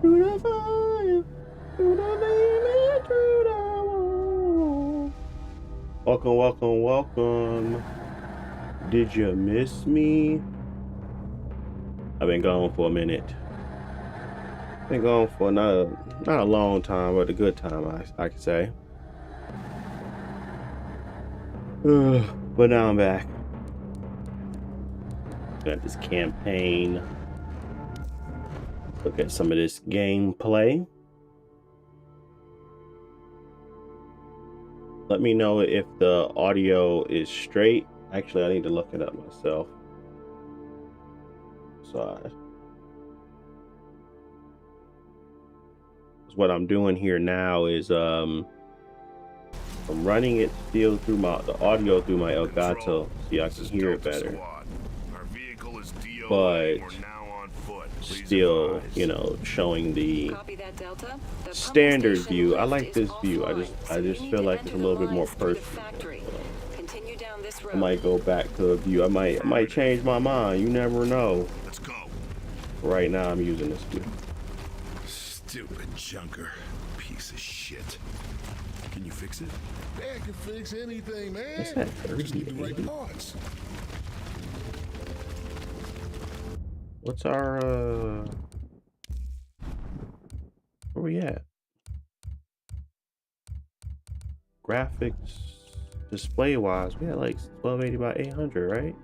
Through the fire, through the baby, through the wall. Welcome, welcome, welcome. Did you miss me? I've been gone for a minute. Been gone for not a long time, but a good time, I could say. But now I'm back. Got this campaign. Look at some of this gameplay. Let me know if the audio is straight. Actually, I need to look it up myself. So what I'm doing here now is I'm running it still through the audio through my Elgato, so I can hear it better. But still, you know, showing the standard view. I like this view. I just feel like it's a little bit more personal. I might go back to the view. I might change my mind. You never know. Right now, I'm using this view. Stupid junker, piece of shit. Can you fix it? Man can fix anything, man. What's that? Just need the right parts. What's our where we at? Graphics display wise, we had like 1280 by 800, right?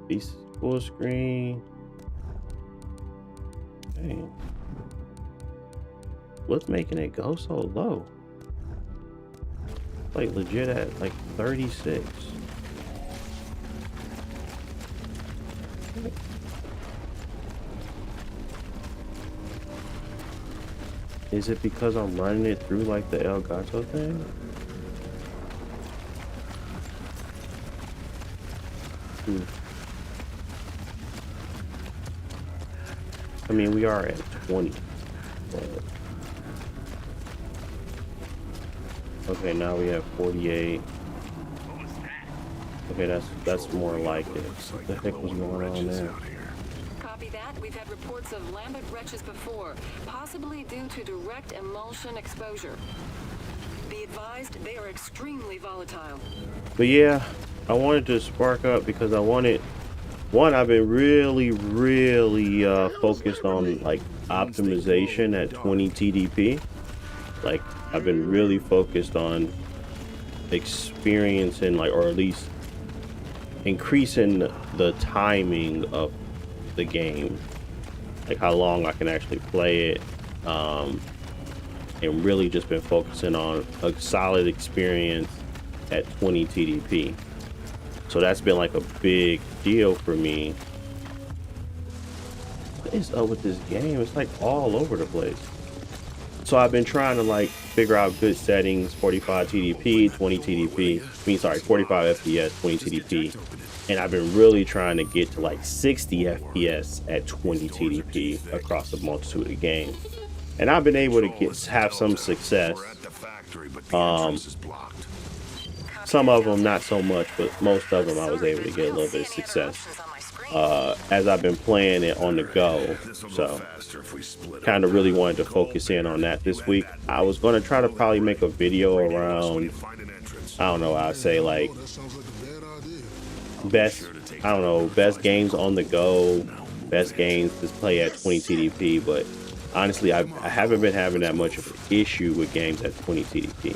These full screen. Dang. What's making it go so low? Like legit at like 36. Is it because I'm running it through like the Elgato thing? I mean, we are at 20. But... okay, now we have 48. Okay, that's more like it. What the heck was going on there? Copy that. We've had reports of lambent wretches before, possibly due to direct emulsion exposure. Be advised, they are extremely volatile. But yeah, I wanted to spark up because I wanted... one, I've been really focused on like optimization at 20 TDP. Like I've been really focused on experiencing, like, or at least increasing the timing of the game, like how long I can actually play it, and really just been focusing on a solid experience at 20 TDP. So that's been like a big deal for me. What is up with this game? It's like all over the place. So I've been trying to like figure out good settings: 45 TDP, 20 TDP. I mean, sorry, 45 FPS, 20 TDP. And I've been really trying to get to like 60 FPS at 20 TDP across a multitude of games. And I've been able to have some success. Some of them not so much, but most of them I was able to get a little bit of success as I've been playing it on the go. So kind of really wanted to focus in on that this week. I was going to try to probably make a video around, I don't know, I'd say like best games on the go, best games to play at 20 TDP. But honestly, I haven't been having that much of an issue with games at 20 TDP,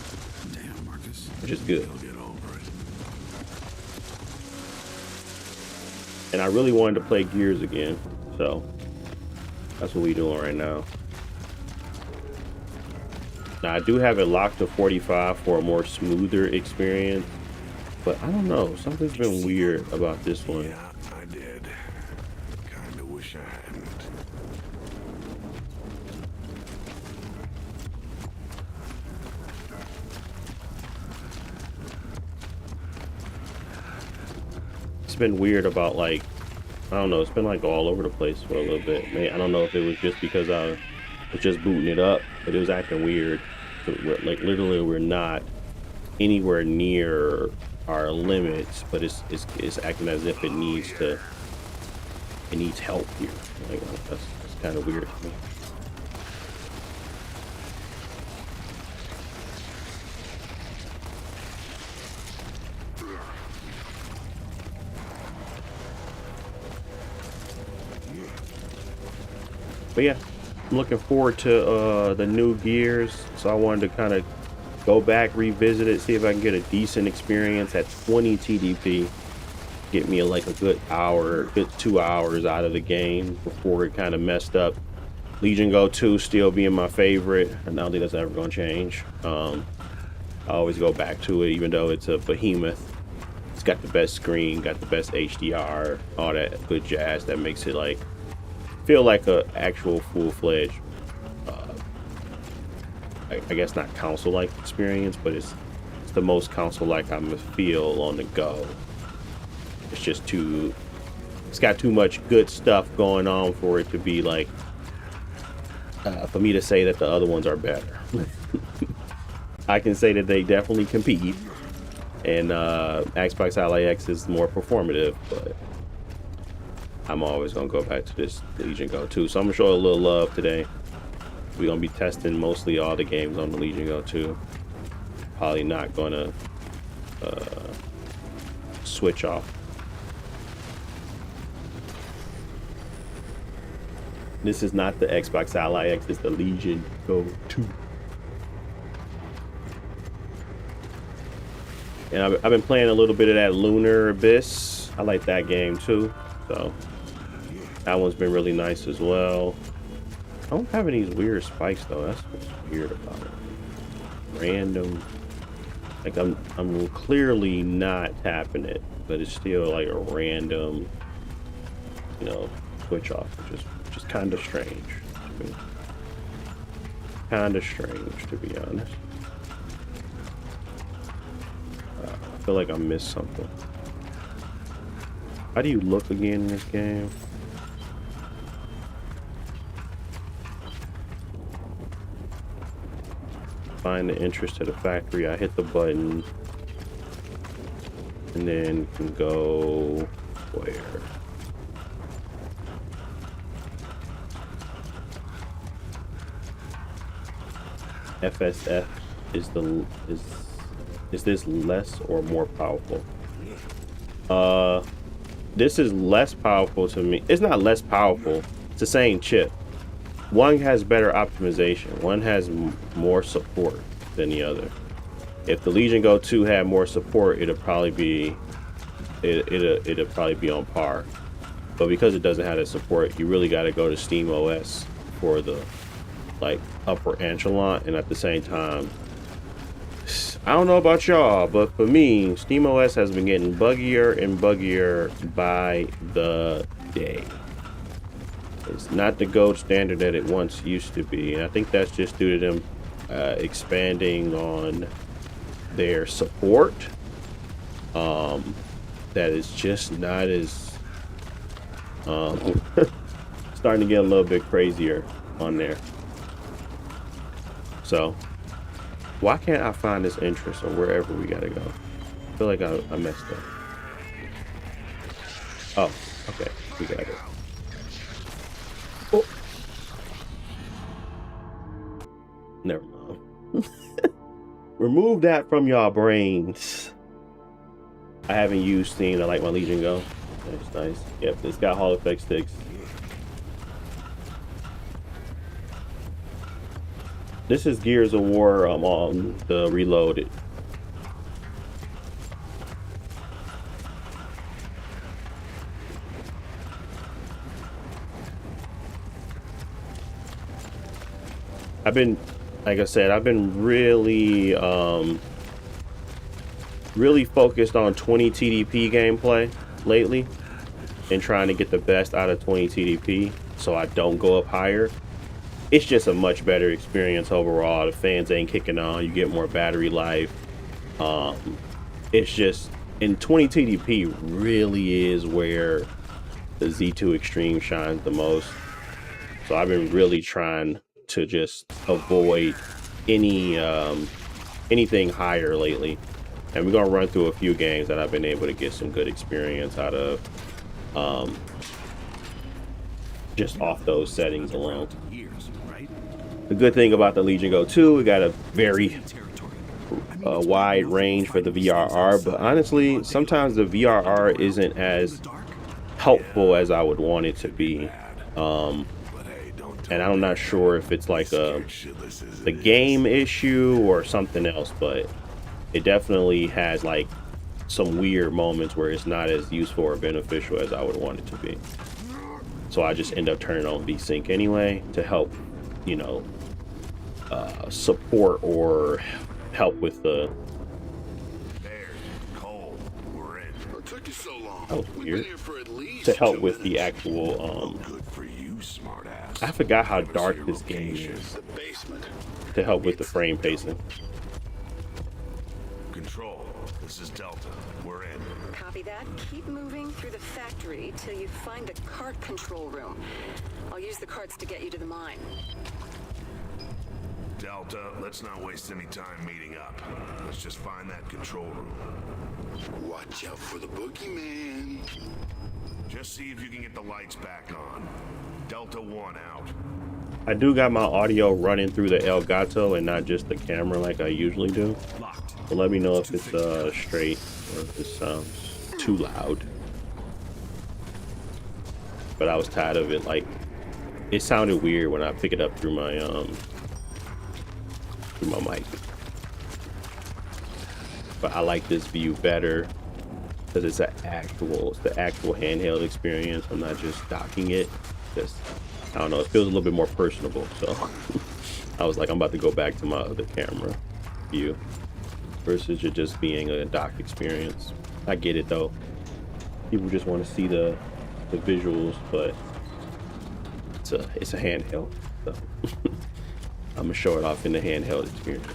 which is good. And I really wanted to play Gears again, so that's what we're doing right now. Now I do have it locked to 45 for a more smoother experience, but I don't know, something's been weird about this one. Yeah, I did. Kinda wish I hadn't. It's been weird about, like, I don't know, it's been like all over the place for a little bit. I don't know if it was just because I was just booting it up, but it was acting weird. Like literally we're not anywhere near our limits, but it's acting as if it needs help here. Like, that's kind of weird to me. But yeah, I'm looking forward to the new Gears. So I wanted to kind of go back, revisit it, see if I can get a decent experience at 20 TDP. Get me like a good hour, good 2 hours out of the game before it kind of messed up. Legion Go 2 still being my favorite, and I don't think that's ever going to change. I always go back to it, even though it's a behemoth. It's got the best screen, got the best HDR, all that good jazz that makes it like feel like a actual full-fledged, I guess not console-like experience, but it's the most console-like I'm gonna feel on the go. It's just it's got too much good stuff going on for it to be like, for me to say that the other ones are better. I can say that they definitely compete, and Xbox Ally X is more performative, but I'm always gonna go back to this Legion Go 2. So I'm gonna show a little love today. We're gonna be testing mostly all the games on the Legion Go 2. Probably not gonna switch off. This is not the Xbox Ally X, it's the Legion Go 2. And I've been playing a little bit of that Lunar Abyss. I like that game too. So that one's been really nice as well. I don't have any weird spikes though. That's what's weird about it. Random. Like I'm clearly not tapping it, but it's still like a random, you know, switch off, which is kind of strange. Kind of strange, to be honest. I feel like I missed something. How do you look again in this game? Find the entrance to the factory. I hit the button and then can go where? FSF is this less or more powerful? This is less powerful to me. It's not less powerful. It's the same chip. One has better optimization. One has more support than the other. If the Legion Go 2 had more support, it'll probably be on par. But because it doesn't have the support, you really got to go to Steam OS for the like upper echelon. And at the same time, I don't know about y'all, but for me, Steam OS has been getting buggier and buggier by the day. It's not the gold standard that it once used to be, and I think that's just due to them expanding on their support. That is just not as starting to get a little bit crazier on there. So why can't I find this entrance or wherever we gotta go? I feel like I messed up. Oh, okay, we got it. Oh. Never mind. Remove that from y'all brains. I haven't used Steam. I like my Legion Go. That's nice. Yep, it's got Hall Effect sticks. This is Gears of War on the Reloaded. Like I said, I've been really focused on 20 TDP gameplay lately and trying to get the best out of 20 TDP so I don't go up higher. It's just a much better experience overall. The fans ain't kicking on. You get more battery life. It's just, in 20 TDP really is where the Z2 Extreme shines the most. So I've been really trying to just avoid anything higher lately. And we're gonna run through a few games that I've been able to get some good experience out of, just off those settings alone. The good thing about the Legion Go 2, we got a very wide range for the VRR, but honestly, sometimes the VRR isn't as helpful as I would want it to be. and I'm not sure if it's like a Shitless as the it is. game issue or something else, but it definitely has like some weird moments where it's not as useful or beneficial as I would want it to be. So I just end up turning on VSync anyway to help, you know, support or help with the. There, Cole, we're in. What took you so long? That was We've weird. been here for at least To help 2 with the minutes. actual Good for you, smartass. I forgot how Give us dark your this game location. is. The basement. To help with the frame pacing. Control, this is Delta. We're in. Copy that. Keep moving through the factory till you find the cart control room. I'll use the carts to get you to the mine. Delta, let's not waste any time meeting up. Let's just find that control room. Watch out for the boogeyman. Just see if you can get the lights back on. Delta 1 out. I do got my audio running through the Elgato and not just the camera like I usually do. Locked. So let me know if it's straight or if it sounds too loud. But I was tired of it. Like, it sounded weird when I pick it up through my mic. But I like this view better because it's the actual handheld experience. I'm not just docking it. Just, I don't know, it feels a little bit more personable. So I was like, I'm about to go back to my other camera view versus it just being a dock experience. I get it though. People just want to see the visuals, but it's a handheld. So I'm gonna show it off in the handheld experience.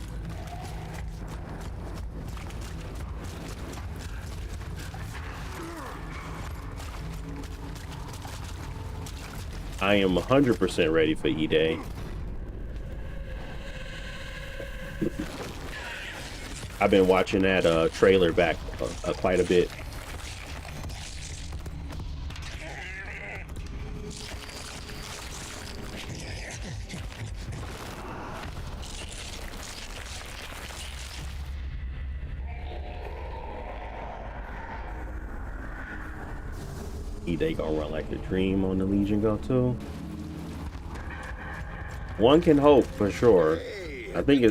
I am 100% ready for E-Day. I've been watching that trailer back quite a bit. E-Day gonna run like the dream on the Legion Go too. One can hope for sure. I think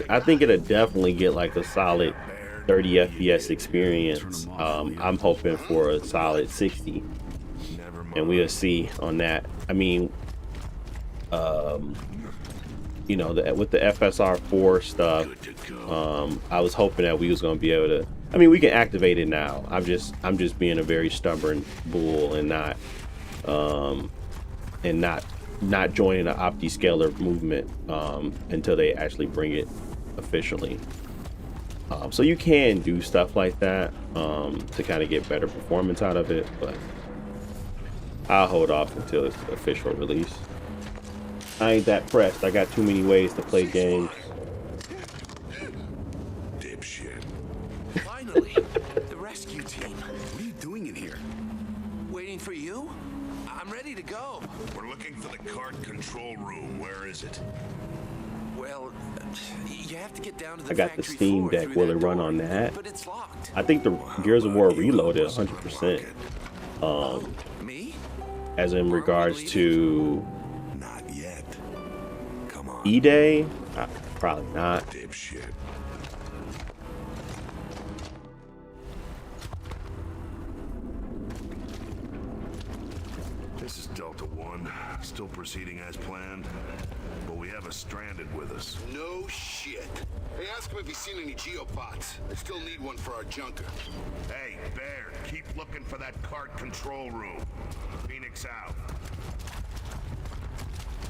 it'll definitely get like a solid 30 FPS experience. I'm hoping for a solid 60, Never mind. and we'll see on that. I mean, you know, with the FSR4 stuff, I was hoping that we was gonna be able to. I mean, we can activate it now. I'm just being a very stubborn bull and not joining the OptiScaler movement until they actually bring it officially. So you can do stuff like that to kind of get better performance out of it, but I'll hold off until it's official release. I ain't that pressed. I got too many ways to play games. Dipshit. Finally, the rescue team. What are you doing in here? Waiting for you? I'm ready to go. We're looking for the cart control room. Where is it? Well, you have to get down to the I got the factory Steam floor Deck. through Will that it run door, on that? But it's locked. I think the Gears of War Reloaded 100%. Me? As in regards to Not yet. Come on, E-Day, probably not. dipshit. This is Delta 1. Still proceeding as planned. But we have a stranded with us. No shit. Hey, ask him if he's seen any geopods. I still need one for our junker. Hey, Bear, keep looking for that cart control room. Phoenix out.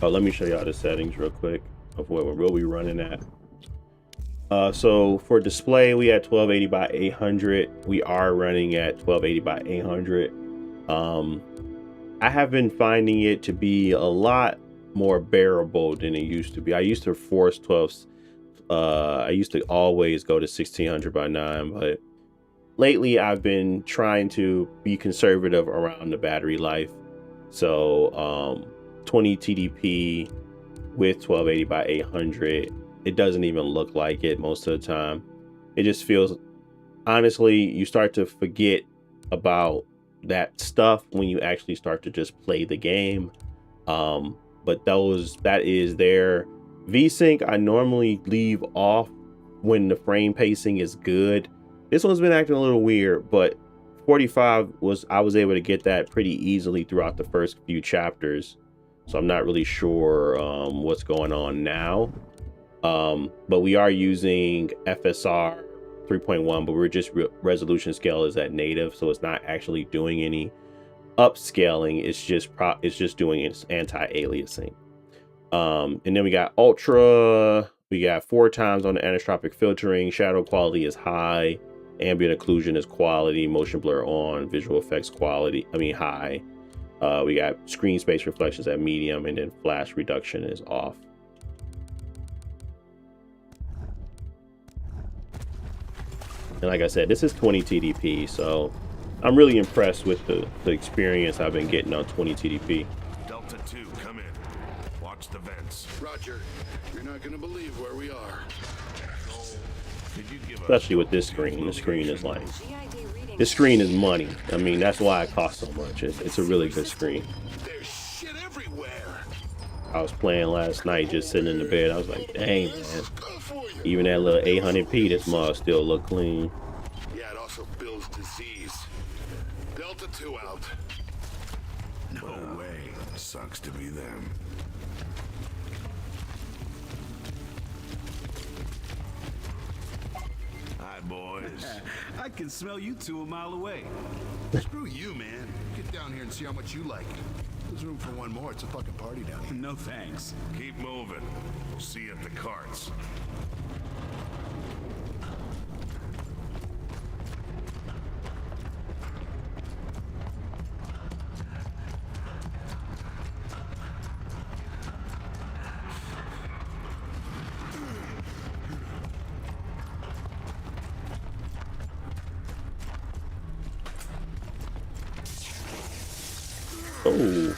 Oh, let me show y'all the settings real quick of what we're running at. So for display, we at 1280 by 800. We are running at 1280 by 800. I have been finding it to be a lot more bearable than it used to be. I used to force 12s. I used to always go to 1600 by 9, but lately I've been trying to be conservative around the battery life. So 20 TDP with 1280 by 800. It doesn't even look like it most of the time. It just feels, honestly, you start to forget about that stuff when you actually start to just play the game. but that is their VSync. I normally leave off when the frame pacing is good. This one's been acting a little weird, but 45 I was able to get that pretty easily throughout the first few chapters. So I'm not really sure what's going on now. But we are using FSR 3.1, but we're just resolution scale is at native, so it's not actually doing any upscaling. It's just doing its anti-aliasing. And then we got ultra. We got 4 times on the anisotropic filtering. Shadow quality is high. Ambient occlusion is quality. Motion blur on. Visual effects quality, high. We got screen space reflections at medium, and then flash reduction is off. And like I said, this is 20 TDP, so I'm really impressed with the experience I've been getting on 20 TDP. Delta 2, come in. Watch the vents. Roger. You're not gonna believe where we are. Could you give Especially with this screen. The screen is like, this screen is money. I mean, that's why it costs so much. It's a really good screen. There's shit everywhere. I was playing last night, just sitting in the bed. I was like, dang, man. Good for you. Even that little 800p, this mug still look clean. Yeah, it also builds disease. Delta 2 out. No way. Sucks to be them. Hi, boys. I can smell you 2 a mile away. Screw you, man. Get down here and see how much you like it. There's room for one more. It's a fucking party down here. No thanks. Keep moving. We'll see you at the carts. Oh.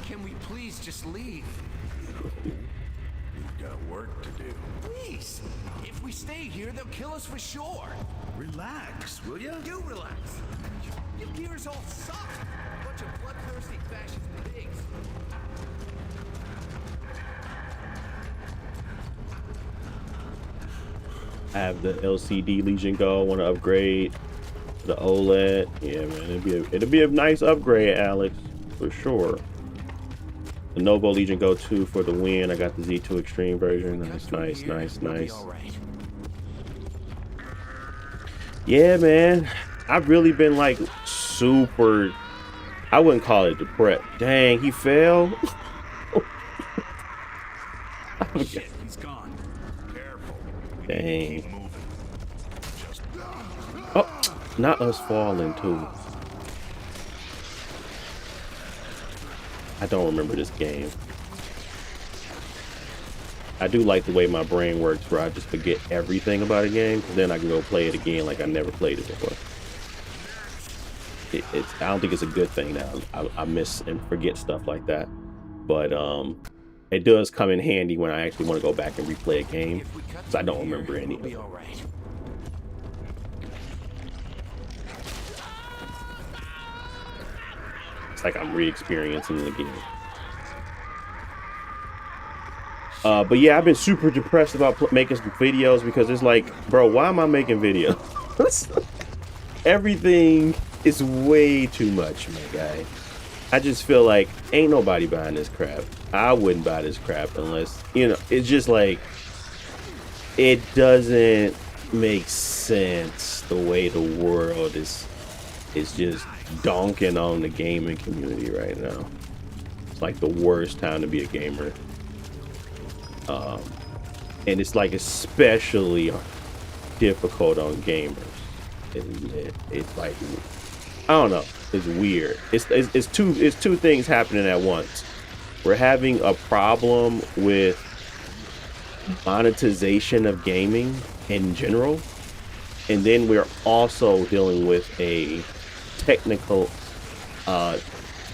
Can we please just leave? We've got work to do. Please. If we stay here, they'll kill us for sure. Relax, will ya? You relax. Your gears all suck. Bunch of bloodthirsty fascist pigs. I have the LCD Legion Go. Want to upgrade the OLED? Yeah, man, it'll be a nice upgrade, Alex, for sure. The Novo Legion Go 2 for the win. I got the Z2 Extreme version. Nice. Yeah, man, I've really been like super. I wouldn't call it depressed. Dang, he fell. Shit, he's gone. Careful. Dang. Keep moving. Just Oh, not us falling too. I don't remember this game. I do like the way my brain works, where I just forget everything about a game, then I can go play it again like I never played it before. I don't think it's a good thing that I miss and forget stuff like that, but it does come in handy when I actually want to go back and replay a game, because I don't remember any of it. All right. It's like I'm re-experiencing the game. But yeah, I've been super depressed about making some videos, because it's like, bro, why am I making videos? Everything is way too much, my guy. I just feel like ain't nobody buying this crap. I wouldn't buy this crap unless, you know, it's just like, it doesn't make sense the way the world is just donking on the gaming community right now. It's like the worst time to be a gamer. And it's like especially difficult on gamers. It's like, I don't know. It's weird. It's two things happening at once. We're having a problem with monetization of gaming in general, and then we're also dealing with a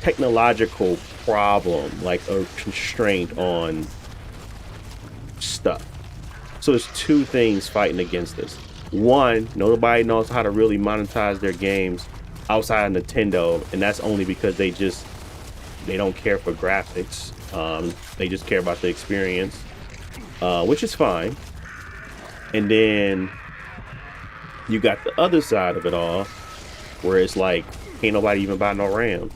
technological problem, like a constraint on stuff. So it's two things fighting against us. One, nobody knows how to really monetize their games outside of Nintendo, and that's only because they don't care for graphics. They just care about the experience, which is fine. And then you got the other side of it all, where it's like, ain't nobody even buy no RAM.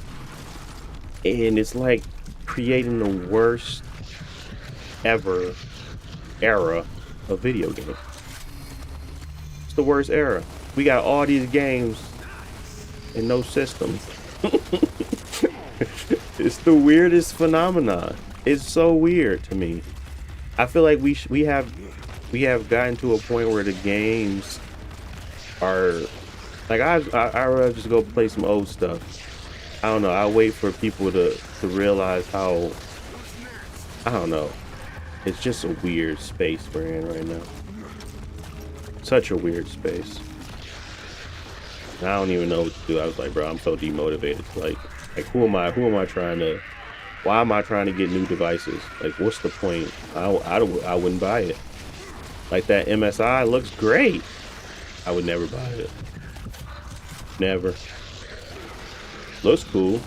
And it's like creating the worst ever era of video game. It's the worst era. We got all these games and no systems. It's the weirdest phenomenon. It's so weird to me. I feel like we have gotten to a point where the games are like, I rather just go play some old stuff. I don't know. I wait for people to realize how, I don't know. It's just a weird space we're in right now. Such a weird space. And I don't even know what to do. I was like, bro, I'm so demotivated. Like who am I trying to, why am I trying to get new devices? Like, what's the point? I wouldn't buy it. Like, that MSI looks great. I would never buy it. Never. Looks cool.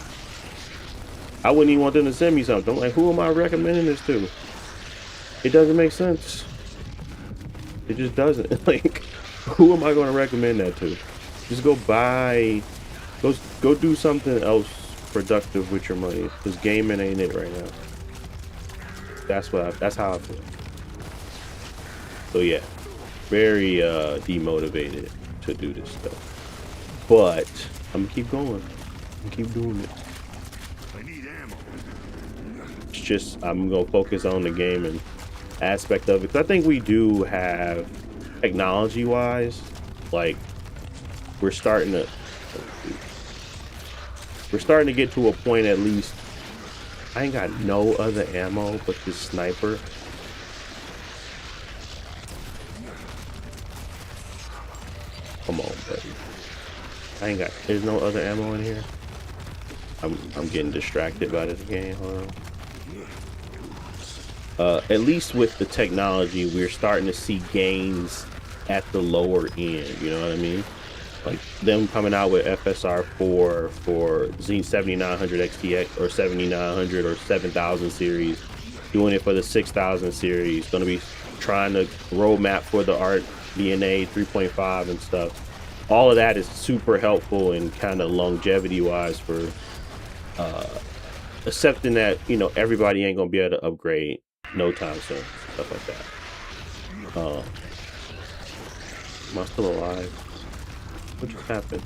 I wouldn't even want them to send me something. Like, who am I recommending this to? It doesn't make sense. It just doesn't. Like, who am I going to recommend that to? Just go buy, go do something else productive with your money. Because gaming ain't it right now. That's how I feel. So yeah, very demotivated to do this stuff. But I'm gonna keep going. I'm gonna keep doing it. I need ammo. It's just, I'm gonna focus on the gaming aspect of it. Because I think we do have, technology-wise, like, we're starting to get to a point, at least. I ain't got no other ammo but this sniper. Come on, buddy. There's no other ammo in here. I'm getting distracted by this game. Hold on. At least with the technology, we're starting to see gains at the lower end. You know what I mean? Like them coming out with FSR 4 for Z 7900 XTX or 7900 or 7000 series, doing it for the 6000 series. Going to be trying to roadmap for the RDNA 3.5 and stuff. All of that is super helpful and kind of longevity wise for accepting that, you know, everybody ain't gonna be able to upgrade no time soon, stuff like that. Am I still alive? What just happened?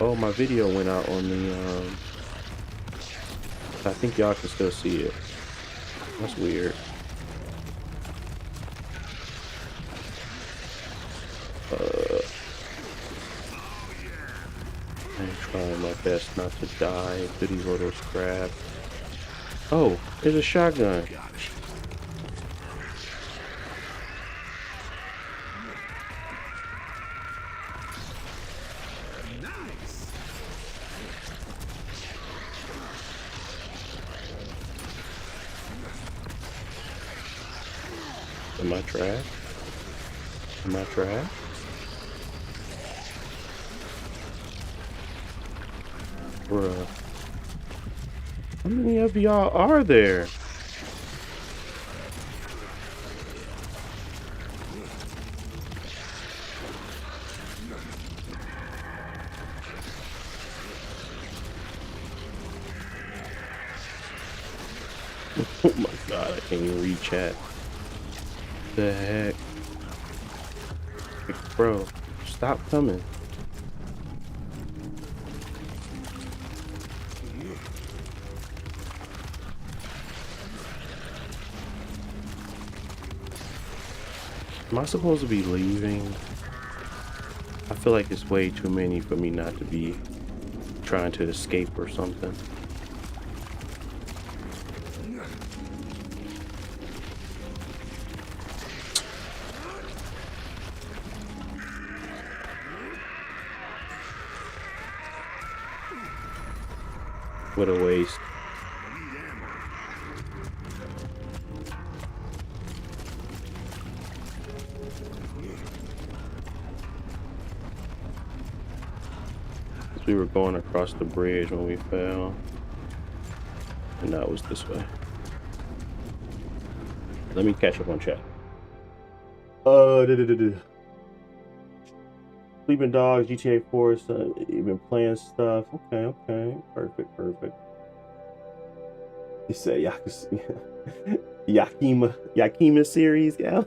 Oh, my video went out on the I think y'all can still see it. That's weird. I'm trying my best not to die through these little scraps. Oh, there's a shotgun. Am I trash? Am I trash? Bruh. How many of y'all are there? Oh my god, I can't even read chat. The heck? Like, bro, stop coming. Am I supposed to be leaving? I feel like it's way too many for me not to be trying to escape or something. What a waste. We were going across the bridge when we fell, and that was this way. Let me catch up on chat. Sleeping Dogs, GTA 4, so you've been playing stuff. Okay. Perfect. You say Yakima series, yeah.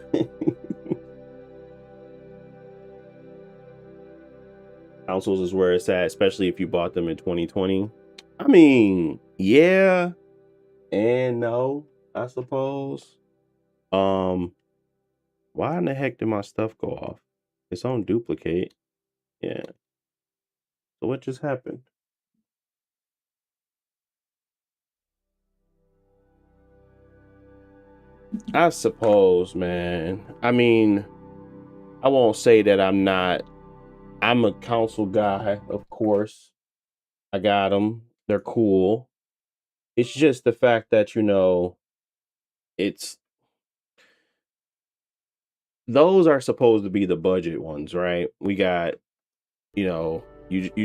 Consoles is where it's at, especially if you bought them in 2020. I mean, yeah and no, I suppose. Why in the heck did my stuff go off? It's on duplicate. Yeah. So what just happened? I suppose, man. I mean, I won't say that I'm not. I'm a console guy, of course. I got them. They're cool. It's just the fact that, it's those are supposed to be the budget ones, right? We got, you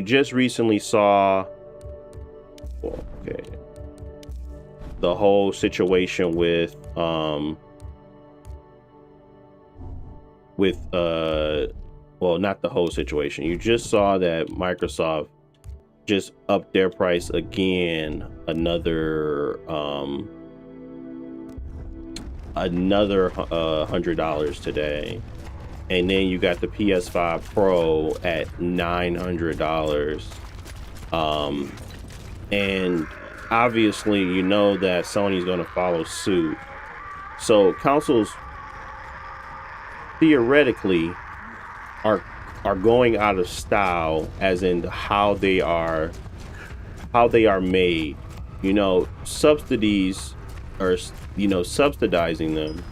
just recently saw, well, okay, the whole situation with well, not the whole situation. You just saw that Microsoft just upped their price again, another $100 today. And then you got the PS5 Pro at $900. And obviously, you know that Sony's going to follow suit. So consoles theoretically are going out of style, as in how they are made. Subsidies, or subsidizing them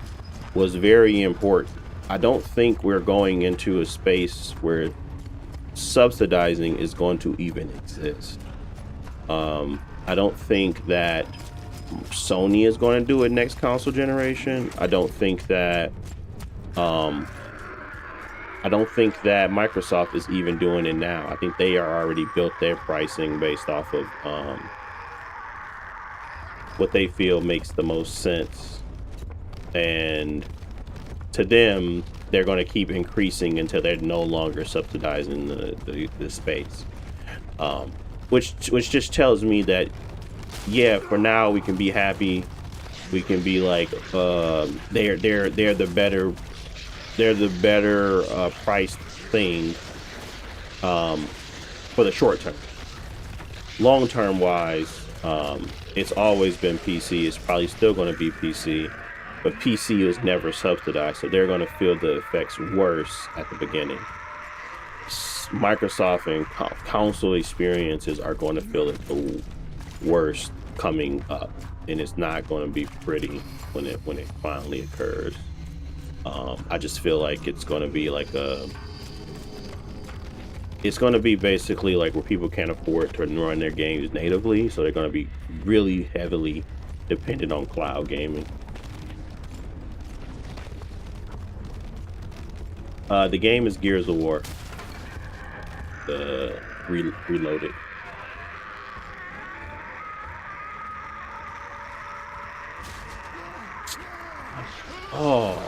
was very important. I don't think we're going into a space where subsidizing is going to even exist. I don't think that Sony is going to do it next console generation. I don't think that Microsoft is even doing it now. I think they are already built their pricing based off of what they feel makes the most sense. And to them, they're going to keep increasing until they're no longer subsidizing the space. Which just tells me that, yeah, for now we can be happy. We can be like, they're the better priced thing for the short term. Long term wise, it's always been PC. It's probably still going to be PC, but PC was never subsidized, so they're going to feel the effects worse at the beginning. Microsoft and console experiences are going to feel it the worst coming up, and it's not going to be pretty when it finally occurs. I just feel like it's going to be like it's going to be basically like where people can't afford to run their games natively, so they're going to be really heavily dependent on cloud gaming. The game is Gears of War. Reloaded. Oh.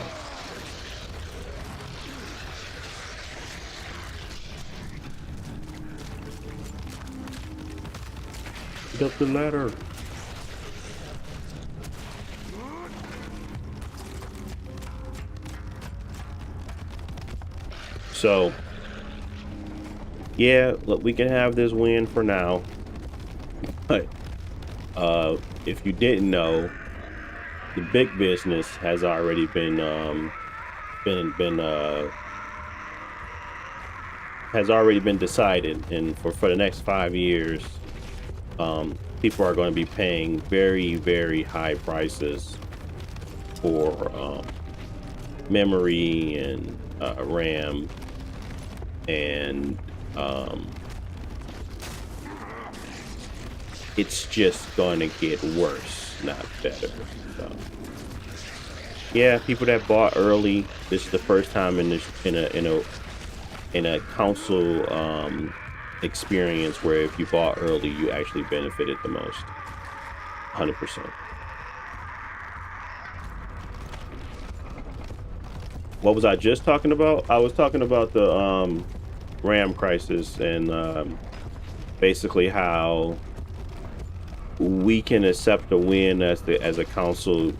Get up the ladder. So, yeah, look, we can have this win for now. But if you didn't know, the big business has already been decided, and for the next 5 years, people are going to be paying very, very high prices for memory and RAM, and it's just going to get worse, not better. So yeah, people that bought early, this is the first time in this in a console experience where if you bought early, you actually benefited the most. 100%. What was I just talking about? I was talking about the RAM crisis and basically how we can accept a win as a console,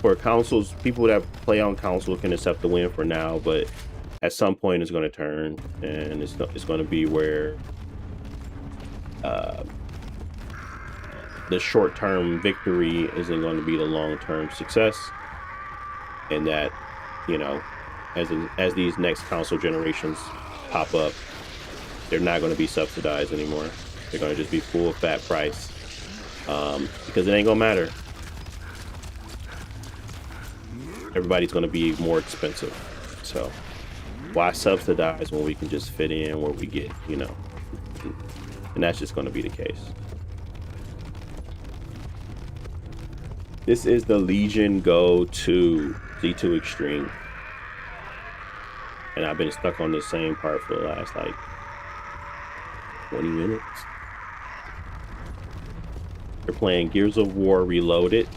for consoles, people that play on console can accept the win for now, but at some point it's going to turn, and it's going to be where uh, the short-term victory isn't going to be the long-term success, and that, you know, as these next console generations pop up, they're not going to be subsidized anymore. They're going to just be full fat price, because it ain't gonna matter. Everybody's going to be more expensive, so why subsidize when we can just fit in where we get, you know? And that's just going to be the case. This is the Legion Go 2 Z2 Extreme, and I've been stuck on the same part for the last like 20 minutes. They're playing Gears of War Reloaded.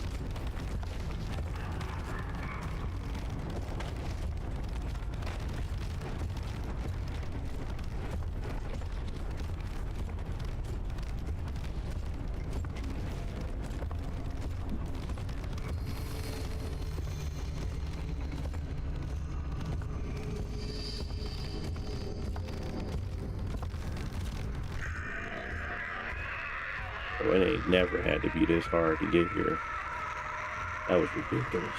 Oh, it ain't never had to be this hard to get here. That was ridiculous.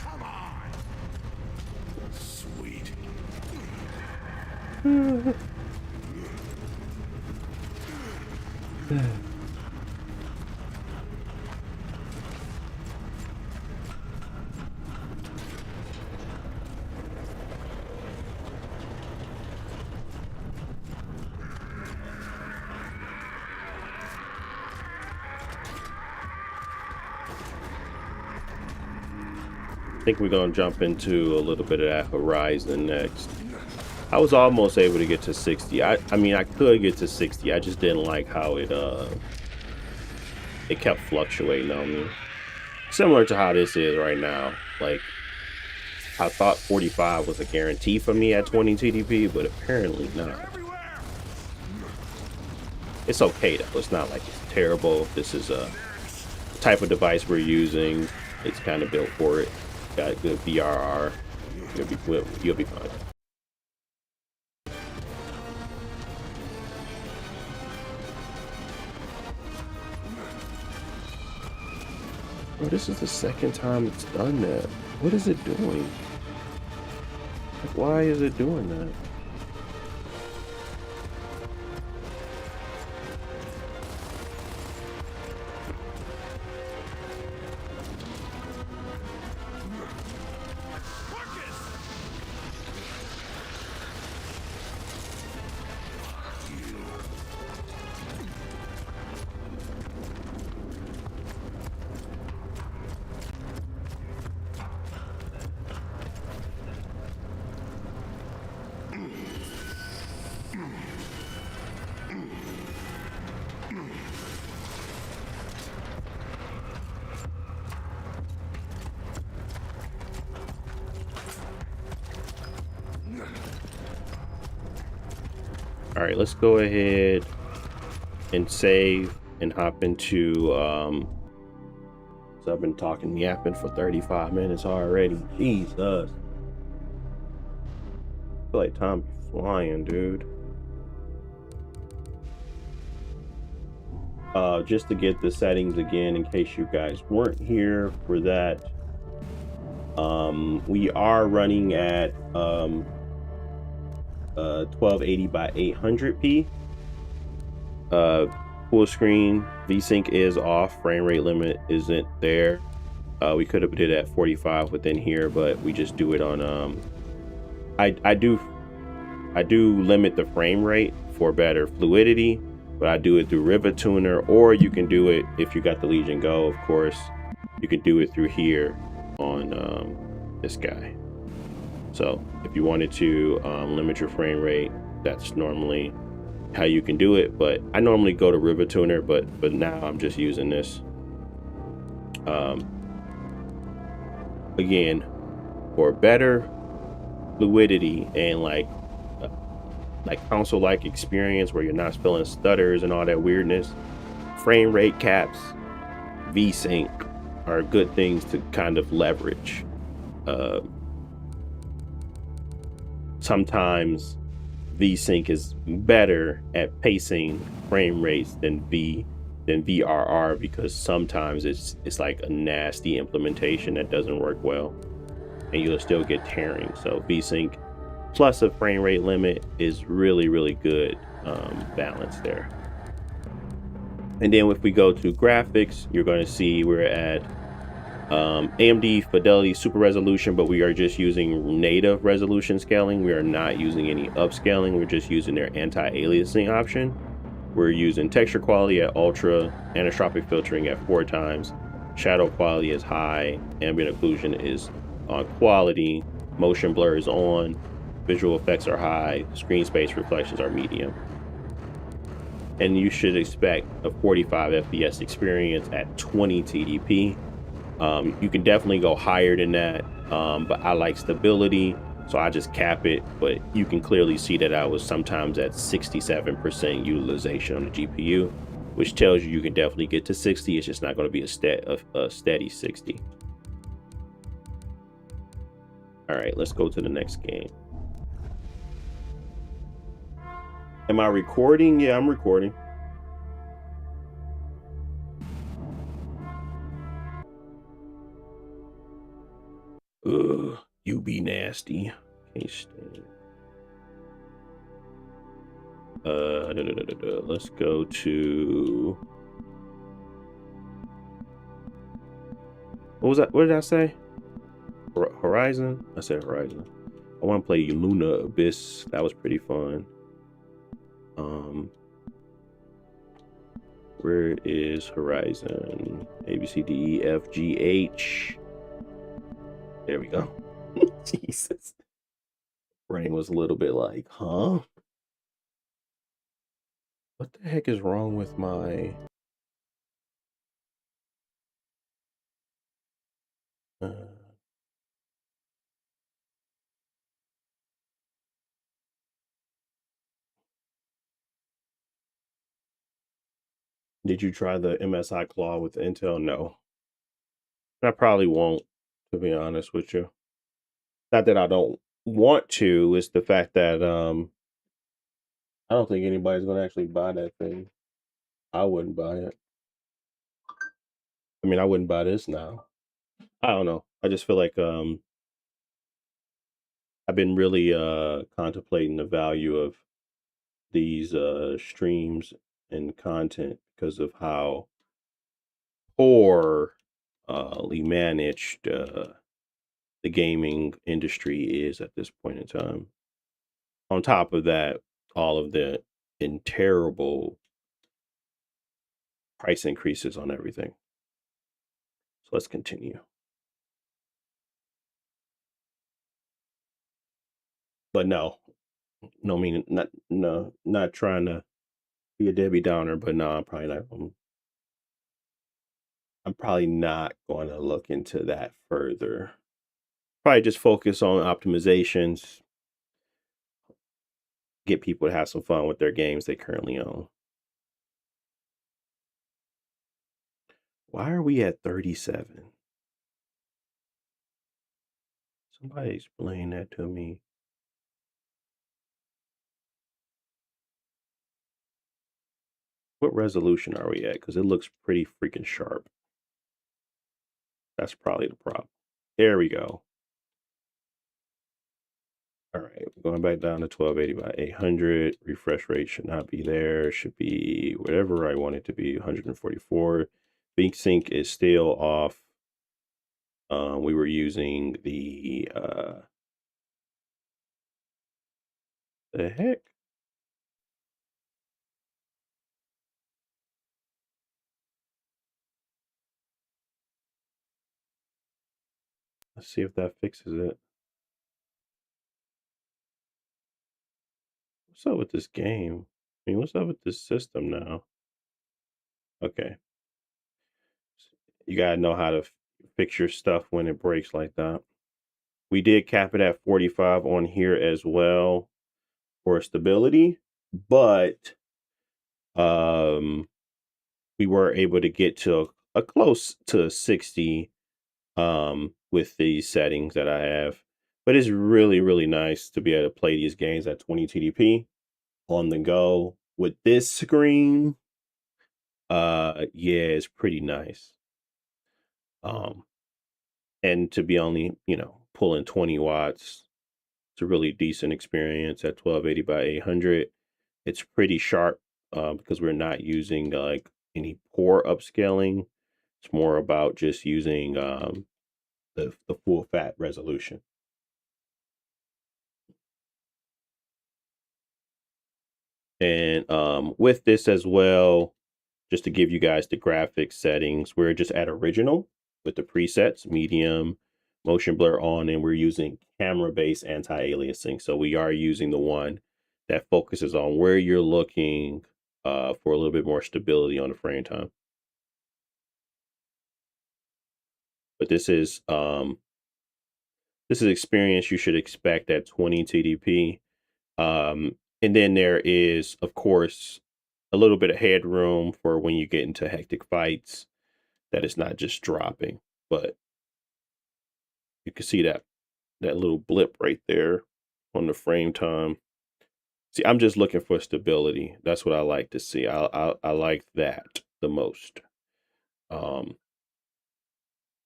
Come on. Sweet. I think we're gonna jump into a little bit of that Horizon next. I was almost able to get to 60. I mean, I could get to 60. I just didn't like how it kept fluctuating on me. Similar to how this is right now. Like, I thought 45 was a guarantee for me at 20 TDP, but apparently not. It's okay though. It's not like it's terrible. This is a type of device we're using. It's kind of built for it. Got good VRR. You'll be fine. Bro, this is the second time it's done that. What is it doing? Like, why is it doing that? All right, let's go ahead and save and hop into so I've been yapping for 35 minutes already. Jesus. I feel like time be flying, dude. Just to get the settings again, in case you guys weren't here for that. We are running at 1280 by 800p. Full screen. VSync is off. Frame rate limit isn't there. We could have did it at 45 within here, but we just do it on I do limit the frame rate for better fluidity, but I do it through River Tuner, or you can do it if you got the Legion Go, of course. You can do it through here on this guy. So if you wanted to limit your frame rate, that's normally how you can do it. But I normally go to River Tuner, but now I'm just using this. Again, for better fluidity and like console-like experience where you're not feeling stutters and all that weirdness, frame rate caps, V-Sync are good things to kind of leverage. Sometimes V-Sync is better at pacing frame rates than VRR, because sometimes it's like a nasty implementation that doesn't work well and you'll still get tearing. So V-Sync plus a frame rate limit is really good balance there. And then if we go to graphics, you're going to see we're at AMD Fidelity Super Resolution, but we are just using native resolution scaling. We are not using any upscaling. We're just using their anti-aliasing option. We're using texture quality at ultra, anisotropic filtering at 4 times, shadow quality is high, ambient occlusion is on quality, motion blur is on, visual effects are high, screen space reflections are medium. And you should expect a 45 FPS experience at 20 TDP. You can definitely go higher than that, but I like stability, so I just cap it. But you can clearly see that I was sometimes at 67% utilization on the GPU, which tells you can definitely get to 60. It's just not going to be a steady 60. All right, let's go to the next game. Am I recording? Yeah, I'm recording. Ugh, you be nasty. Can't stand it. Let's go to, what was that? What did I say? Horizon? I said Horizon. I want to play Luna Abyss. That was pretty fun. Where is Horizon? A, B, C, D, E, F, G, H. There we go. Jesus. Brain was a little bit like, huh? What the heck is wrong with my... Did you try the MSI Claw with Intel? No. I probably won't, to be honest with you. Not that I don't want to, it's the fact that I don't think anybody's gonna actually buy that thing. I wouldn't buy it. I mean, I wouldn't buy this now. I don't know. I just feel like I've been really contemplating the value of these streams and content because of how poorly managed the gaming industry is at this point in time. On top of that, all of the terrible price increases on everything. So let's continue. But no, meaning not trying to be a Debbie Downer, but no, I'm probably not going to look into that further. Probably just focus on optimizations, get people to have some fun with their games they currently own. Why are we at 37? Somebody explain that to me. What resolution are we at? Because it looks pretty freaking sharp. That's probably the problem. There we go. All right, going back down to 1280 by 800. Refresh rate should not be there. It should be whatever I want it to be, 144. V-Sync is still off. We were using the heck? Let's see if that fixes it. What's up with this game? I mean, what's up with this system now? Okay. You gotta know how to fix your stuff when it breaks like that. We did cap it at 45 on here as well for stability, but um we were able to get to a close to 60 with these settings that I have. But it's really, really nice to be able to play these games at 20 TDP on the go with this screen. Yeah, it's pretty nice. And to be only, pulling 20 watts, it's a really decent experience at 1280 by 800. It's pretty sharp because we're not using like any poor upscaling. It's more about just using the full fat resolution. And with this as well, just to give you guys the graphics settings, we're just at original with the presets, medium, motion blur on, and we're using camera-based anti-aliasing. So we are using the one that focuses on where you're looking for a little bit more stability on the frame time. But this is experience you should expect at 20 TDP. And then there is, of course, a little bit of headroom for when you get into hectic fights that it's not just dropping, but you can see that little blip right there on the frame time. See, I'm just looking for stability. That's what I like to see. I like that the most.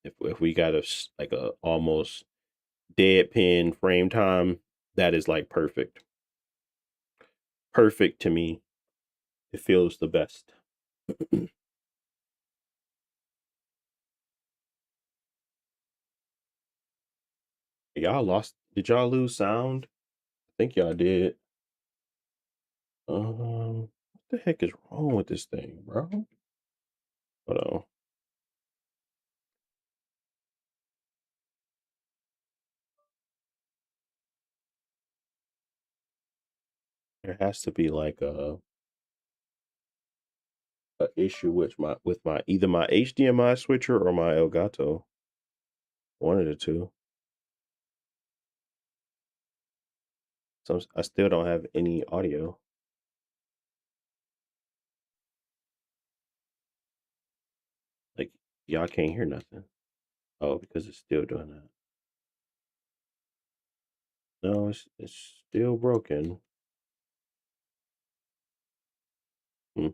If we got like a almost dead pin frame time, that is like perfect. Perfect to me. It feels the best. Y'all lost. Did y'all lose sound? I think y'all did. What the heck is wrong with this thing, bro? Hold on. There has to be like a issue with my either my HDMI switcher or my Elgato. One of the two. So I still don't have any audio. Like y'all can't hear nothing. Oh, because it's still doing that. No, it's still broken. Hmm.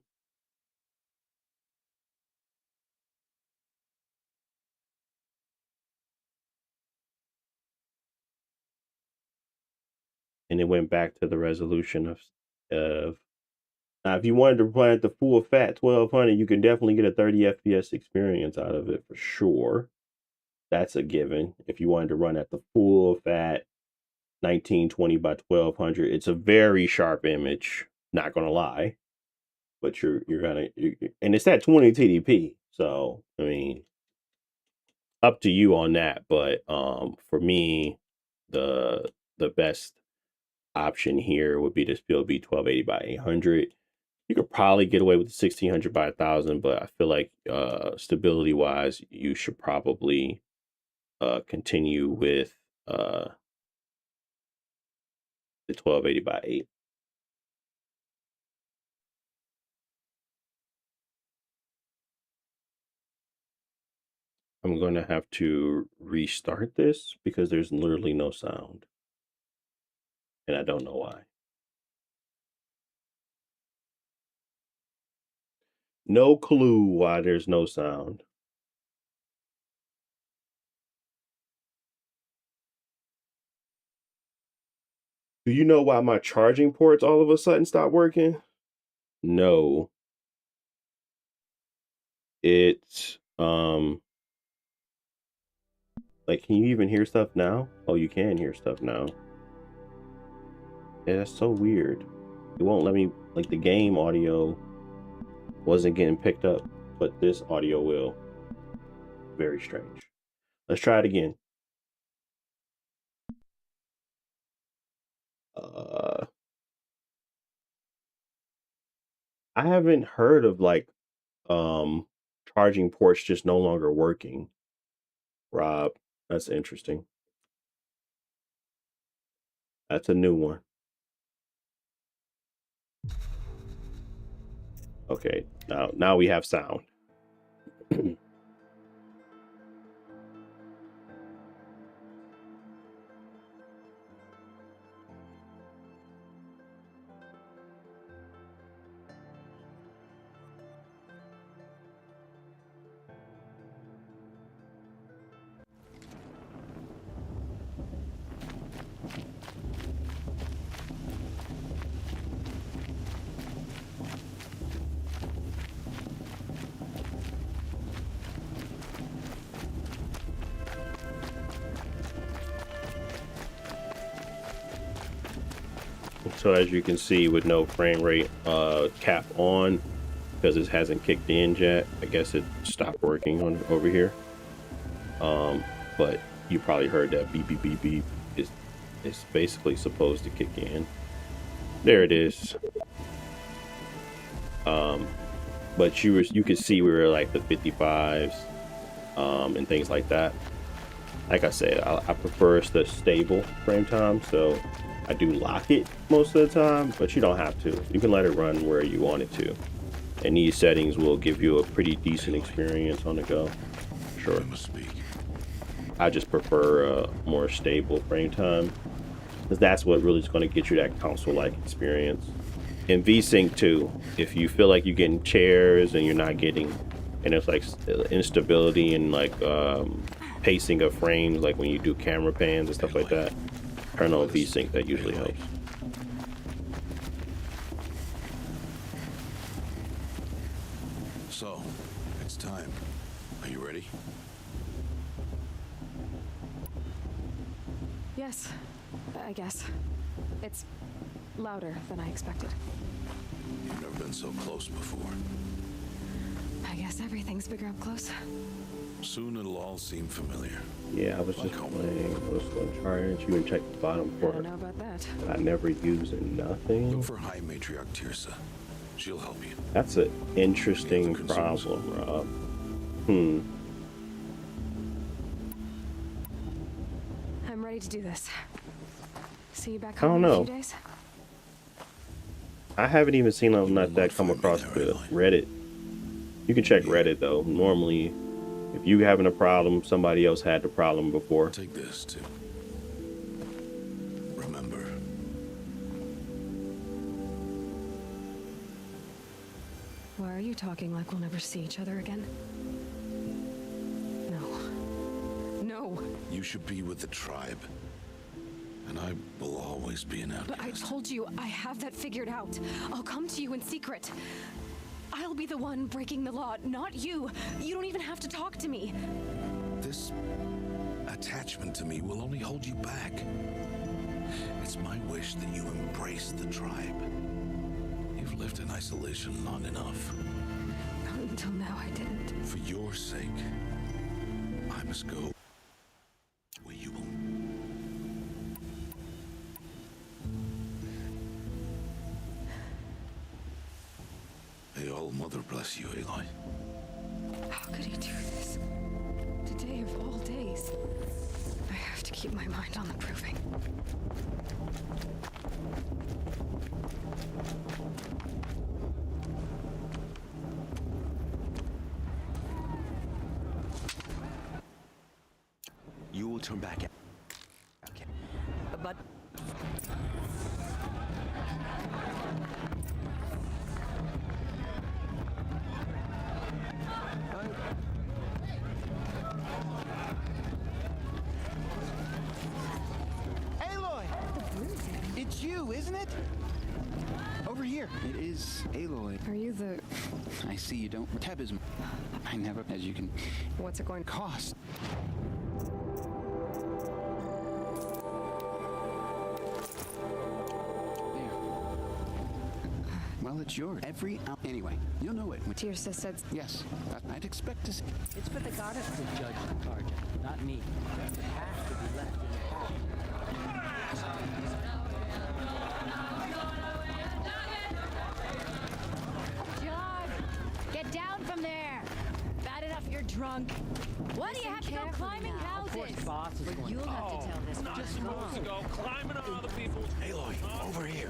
And it went back to the resolution of now, if you wanted to play at the full fat 1200, you can definitely get a 30 FPS experience out of it for sure. That's a given. If you wanted to run at the full fat 1920 by 1200, it's a very sharp image. Not gonna lie, but and it's at 20 TDP. So I mean, up to you on that. But for me, the best option here would be to still be 1280 by 800. You could probably get away with 1600 by 1000, but I feel like stability wise, you should probably continue with the 1280 by 8. I'm going to have to restart this because there's literally no sound. And I don't know why. No clue why there's no sound. Do you know why my charging ports all of a sudden stopped working? No. It's like, can you even hear stuff now? Oh, you can hear stuff now. Yeah, that's so weird. It won't let me, like, the game audio wasn't getting picked up, but this audio will. Very strange. Let's try it again. Uh, I haven't heard of like um charging ports just no longer working. Rob, that's interesting. That's a new one. Okay, now we have sound. So as you can see, with no frame rate cap on, because it hasn't kicked in yet, I guess it stopped working on over here. But you probably heard that beep beep beep beep. It's basically supposed to kick in. There it is. But you could see we were like the 55s and things like that. Like I said, I prefer the stable frame time, so I do lock it most of the time, but you don't have to. You can let it run where you want it to. And these settings will give you a pretty decent experience on the go. Sure. I just prefer a more stable frame time, because that's what really is going to get you that console-like experience. In VSync too, if you feel like you're getting chairs and you're not getting, and it's like instability and like pacing of frames, like when you do camera pans and stuff like that, turn on VSync. That usually helps. So, it's time. Are you ready? Yes, I guess. It's louder than I expected. You've never been so close before. I guess everything's bigger up close. Soon it'll all seem familiar. Yeah, I was just playing Postal Charge. You can check the bottom I part. don't know about that. I never use nothing. Look for High Matriarch Tirsa. She'll help you. That's an interesting problem, Rob. I'm ready to do this. See you back I don't home in a know. few days? I haven't even seen them like that come across the Reddit. You can check Reddit though. Normally, if you having a problem, somebody else had the problem before. Take this too. Remember. Why are you talking like we'll never see each other again? No. No! You should be with the tribe. And I will always be an outcast. But I told you, I have that figured out. I'll come to you in secret. I'll be the one breaking the law, not you. You don't even have to talk to me. This attachment to me will only hold you back. It's my wish that you embrace the tribe. You've lived in isolation long enough. Not until now, I didn't. For your sake, I must go where you will. May all Mother bless you, Aloy. How could he do this? Today of all days. I have to keep my mind on the proving. You will turn back. Okay. But Aloy! It's you, isn't it? Over here. It is Aloy. Are you the... I see you don't. Teb is. I never, as you can. What's it going to Cost. There. Well, it's yours. Anyway, you'll know it. Tirsa said... Yes, I'd expect to see. it's for the goddess to judge the target, not me. It has to be left in the past. drunk. Why do you have to go climbing houses? You'll have to tell this one. Just supposed to go climbing on other people's. Aloy, over here.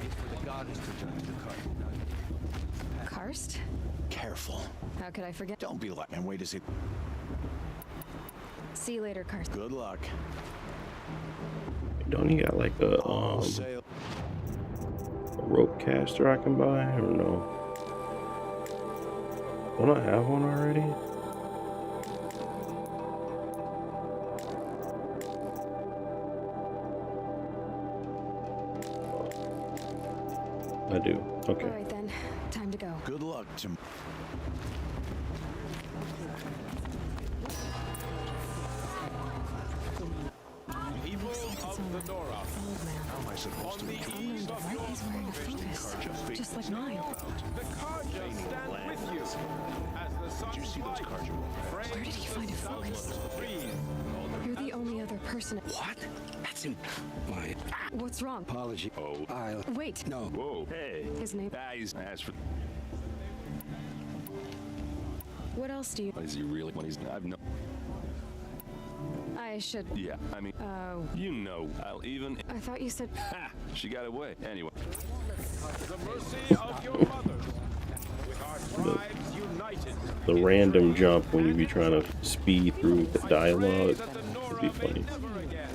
Wait for the goddess to judge the cart. Karst? Careful. How could I forget? Don't be like, man. Wait to see. See you later, Karst. Good luck. Don't you got like a Sail. rope caster I can buy or no? Don't I have one already? I do. Okay. All right then, time to go. Good luck, Tim. People of the Nora. How am I supposed to? He's wearing a focus, just like mine. The Karja stand with you. As the sun Did you see those cards? Where did he find a focus? You're the only other person. What? That's in my What's wrong? apology. Oh, I'll. Wait. No. Whoa. Hey. His name. He's asked for. What else do you? Is he really? When he's. I've no. I should. Yeah, I mean. Oh. You know. I'll even. I thought you said. Ha! She got away. Anyway. The mercy of your mothers. With our tribes united. The random jump when you be trying to speed through the dialogue would be funny. Never again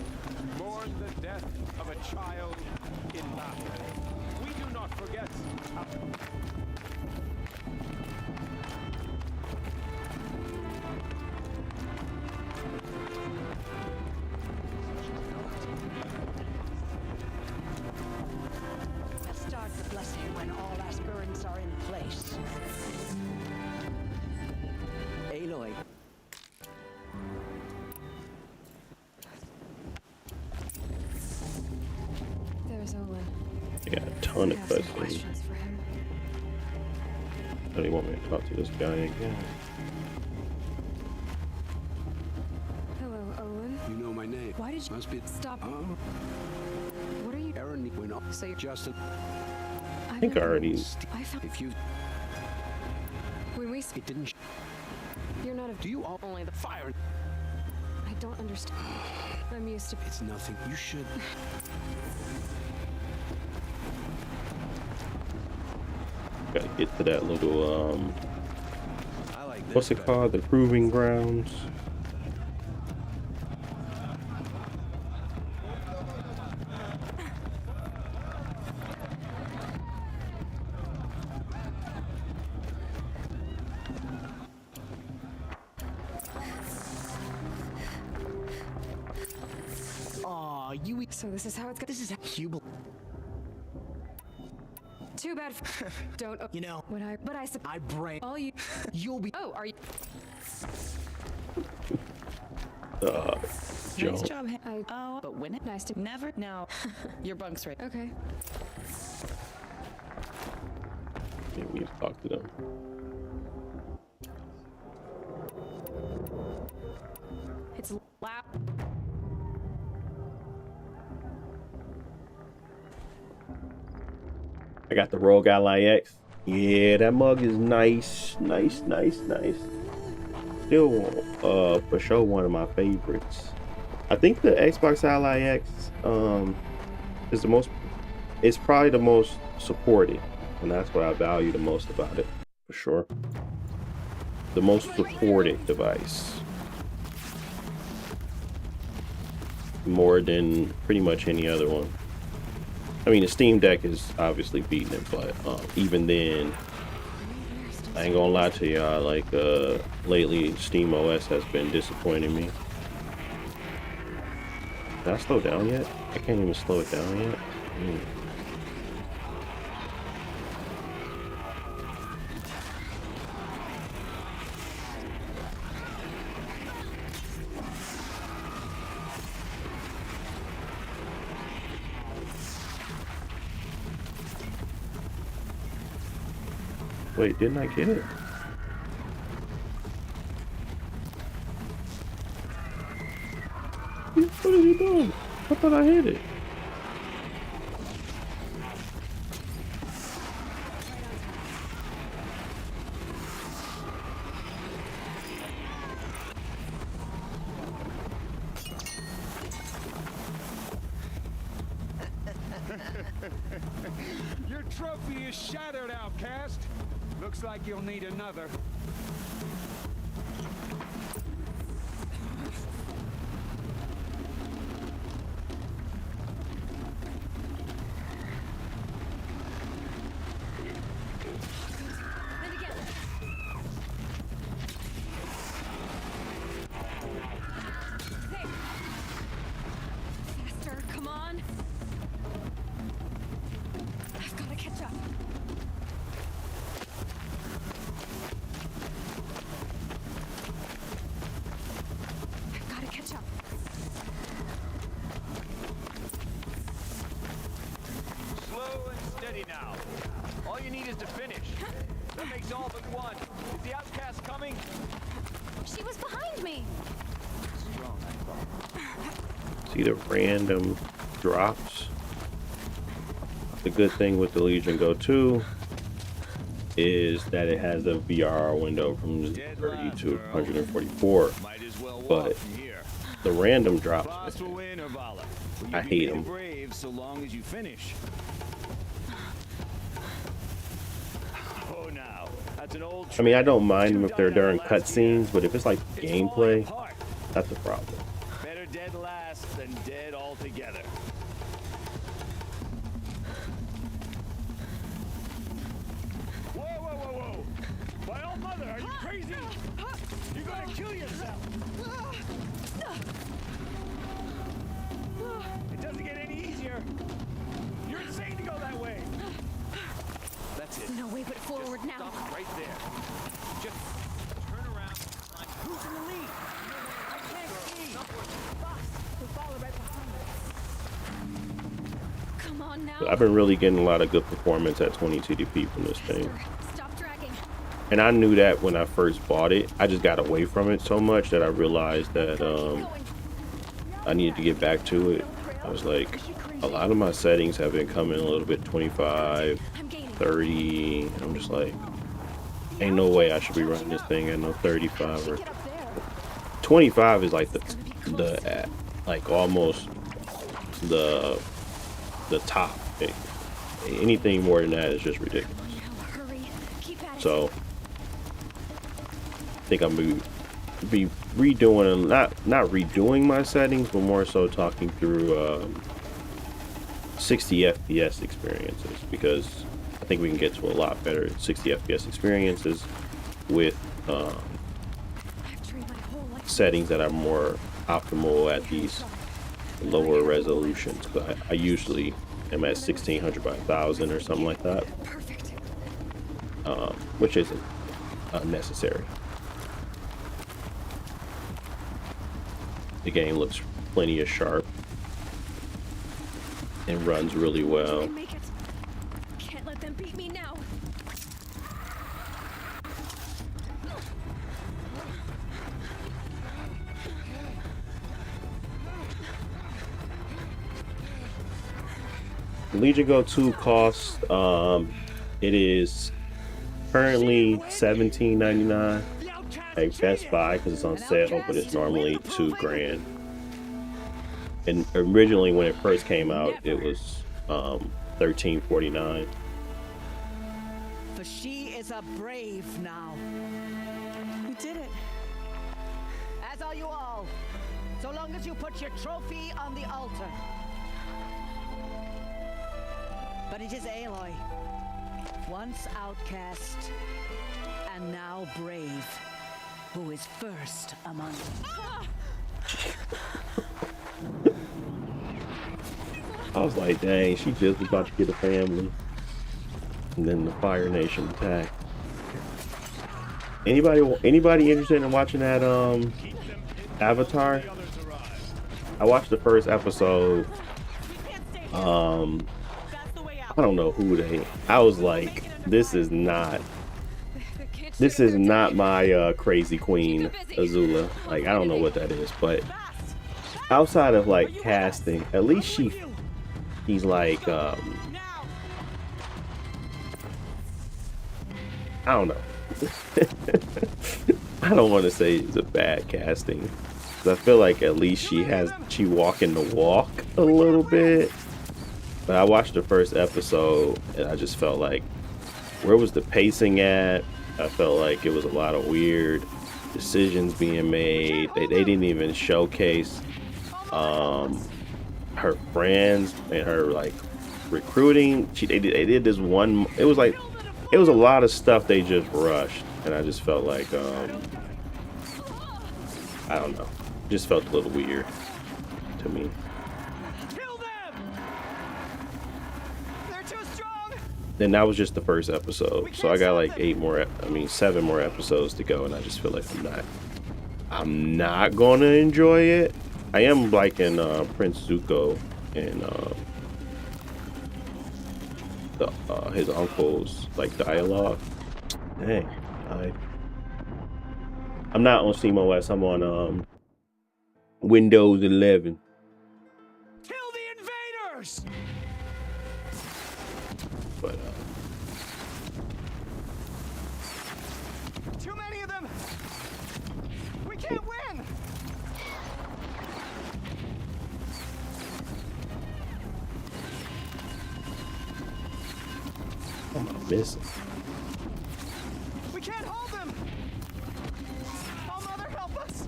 mourn the death of a child in battle. We do not forget. Start the blessing when all aspirants are in place. Aloy. There's Olin. I got a ton I of have some questions. questions for him. How do you want me to talk to this guy again? Hello, Olin. You know my name. Why did you Must be. stop? What are you? Aaron went off. So you're Justin. I think I already. I found If you. when we. It didn't. You're not a. Do you all. Only the. Fire. I don't understand. I'm used to. It's nothing. You should. Gotta get to that little I like this. what's it called? The proving grounds. Aw, you. So this is how it's. This is how you. Too bad. Don't. You know. What I. But I. I brain. All you. You'll be. Oh, are you? Joe. Nice job. I. Oh, but when it Nice to. never. No, your bunk's right. Okay. Maybe we need to talk to them. It's loud. I got the Rogue Ally X. Yeah, that mug is nice. Nice. Still, for sure one of my favorites. I think the Xbox Ally X is the most. It's probably the most supported, and that's what I value the most about it, for sure. The most supported device, more than pretty much any other one. I mean, the Steam Deck is obviously beating it, but even then, I ain't gonna lie to y'all, like, lately, Steam OS has been disappointing me. Did I slow down yet? I can't even slow it down yet. Wait, didn't I get it? What is he doing? I thought I hit it. trophy is shattered, outcast. Looks like you'll need another. Then again. There. Faster, come on. I've got to catch up. I've got to catch up. Slow and steady now. All you need is to finish. That makes all but one. Is the outcast coming? She was behind me. Strong, I thought. See the random drops. The good thing with the Legion Go 2 is that it has a VR window from 30 to 144, Might as well walk but from here. the random drops, Boss will win or Vala. Will you I be hate pretty 'em. brave so long as you finish. Oh, now that's an old. I mean, I don't mind them Two if they're died during last year. cutscenes, but if it's like It's gameplay, falling apart. that's a problem. Better dead last than dead altogether. Whoa, whoa, whoa, whoa! My old mother, are you crazy? You're gonna kill yourself! It doesn't get any easier. You're insane to go that way. That's it. No way but forward now. Stop right there. Just turn around. Who's in the lead? I can't see. Boss, we follow right behind us. Come on now. But I've been really getting a lot of good performance at 20 TDP from this thing. Stop dragging. And I knew that when I first bought it. I just got away from it so much that I realized that I needed to get back to it. I was like, a lot of my settings have been coming a little bit 25, 30. I'm just like, ain't no way I should be running this thing at no 35 or 25 is like the like almost the top. Anything more than that is just ridiculous. So I think I'm gonna be redoing, not redoing my settings, but more so talking through 60 FPS experiences, because I think we can get to a lot better 60 FPS experiences with settings that are more optimal at these lower resolutions. But I usually am at 1600 by 1000 or something like that, which isn't unnecessary. The game looks plenty of sharp and runs really well. Can't let them beat me now. Legion Go 2 costs, it is currently $17.99 at Best Buy because it's on sale, but it's normally $2,000. And originally when it first came out, it was $13.49. For she is a brave now. You did it. As are you all. So long as you put your trophy on the altar. But it is Aloy, once outcast and now brave, who is first among them. I was like, dang, she just was about to get a family. And then the Fire Nation attacked. Anybody interested in watching that Avatar? I watched the first episode. I don't know who I was like, this is not my crazy queen Azula. Like, I don't know what that is, but outside of like casting, at least he's like I don't know. I don't want to say it's a bad casting, but I feel like at least she walking the walk a little bit. But I watched the first episode and I just felt like, where was the pacing at? I felt like it was a lot of weird decisions being made. They didn't even showcase her friends and her like recruiting. They did this one. It was a lot of stuff they just rushed, and I just felt like I don't know, just felt a little weird to me. Then that was just the first episode, so I got like 7 more episodes to go, and I just feel like I'm not gonna enjoy it. I am liking Prince Zuko and his uncle's like dialogue. Dang, I'm not on SteamOS. I'm on Windows 11. Kill the invaders! But too many of them. We can't win. what am I missing? We can't hold them. Oh, Mother, help us.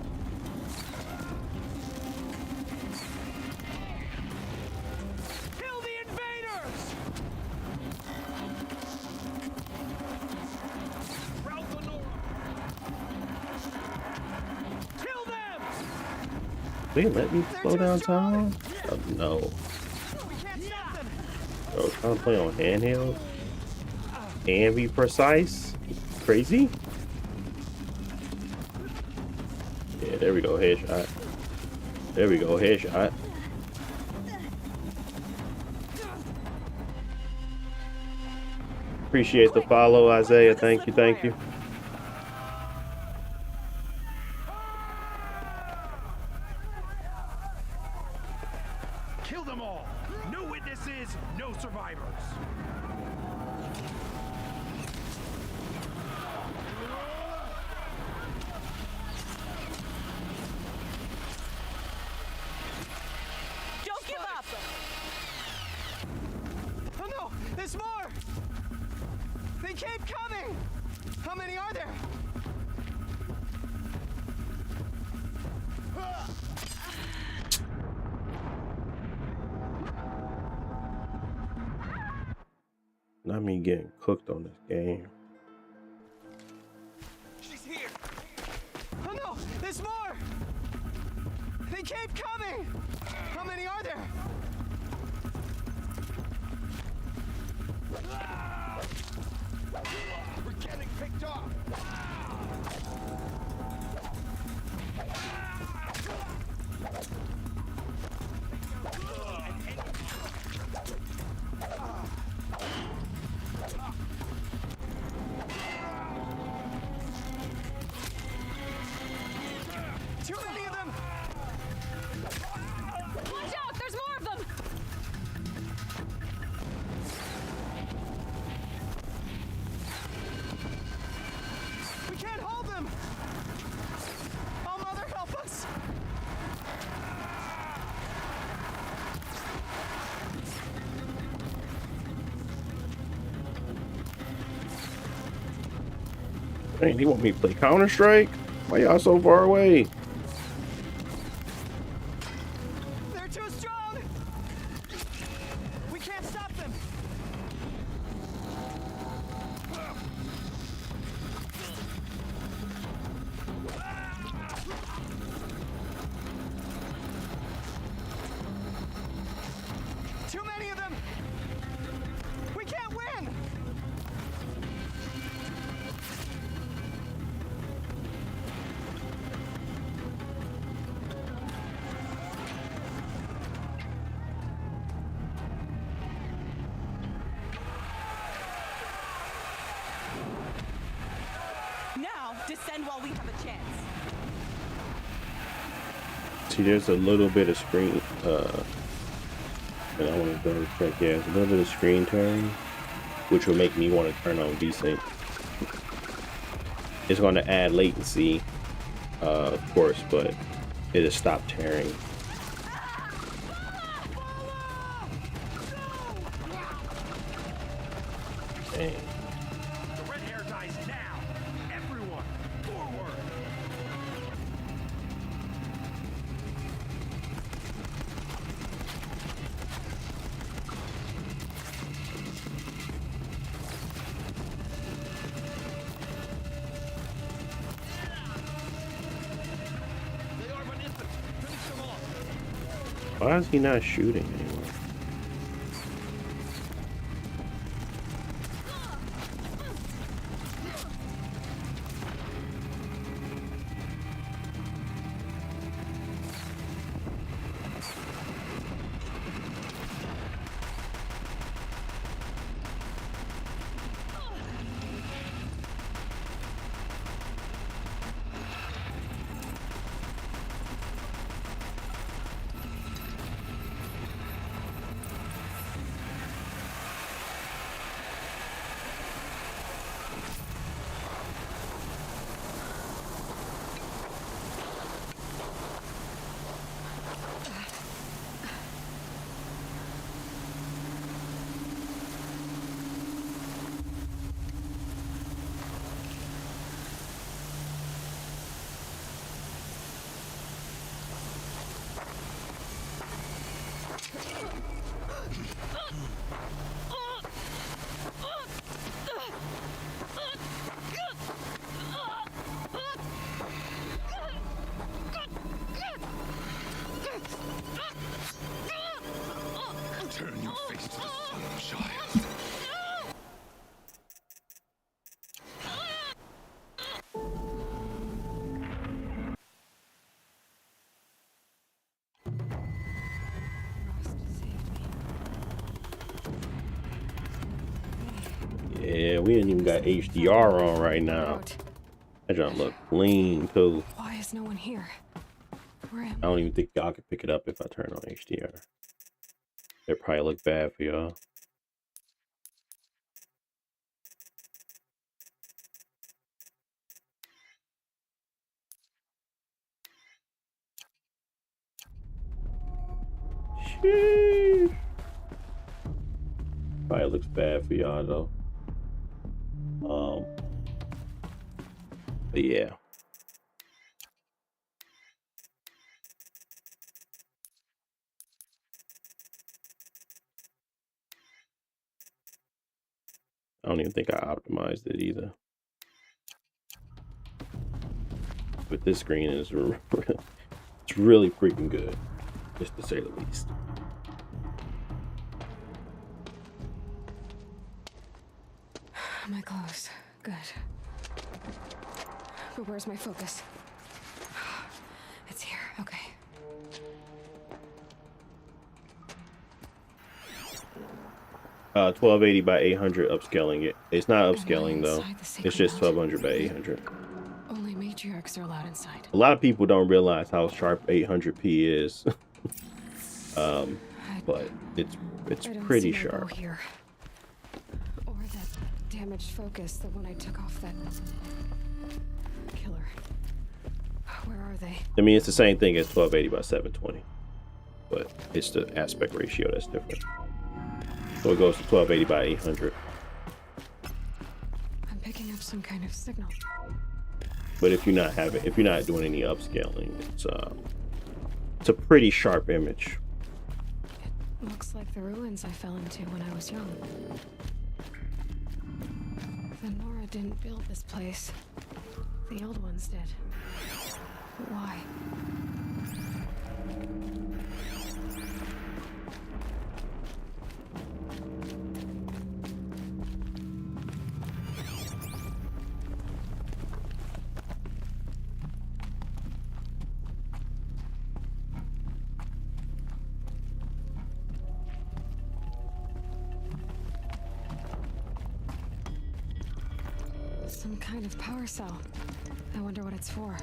Kill the invaders. Kill them. Wait, let me slow down time? Oh, no. We can't stop them. I was trying to play on handheld and be precise. Crazy. Yeah, there we go. Headshot. There we go. Headshot. Appreciate the follow, Isaiah. Thank you. Thank you. Kill them all. No witnesses, no survivors. Don't give up! Oh no, there's more! They keep coming! How many are there? Not me getting cooked on this game. She's here! Oh no, there's more! They keep coming! How many are there? We're getting picked off! Too many of them! Watch out! There's more of them! We can't hold them! Oh, Mother, help us! Dang, he want me to play Counter-Strike? Why y'all so far away? They're too strong! We can't stop them! Too many of them! We can't win! Now, descend while we have a chance. See, there's a little bit of screen, and I want to double check. Yeah, there's a little bit of screen turn, which will make me want to turn on desync. It's going to add latency, of course, but it'll stop tearing. No! Why is he not shooting anymore? Turn your face to the sun, child. Yeah, we ain't even got HDR on right now. That junk look clean too. Why is no one here? Where am I don't even think y'all can pick it up if I turn on HDR. It probably look bad for y'all. Sheesh. Probably looks bad for y'all though. But yeah. I don't even think I optimized it either. But this screen is it's really freaking good, just to say the least. Am I close? Good. But where's my focus? It's here. Okay. Uh, 1280 by 800 upscaling it. It's not upscaling though. It's just 1200 by 800. Only matriarchs are allowed inside. A lot of people don't realize how sharp 800p is. But it's pretty sharp. Here. Or that damaged focus, the one I took off that killer. Where are they? I mean, it's the same thing as 1280 by 720, but it's the aspect ratio that's different. So it goes to 1280 by 800. I'm picking up some kind of signal. But if you're not doing any upscaling, it's a pretty sharp image. It looks like the ruins I fell into when I was young. The Nora didn't build this place. The old ones did. But why? Some kind of power cell. I wonder what it's for.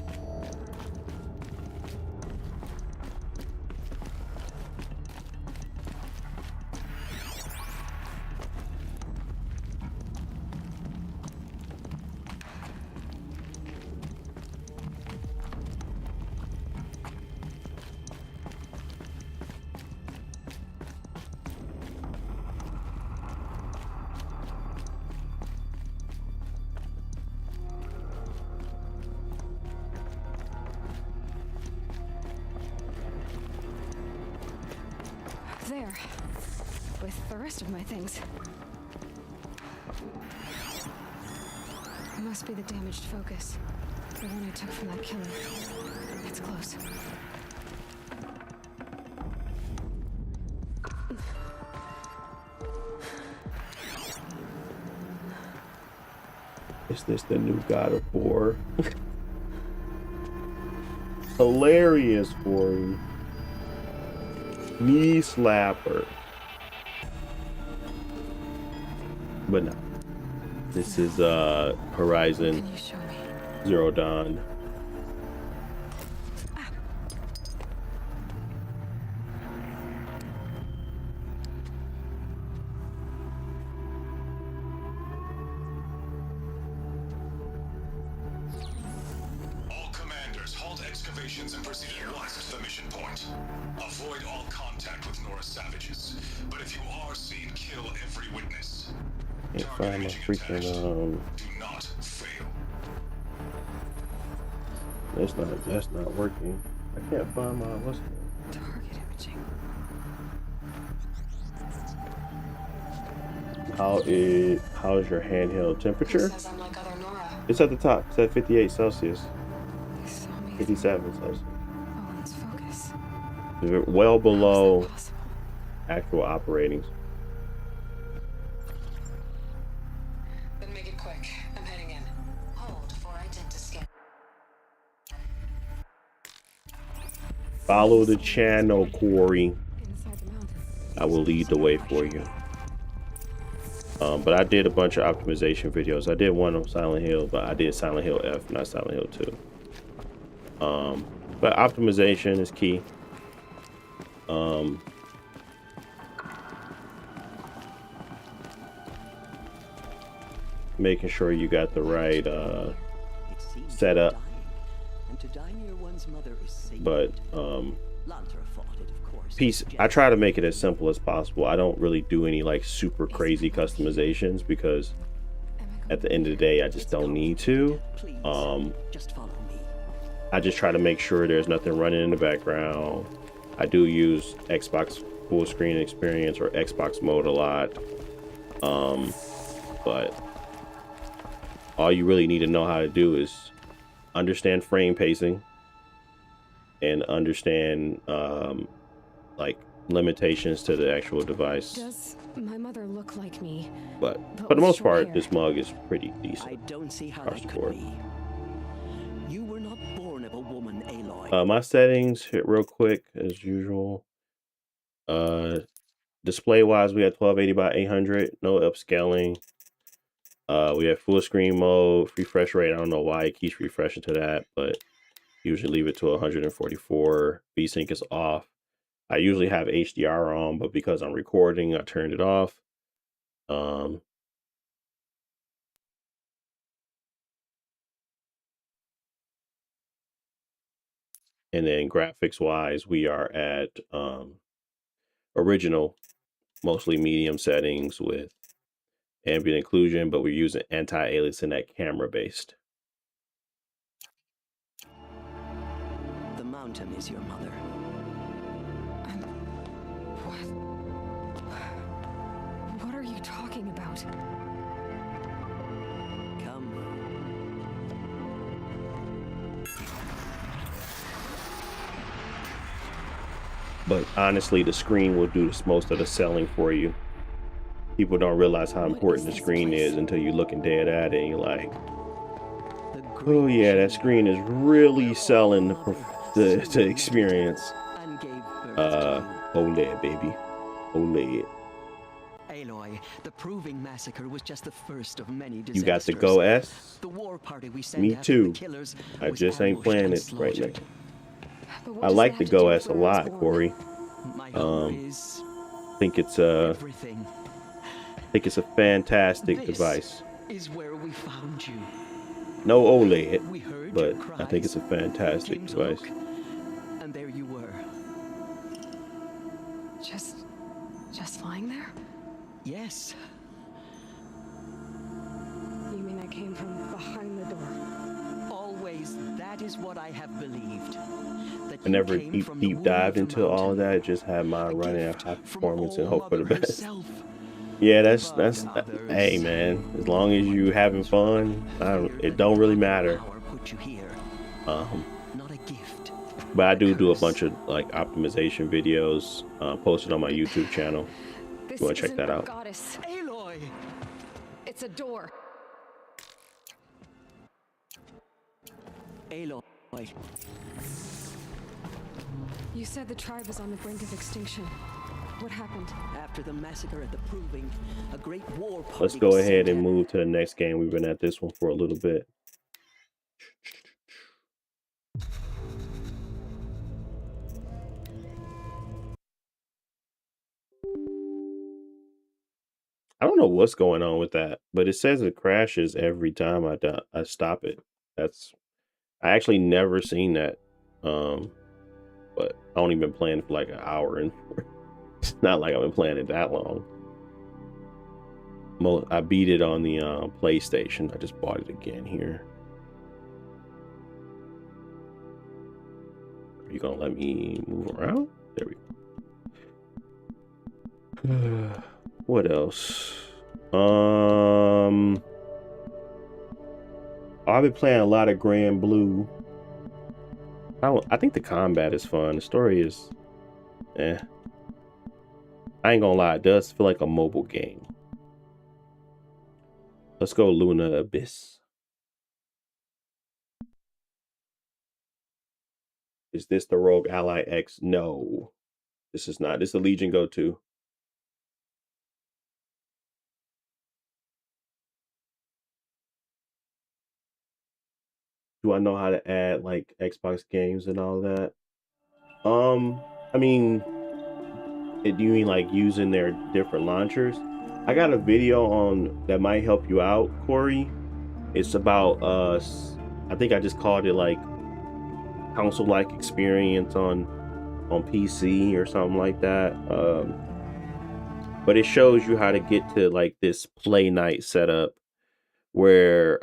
There, with the rest of my things. It must be the damaged focus. The one I took from that killer. It's close. Is this the new God of War? Hilarious, Corey. Knee slapper. But no. This is Horizon Zero Dawn. All commanders, halt excavations and proceed at once to the mission point. Avoid all contact with Nora savages. But if you are seen, kill every witness. Can't find my freaking Do not fail. That's not working. I can't find my what's Target imaging. how's your handheld temperature? Says I'm like other Nora. It's at the top. It's at 58 Celsius. They saw me. 57 Celsius. Oh, let's focus. Well below actual operating. Then make it quick. I'm heading in. Hold for identiscan. Follow the channel, Corey. Inside the mountain. I will lead the way for you. But I did a bunch of optimization videos. I did one on Silent Hill, but I did Silent Hill F, not Silent Hill 2. But optimization is key. Making sure you got the right setup. But I try to make it as simple as possible. I don't really do any like super crazy customizations because at the end of the day I just don't need to. I just try to make sure there's nothing running in the background. I do use Xbox full screen experience or Xbox mode a lot. But all you really need to know how to do is understand frame pacing and understand like limitations to the actual device. Does my mother look like me? But for the most part, this mug is pretty decent. I don't see how that could be. You were not born of a woman, Aloy. My settings hit real quick as usual. Display wise, we had 1280 by 800, no upscaling. We have full screen mode, refresh rate. I don't know why it keeps refreshing to that, but usually leave it to 144. VSync is off. I usually have HDR on, but because I'm recording, I turned it off. And then graphics wise, we are at original, mostly medium settings with ambient occlusion, but we're using anti-aliasing that camera based. The mountain is your mother. What are you talking about? Come. But honestly, the screen will do most of the selling for you. People don't realize how important the screen is until you're looking dead at it and you're like, oh yeah, that screen is really selling the experience. OLED, baby. OLED. Aloy, the Proving Massacre was just the first of many disasters. You got the Go S? The war party we sent Me after too. the killers I was just ain't ambushed playing and it right now. slaughtered. I like the Go S a lot, Corey. My hope is I think it's a fantastic this device. is where we found you. No OLED, We heard but your I think it's a cries, fantastic came to device. look, and there you were. Just lying there? Yes. You mean I came from behind the door? Always, that is what I have believed. That I never deep dived into all of that. I just had mine running at high performance and hope for the best. Yeah, that's hey man, as long as you having fun, it don't really matter. Not a gift. But I do a bunch of like optimization videos posted on my YouTube channel. This You want to check isn't that a out? Goddess. Aloy! It's a door. Aloy. You said the tribe was on the brink of extinction. What happened? After the massacre at the Proving, a great war party Let's go was ahead sent and out. move to the next game. We've been at this one for a little bit. I don't know what's going on with that, but it says it crashes every time I stop it. I actually never seen that. But I only been playing for like an hour, and it's not like I've been playing it that long. I beat it on the PlayStation. I just bought it again here. Are you gonna let me move around? There we go. What else? I've been playing a lot of Grand Blue. I think the combat is fun. The story is, I ain't gonna lie, it does feel like a mobile game. Let's go Luna Abyss. Is this the Rogue Ally X? No, this is not. This is the Legion Go to. Do I know how to add like Xbox games and all that? I mean, do you mean like using their different launchers? I got a video on that might help you out, Corey. It's about I think I just called it like console-like experience on PC or something like that. But it shows you how to get to like this play night setup where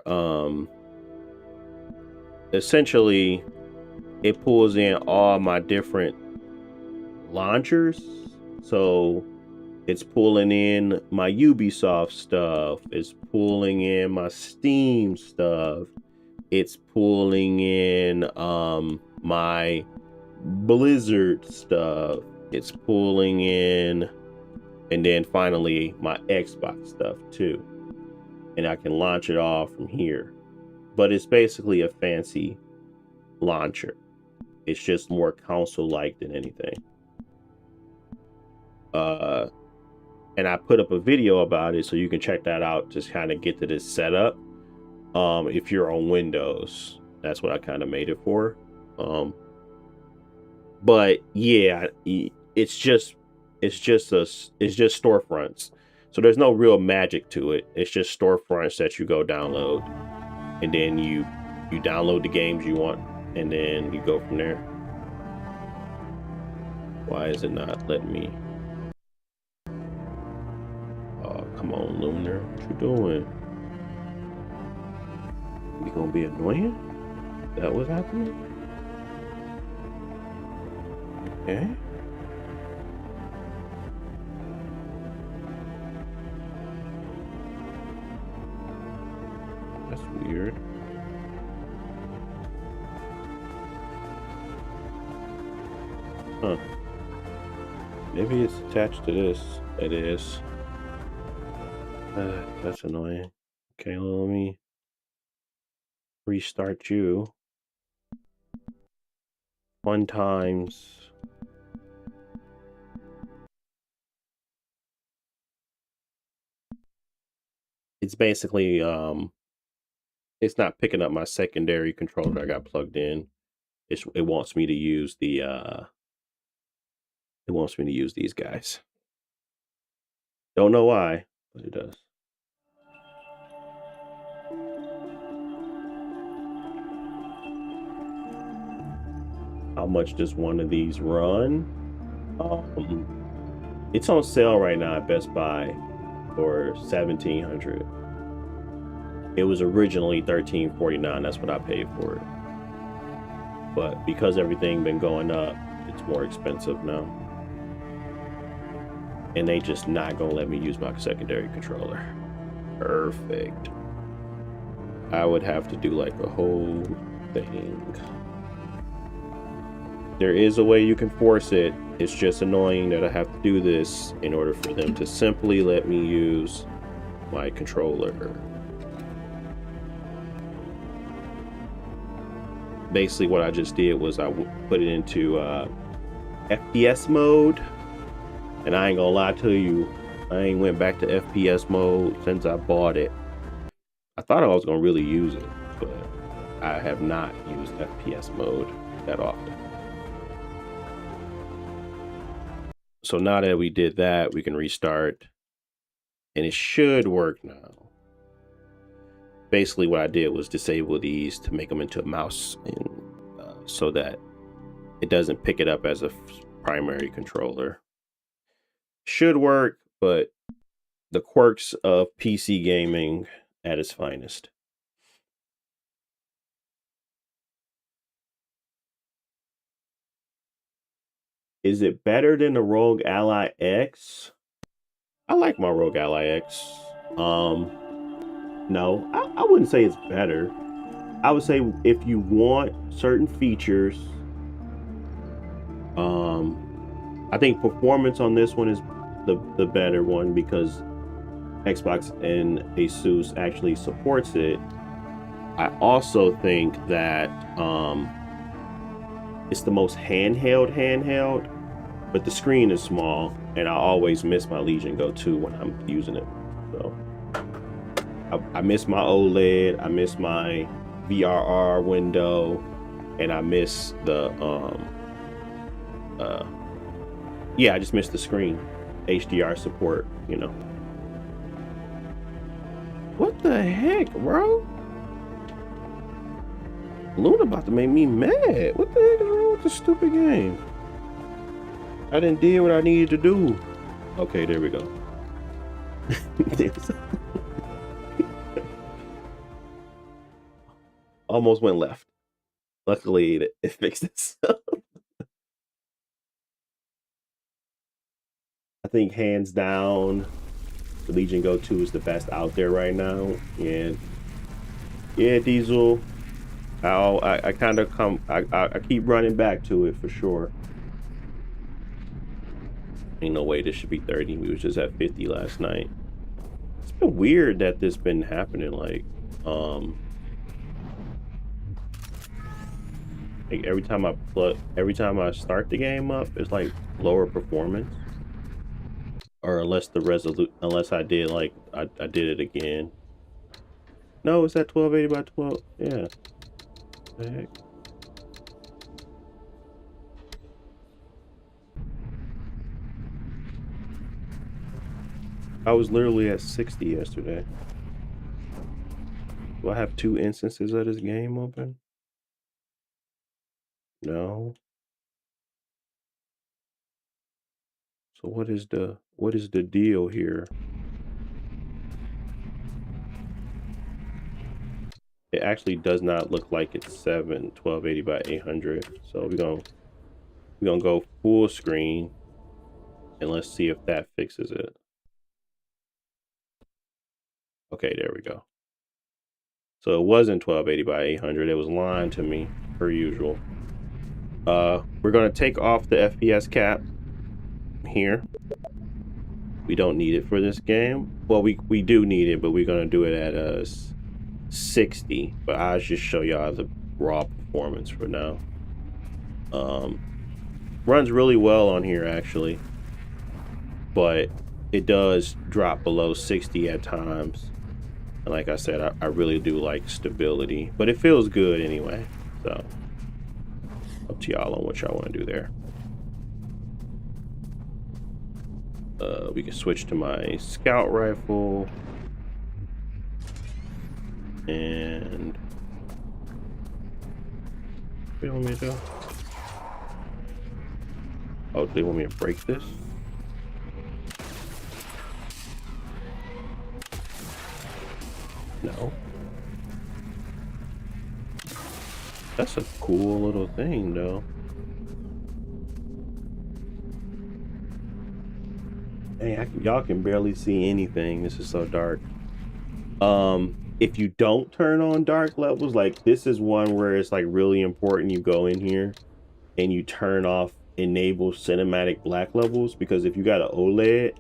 essentially it pulls in all my different launchers. So it's pulling in my Ubisoft stuff, it's pulling in my Steam stuff, it's pulling in my Blizzard stuff, it's pulling in, and then finally my Xbox stuff too. And I can launch it all from here. But it's basically a fancy launcher. It's just more console-like than anything. And I put up a video about it, so you can check that out. Just kind of get to this setup. If you're on Windows, that's what I kind of made it for. But yeah, it's just storefronts. So there's no real magic to it. It's just storefronts that you go download, and then you download the games you want, and then you go from there. Why is it not letting me? Oh, come on, Lunar. What you doing? You gonna be annoying? That was happening? Okay. That's weird. Huh. Maybe it's attached to this. It is. That's annoying. Okay, let me restart you. Fun times. It's basically it's not picking up my secondary controller I got plugged in. It wants me to use the it wants me to use these guys. Don't know why, but it does. How much does one of these run? It's on sale right now at Best Buy for $1,700. It was originally $13.49. That's what I paid for it. But because everything been going up, it's more expensive now. And they just not gonna let me use my secondary controller. Perfect. I would have to do like a whole thing. There is a way you can force it. It's just annoying that I have to do this in order for them to simply let me use my controller. basically what I just did was I put it into FPS mode, and I ain't gonna lie to you, I ain't went back to FPS mode since I bought it. I thought I was gonna really use it, but I have not used FPS mode that often. So now that we did that, we can restart, and it should work now. Basically what I did was disable these to make them into a mouse, and so that it doesn't pick it up as a primary controller. Should work, but the quirks of PC gaming at its finest. Is it better than the Rogue Ally X? I like my Rogue Ally X. No, I wouldn't say it's better. I would say if you want certain features, I think performance on this one is the better one because Xbox and Asus actually supports it. I also think that it's the most handheld, but the screen is small, and I always miss my Legion Go 2 when I'm using it. So I miss my OLED, I miss my VRR window, and I miss the yeah, I just miss the screen. HDR support, you know. What the heck, bro? Luna about to make me mad. What the heck is wrong with this stupid game? I didn't do what I needed to do. Okay, there we go. Almost went left. Luckily, it fixed itself. I think hands down, the Legion Go 2 is the best out there right now. And yeah, Diesel, I kind of I keep running back to it for sure. Ain't no way this should be 30. We was just at 50 last night. It's been weird that this been happening. Like every time I start the game up, it's like lower performance. Or unless I did like I did it again. No, it's at 1280 by 12. Yeah. What the heck? I was literally at 60 yesterday. Do I have 2 instances of this game open? No. So what is the deal here? It actually does not look like it's 1280 by 800. So we're gonna go full screen, and let's see if that fixes it. Okay, there we go. So it wasn't 1280 by 800. It was lying to me per usual. We're gonna take off the FPS cap here. We don't need it for this game. Well, we do need it, but we're gonna do it at 60. But I'll just show y'all the raw performance for now. Runs really well on here actually, but it does drop below 60 at times. And like I said, I really do like stability, but it feels good anyway. So up to y'all on what y'all want to do there. We can switch to my scout rifle. And what do you want me to do? Oh, do they want me to break this? No. That's a cool little thing, though. Hey, y'all can barely see anything. This is so dark. If you don't turn on dark levels, like this is one where it's like really important you go in here and you turn off enable cinematic black levels, because if you got an OLED,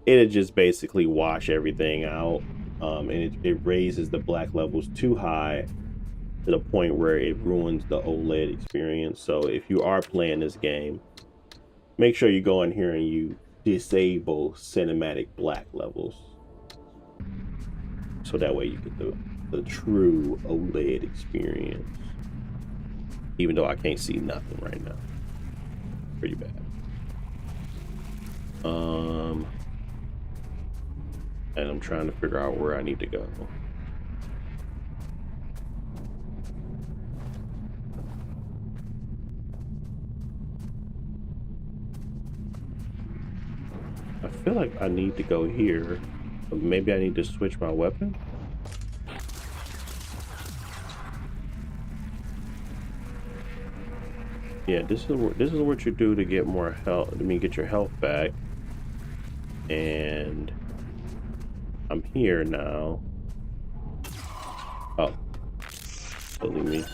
it'll just basically wash everything out. And it raises the black levels too high, to the point where it ruins the OLED experience. So if you are playing this game, make sure you go in here and you disable cinematic black levels. So that way you get the true OLED experience. Even though I can't see nothing right now. Pretty bad. And I'm trying to figure out where I need to go. I feel like I need to go here. But maybe I need to switch my weapon. Yeah, this is what you do to get more health. I mean, get your health back. And I'm here now. Oh, silly me.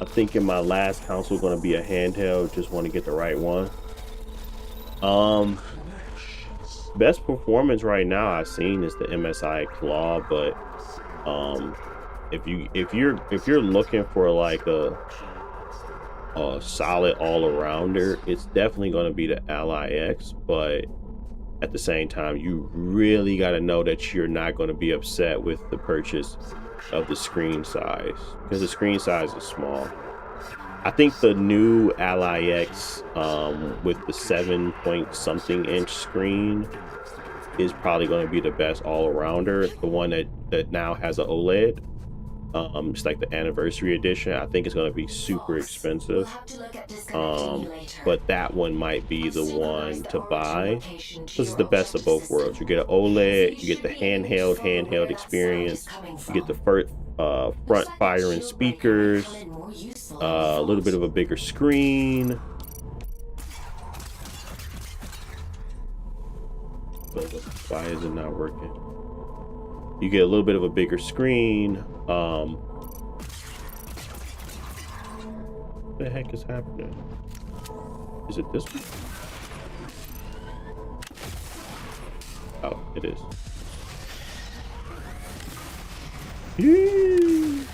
I think in my last console going to be a handheld. Just want to get the right one. Best performance right now I've seen is the MSI Claw, but if you're looking for like a solid all-arounder, it's definitely going to be the Ally X. But at the same time, you really got to know that you're not going to be upset with the purchase of the screen size, because the screen size is small. I think the new Ally X with the 7-point-something inch screen is probably going to be the best all-arounder. The one that now has an OLED, it's like the anniversary edition. I think it's going to be super expensive, but that one might be the one to buy. This is the best of both worlds. You get an OLED, you get the handheld experience, you get the front firing speakers, a little bit of a bigger screen. Why is it not working? You get a little bit of a bigger screen. What the heck is happening? Is it this one? Oh, it is. Yee!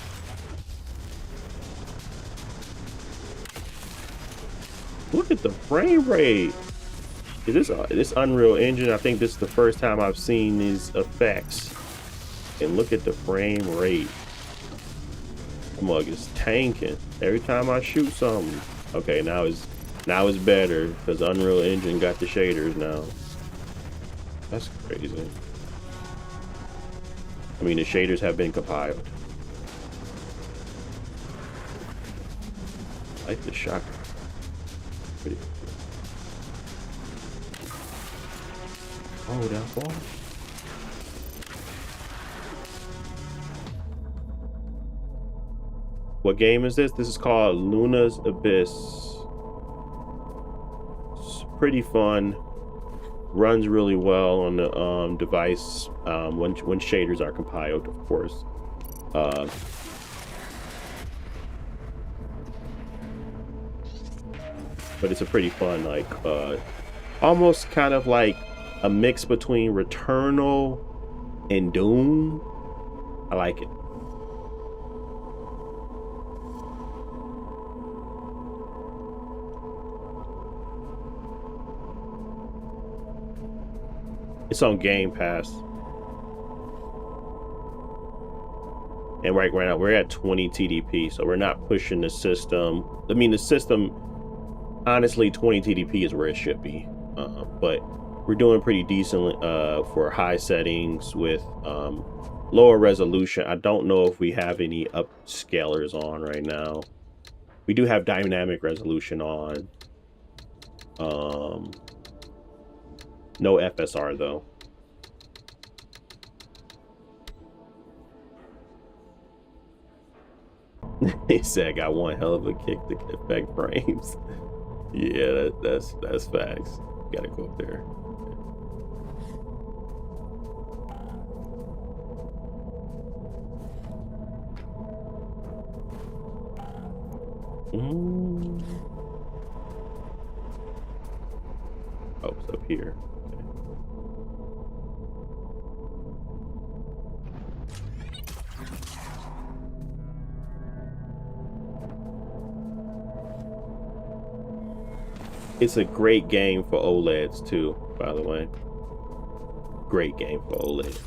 Look at the frame rate. Is this Unreal Engine? I think this is the first time I've seen these effects. And look at the frame rate. The mug is tanking every time I shoot something. Okay, now it's better because Unreal Engine got the shaders now. That's crazy. I mean, the shaders have been compiled. I like the shotgun. Pretty cool. Oh, that ball. What game is this? This is called Luna's Abyss. It's pretty fun. Runs really well on the device when shaders are compiled, of course. But it's a pretty fun, like almost kind of like a mix between Returnal and Doom. I like it. It's on Game Pass. And right now we're at 20 TDP, so we're not pushing the system. I mean, the system, honestly, 20 TDP is where it should be. But we're doing pretty decently for high settings with lower resolution. I don't know if we have any upscalers on right now. We do have dynamic resolution on. No FSR though. He said I got one hell of a kick to affect frames. Yeah, that's facts. Gotta go up there. Oh, it's up here. Okay. It's a great game for OLEDs too, by the way. Great game for OLED.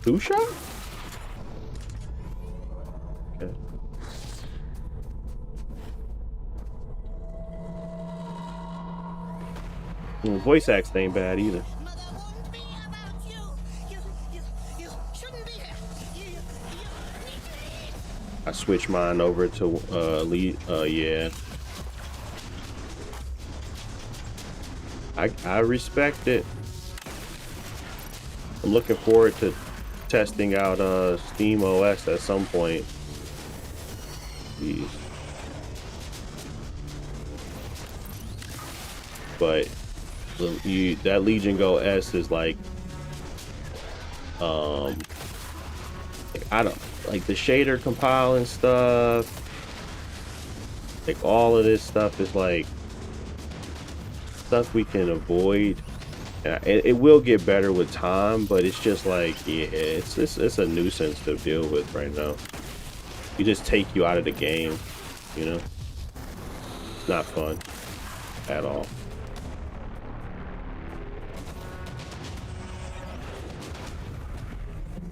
Two shot? Okay. Voice acts ain't bad either. I switched mine over to lead. Yeah. I respect it. I'm looking forward to testing out Steam OS at some point. Jeez. But that Legion Go S is like I don't like the shader compiling stuff. Like all of this stuff is like stuff we can avoid. It will get better with time, but it's just like, yeah, it's a nuisance to deal with right now. You just take you out of the game, you know? It's not fun at all.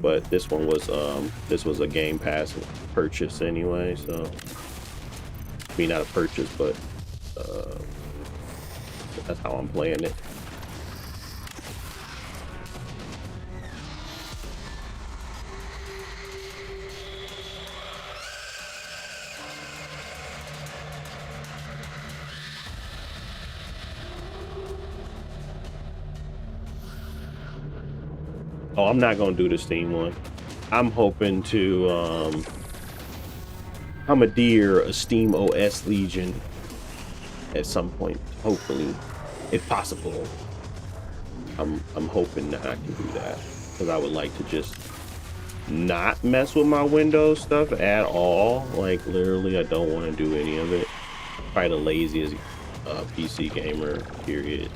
But this one was a Game Pass purchase anyway, so I mean not a purchase, but that's how I'm playing it. Oh, I'm not gonna do the Steam one. I'm hoping to commandeer a Steam OS Legion at some point, hopefully, if possible. I'm hoping that I can do that, because I would like to just not mess with my Windows stuff at all. Like literally, I don't want to do any of it. Probably the laziest PC gamer, period.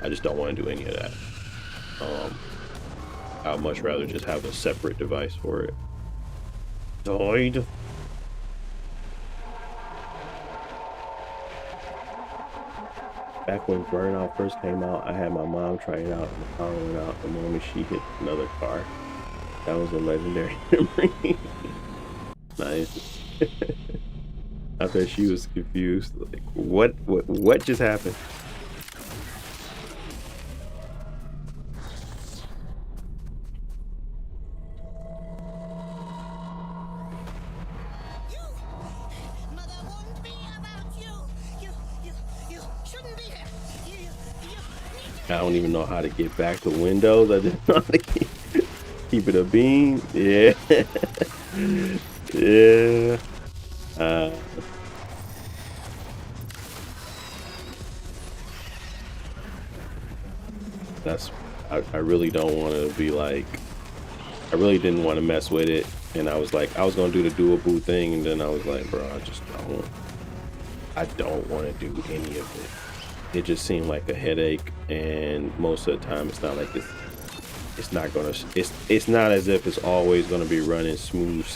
I just don't want to do any of that. I'd much rather just have a separate device for it. Died. Back when Burnout first came out, I had my mom try it out, and the car went out the moment she hit another car. That was a legendary memory. Nice. I bet she was confused. Like, what just happened? I don't even know how to get back to Windows. I just know how to keep it a beam. Yeah. Yeah. I really don't want to be like, I really didn't want to mess with it. And I was like, I was going to do the dual boot thing. And then I was like, bro, I don't want to do any of it. It just seemed like a headache, and most of the time it's not like it's not as if it's always gonna be running smooth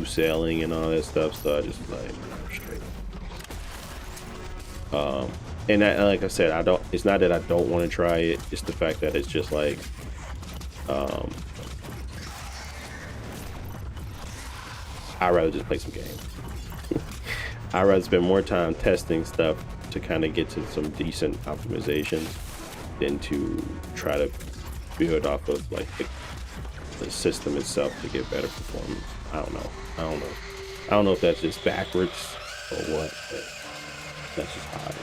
sailing and all that stuff. So I just like straight. And like I said, it's not that I don't want to try it, it's the fact that it's just like I'd rather just play some games. I'd rather spend more time testing stuff to kind of get to some decent optimizations than to try to build off of like the system itself to get better performance. I don't know if that's just backwards or what, but that's just how it is.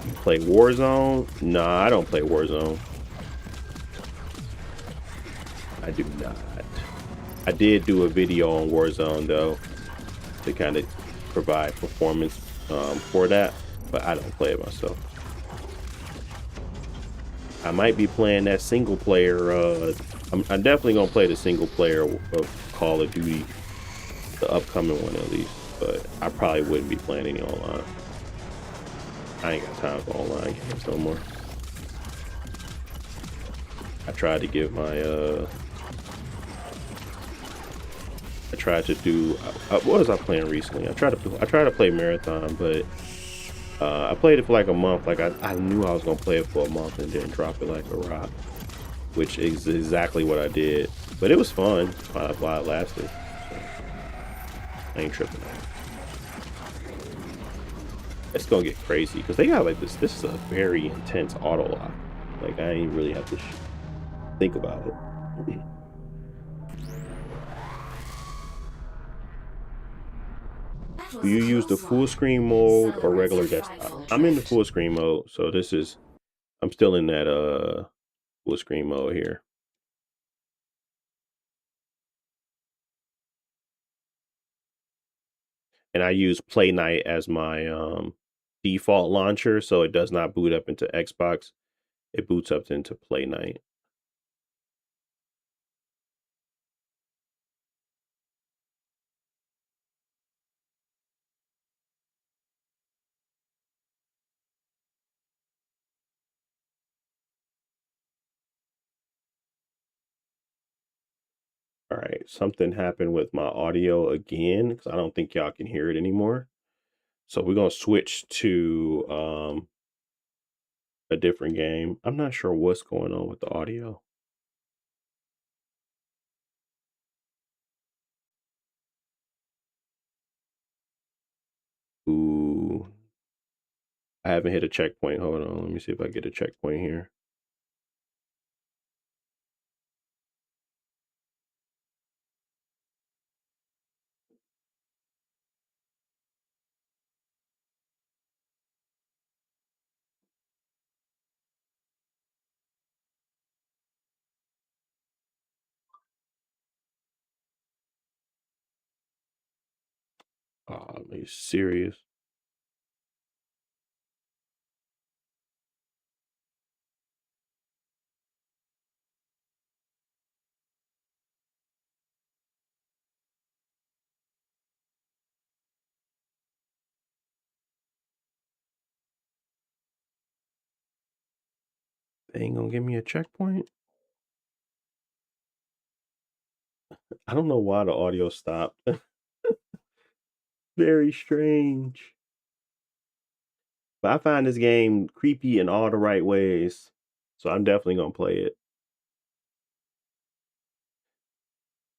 You play Warzone? Nah, I don't play Warzone. I do not. I did do a video on Warzone though, to kind of provide performance for that, but I don't play it myself. I might be playing that single player. I'm definitely gonna play the single player of Call of Duty, the upcoming one at least. but I probably wouldn't be playing any online. I ain't got time for online games no more. I tried to give my I tried to do what was I playing recently? I tried to play Marathon, but I played it for like a month. Like I knew I was gonna play it for a month and then drop it like a rock, which is exactly what I did. But it was fun while it lasted. So I ain't tripping on it. It's gonna get crazy because they got like this. This is a very intense auto lock. Like I ain't really have to think about it. Do you use the full screen mode or regular desktop? I'm in the full screen mode, so I'm still in that full screen mode here. And I use Play Night as my default launcher, so it does not boot up into Xbox. It boots up into Play Night. All right, something happened with my audio again because I don't think y'all can hear it anymore. So we're gonna switch to a different game. I'm not sure what's going on with the audio. Ooh, I haven't hit a checkpoint. Hold on, let me see if I get a checkpoint here. Oh, are you serious? They ain't gonna give me a checkpoint? I don't know why the audio stopped. Very strange. But I find this game creepy in all the right ways. So I'm definitely gonna play it.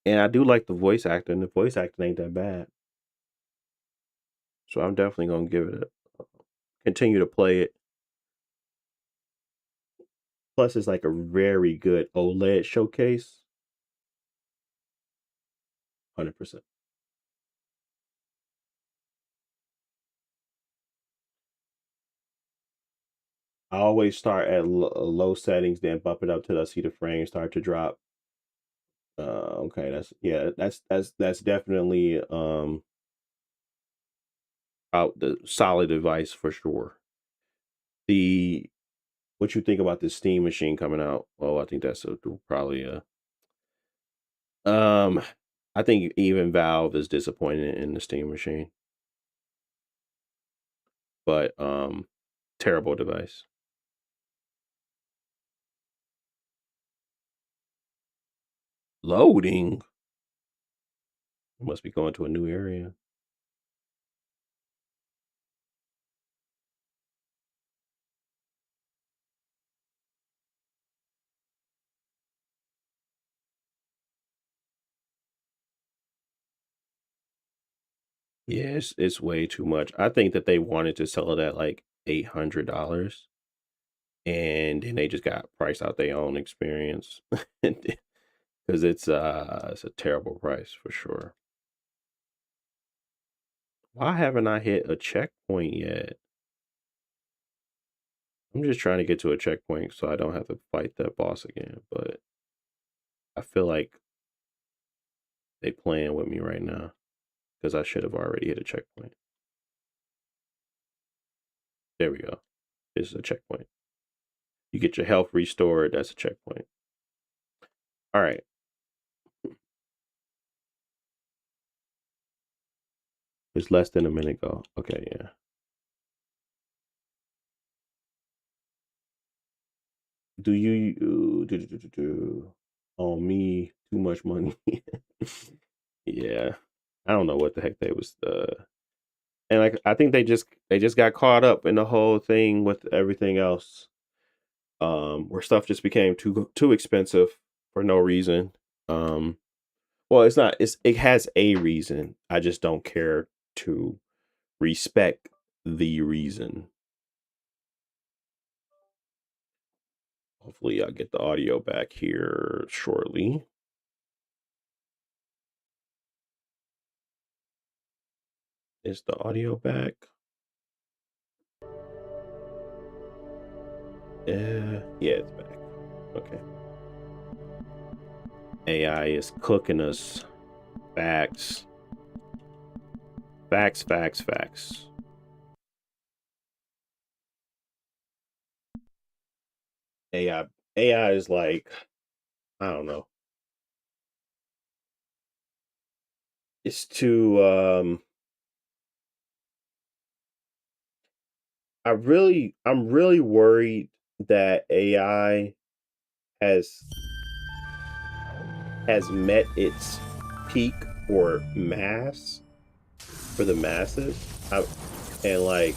And I do like the voice acting. The voice acting ain't that bad. So I'm definitely gonna give it a continue to play it. Plus it's like a very good OLED showcase. 100%. I always start at low settings, then bump it up till I see the frames start to drop. Okay, that's definitely out the solid device for sure. The What you think about the Steam machine coming out? Well, I think that's probably um I think even Valve is disappointed in the Steam machine, but terrible device. Loading. Must be going to a new area. Yeah, it's way too much. I think that they wanted to sell it at like $800, and then they just got priced out their own experience because it's a terrible price for sure. Why haven't I hit a checkpoint yet? I'm just trying to get to a checkpoint so I don't have to fight that boss again, but I feel like they playing with me right now because I should have already hit a checkpoint. There we go. This is a checkpoint. You get your health restored. That's a checkpoint. All right. It's less than a minute ago. Okay, yeah. Do you on me too much money? Yeah. I don't know what the heck they was and like I think they just got caught up in the whole thing with everything else. Where stuff just became too expensive for no reason. Well, it's not it has a reason. I just don't care to respect the reason. Hopefully I'll get the audio back here shortly. Is the audio back? Yeah, it's back. Okay. AI is cooking us. Facts. Facts, facts, facts. AI is like, I don't know. It's too I'm really worried that AI has met its peak for the masses. And like,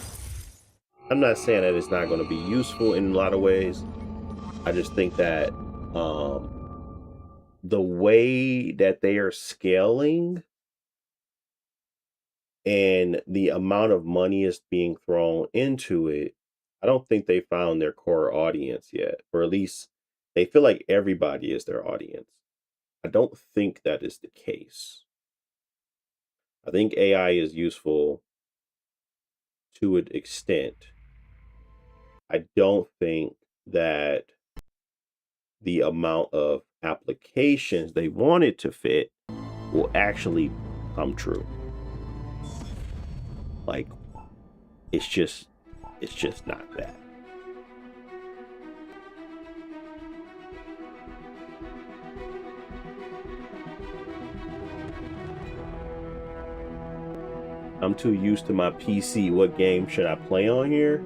I'm not saying that it's not going to be useful in a lot of ways. I just think that the way that they are scaling and the amount of money is being thrown into it, I don't think they found their core audience yet, or at least they feel like everybody is their audience. I don't think that is the case. I think AI is useful to an extent. I don't think that the amount of applications they want it to fit will actually come true. Like, it's just not that. I'm too used to my PC. What game should I play on here?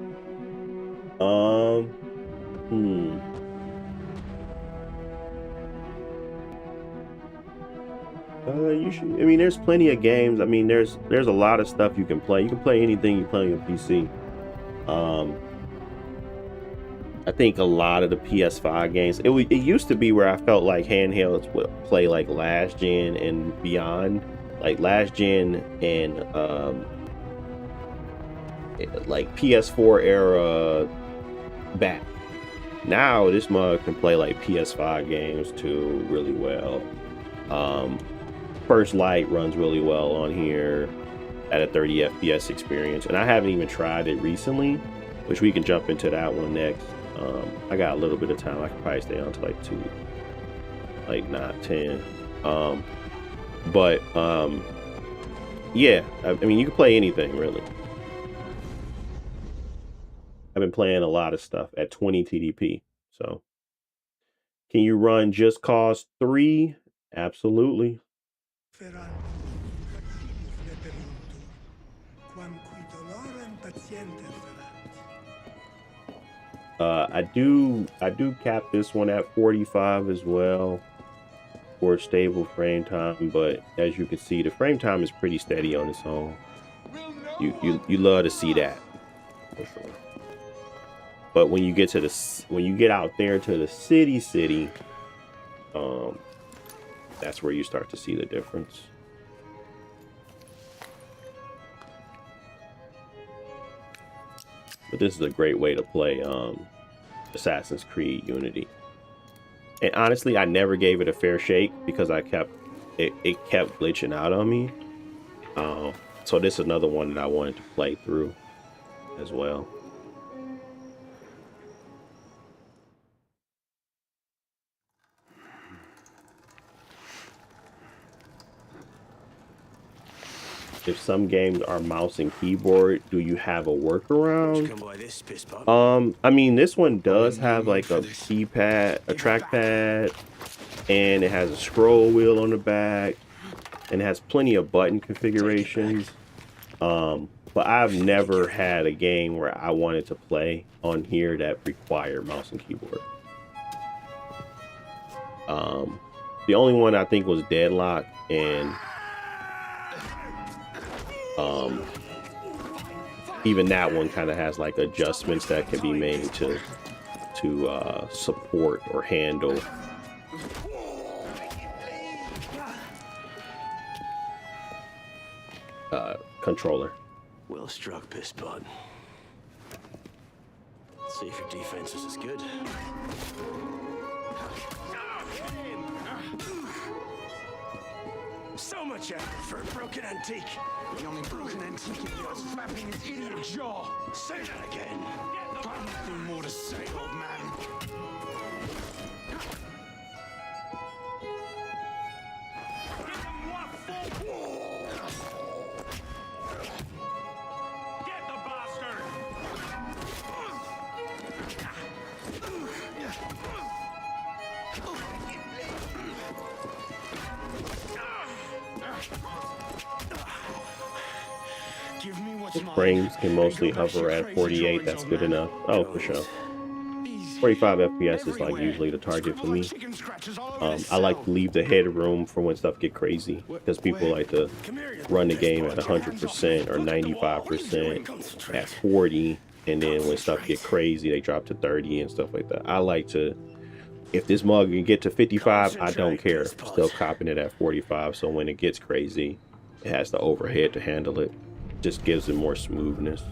You should. I mean, there's plenty of games. I mean, there's a lot of stuff you can play. You can play anything you play on your PC. I think a lot of the PS5 games. It used to be where I felt like handhelds would play like last gen and beyond, like last gen and like PS4 era back. Now this mug can play like PS5 games too really well. First Light runs really well on here at a 30 FPS experience, and I haven't even tried it recently, which we can jump into that one next. I got a little bit of time. I can probably stay on to like 2, like not 10. Yeah, I mean, you can play anything really. I've been playing a lot of stuff at 20 TDP. So, can you run Just Cause 3? Absolutely. I do cap this one at 45 as well for stable frame time, but as you can see, the frame time is pretty steady on its own. You love to see that for sure. But when you get out there to the city, that's where you start to see the difference. But this is a great way to play Assassin's Creed Unity. And honestly, I never gave it a fair shake because it kept glitching out on me. So this is another one that I wanted to play through as well. If some games are mouse and keyboard, do you have a workaround? I mean, this one does have like a keypad, a trackpad, and it has a scroll wheel on the back, and it has plenty of button configurations. But I've never had a game where I wanted to play on here that required mouse and keyboard. The only one I think was Deadlock, and even that one kind of has like adjustments that can be made to support or handle controller. Well struck, piss bud. See if your defense is as good. So much effort for a broken antique. The only broken antique in here is flapping his idiot jaw. Say that again. Got nothing more to say, old man. Get the bastard! Frames can mostly hover at 48. That's good enough. Oh, for sure. 45 FPS is like usually the target for me. I like to leave the headroom for when stuff get crazy, because people like to run the game at 100% or 95% at 40, and then when stuff get crazy they drop to 30 and stuff like that. I like to, if this mug can get to 55, I don't care. Still copping it at 45, so when it gets crazy it has the overhead to handle it. Just gives it more smoothness.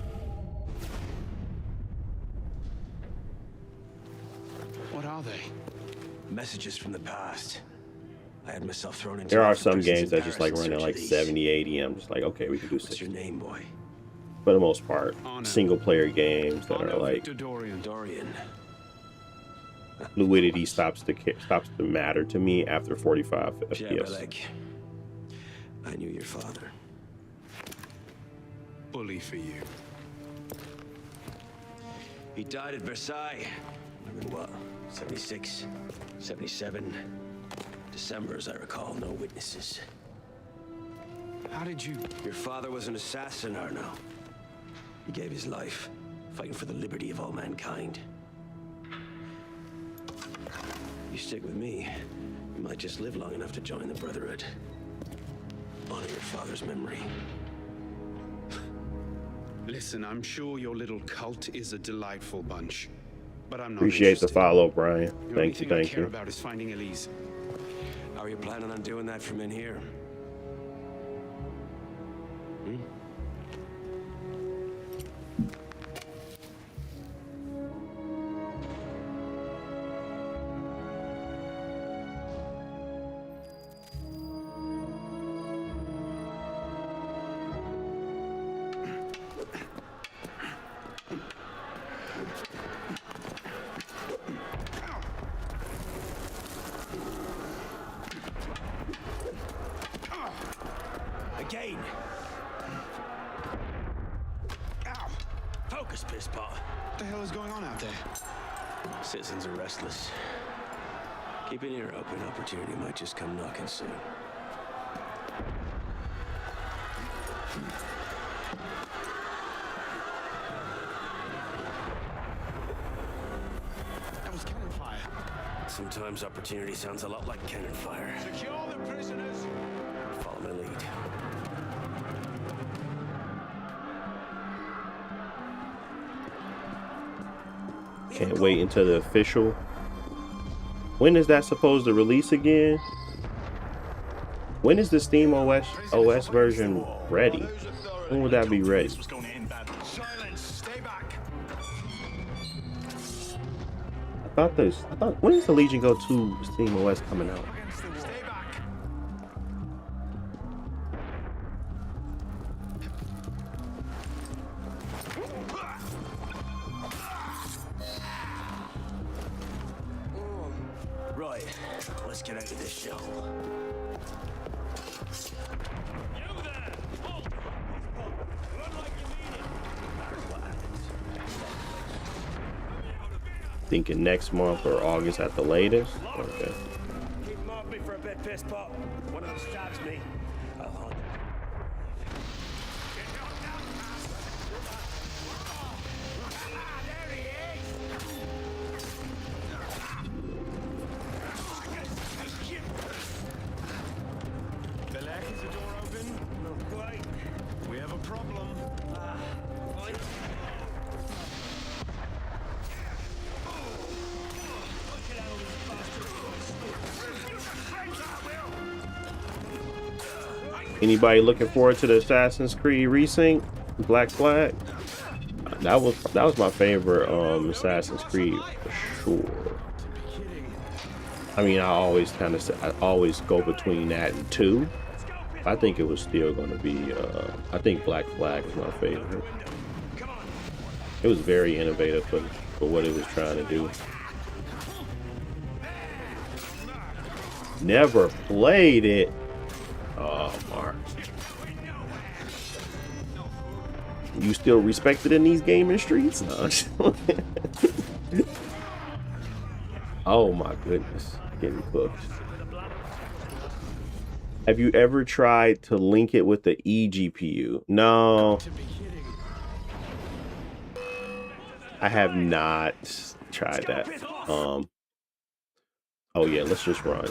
What are they? Messages from the past. I had myself thrown into. There are some games that just like run at like 70, 80. I'm just like, okay, we can do 60. What's your name, boy? For the most part, single player games that are like Dorian. fluidity stops to matter to me after 45 FPS. I knew your father. Bully for you. He died at Versailles. In what? 76, 77. December, as I recall, no witnesses. How did you? Your father was an assassin, Arno. He gave his life, fighting for the liberty of all mankind. You stick with me, you might just live long enough to join the Brotherhood. Honor your father's memory. Listen, I'm sure your little cult is a delightful bunch, but I'm not Appreciate interested. the follow, Brian. The Thank only you, thing I thank care you. about is finding Elise. How are you planning on doing that from in here? Again. Ow. Focus, pisspot. What the hell is going on out there? Citizens are restless. Keep an ear open. Opportunity might just come knocking soon. That was cannon fire. Sometimes opportunity sounds a lot like cannon fire. Secure the prisoners. Follow my lead. Can't wait until the official. When is that supposed to release again? When is the Steam OS version ready? When would that be ready? I thought when is the Legion Go 2 Steam OS coming out? Right, let's get out of this shell. Thinking next month or August at the latest. Okay. Keep them off me for a bit, pisspot. One of them stabs me. I'll hunt. Anybody looking forward to the Assassin's Creed Resync? Black Flag? That was my favorite Assassin's Creed for sure. I mean, I always go between that and 2. I think it was still going to be I think Black Flag was my favorite. It was very innovative for what it was trying to do. Never played it. Oh, Mark. You still respected in these gaming streets? No. Oh my goodness. Getting cooked. Have you ever tried to link it with the eGPU? No. I have not tried that. Oh yeah, let's just run.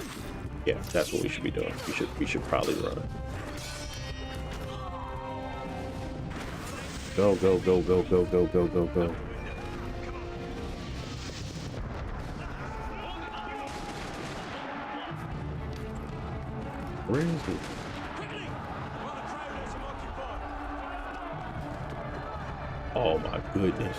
Yeah, that's what we should be doing. We should probably run. Go, go, go, go, go, go, go, go, go. Where is he? Oh my goodness.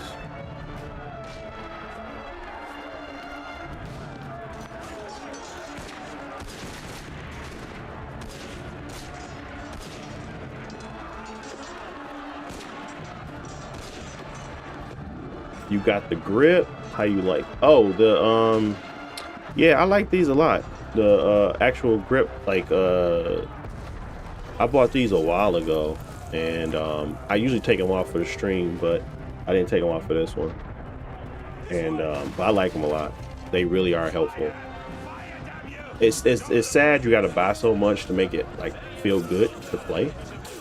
You got the grip. How you like? Oh, the yeah, I like these a lot. The actual grip, like I bought these a while ago, and I usually take them off for the stream, but I didn't take them off for this one. And but I like them a lot. They really are helpful. It's sad you got to buy so much to make it like feel good to play,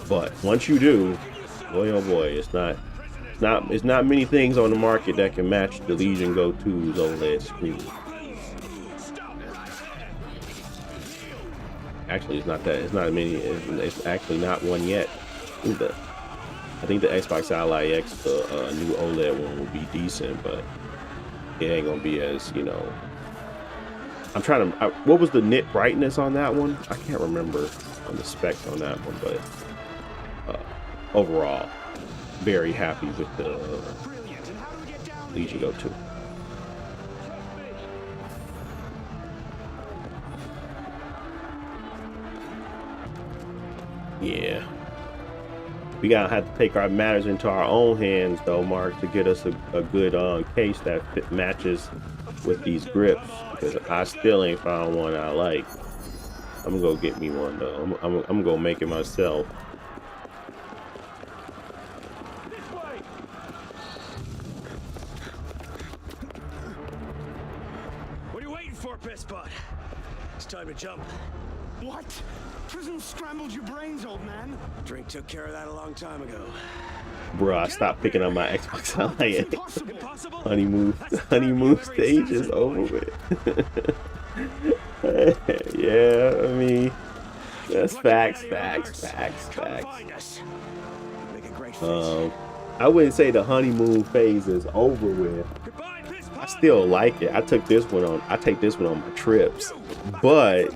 but once you do, boy oh boy, it's not many things on the market that can match the Legion Go 2's OLED screen. Actually, it's not many. It's actually not one yet. I think the Xbox Ally X, the new OLED one, will be decent, but it ain't gonna be as, you know. I'm trying to. What was the nit brightness on that one? I can't remember on the specs on that one, but overall, very happy with the Legion Go 2. Yeah, we gotta have to take our matters into our own hands, though, Mark, to get us a good case that matches with these grips. Because I still ain't found one I like. I'm gonna go get me one though. I'm gonna make it myself. What are you waiting for, piss butt? It's time to jump. What? Prison scrambled your brains, old man. Drink took care of that a long time ago. Bro, I stopped picking up my Xbox Ally. honeymoon stage is over with. Yeah, I mean, that's facts. I wouldn't say the honeymoon phase is over with. I still like it. I take this one on my trips, but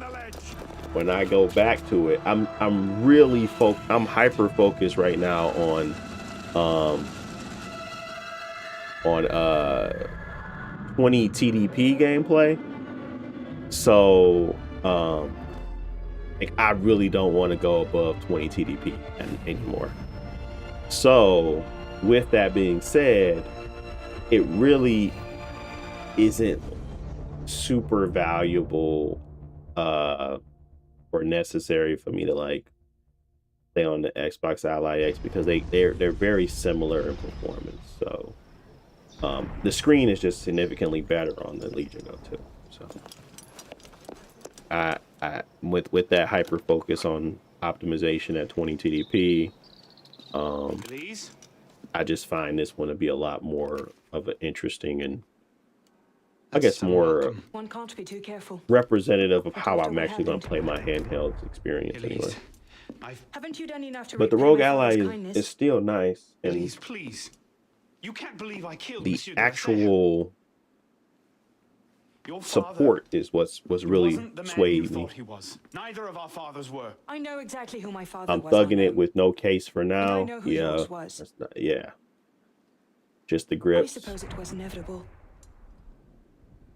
when I go back to it, I'm hyper focused right now on 20 TDP gameplay. So like I really don't want to go above 20 TDP anymore. So with that being said, it really isn't super valuable or necessary for me to like stay on the Xbox Ally X, because they're very similar in performance. So the screen is just significantly better on the Legion Go 2. So I with that hyper focus on optimization at 20 TDP, I just find this one to be a lot more of an interesting and I guess more One can't be too careful. representative of how I'm actually going to play my handheld experience anyway. Haven't you done enough to But the repay Rogue my Ally father's kindness? is still nice, and Please. You can't believe I killed the Monsieur actual support is what's really swayed me. He was. Neither of our fathers were. I know exactly who my father I'm was. thugging it with no case for now. I know who yours was. That's not, yeah. Just the I grips. suppose it was inevitable.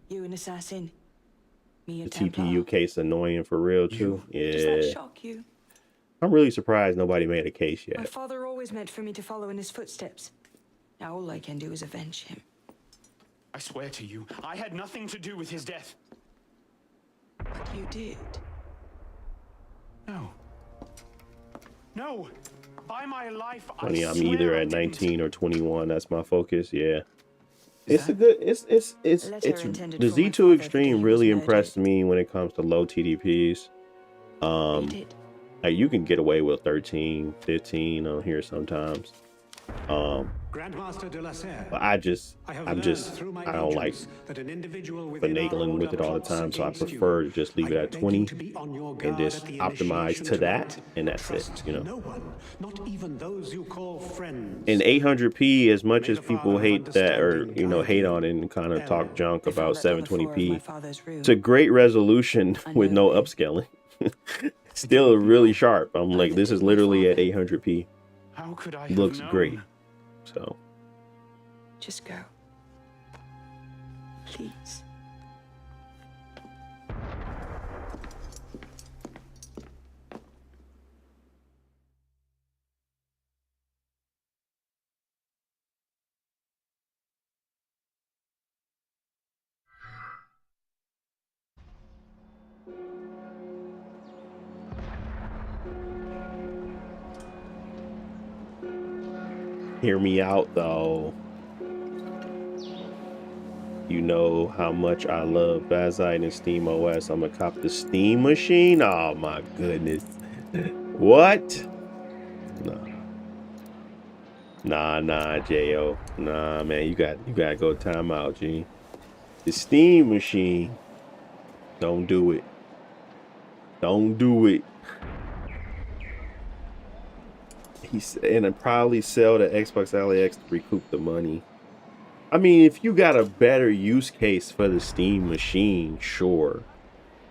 You an assassin, me a The Templar. TPU case annoying for real too. Does that Yeah. shock you? I'm really surprised nobody made a case My yet. father always meant for me to follow in his footsteps. Now all I can do is avenge him. I swear to you, I had nothing to do with his death. But you did. No. No. By my life, Funny, I I'm swear either I at didn't. 19 or 21. That's my focus. Yeah. It's a good. It's intended the for my Z2 father Extreme was really murdered. impressed me when it comes to low TDPs. did. Like you can get away with 13, 15 on here sometimes. Grandmaster de la Serre, But I learned through my don't like agents that an individual within finagling our with it all the order time. So I plots against prefer you. to just leave it I at beg 20 you to be on your and guard just at the optimize initiation to that, rite. and that's it. Trust You know. no one, not even those you call friends. And 800p, as much as people Father hate that, or hate on it and kind of talk junk about 720p, it's a great resolution with no upscaling. Still really sharp. I'm like, this is literally at 800p. How could I Looks have known? great. So Just go. Please. hear me out though. You know how much I love Bazite and Steam OS. I'm gonna cop the Steam machine. Oh my goodness. What? Nah, J.O. Nah, man, you gotta go time out, G. The Steam machine. Don't do it. Don't do it. He said, and probably sell the Xbox LAX to recoup the money. I mean, if you got a better use case for the Steam machine, sure.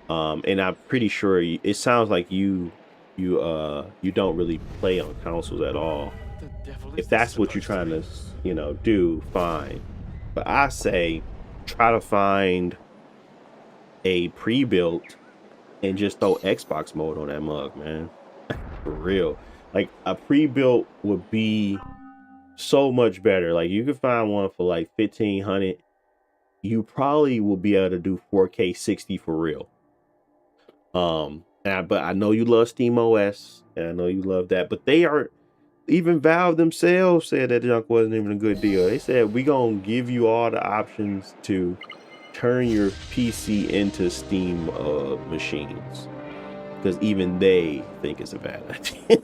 And I'm pretty sure it sounds like you don't really play on consoles at all. If that's what you're trying to, do, fine. But I say try to find a pre-built and just throw Xbox mode on that mug, man. For real. Like a pre-built would be so much better. Like you could find one for like 1,500. You probably will be able to do 4K 60 for real. But I know you love Steam OS, and I know you love that. But even Valve themselves said that junk wasn't even a good deal. They said we gonna give you all the options to turn your PC into Steam machines, because even they think it's a bad idea.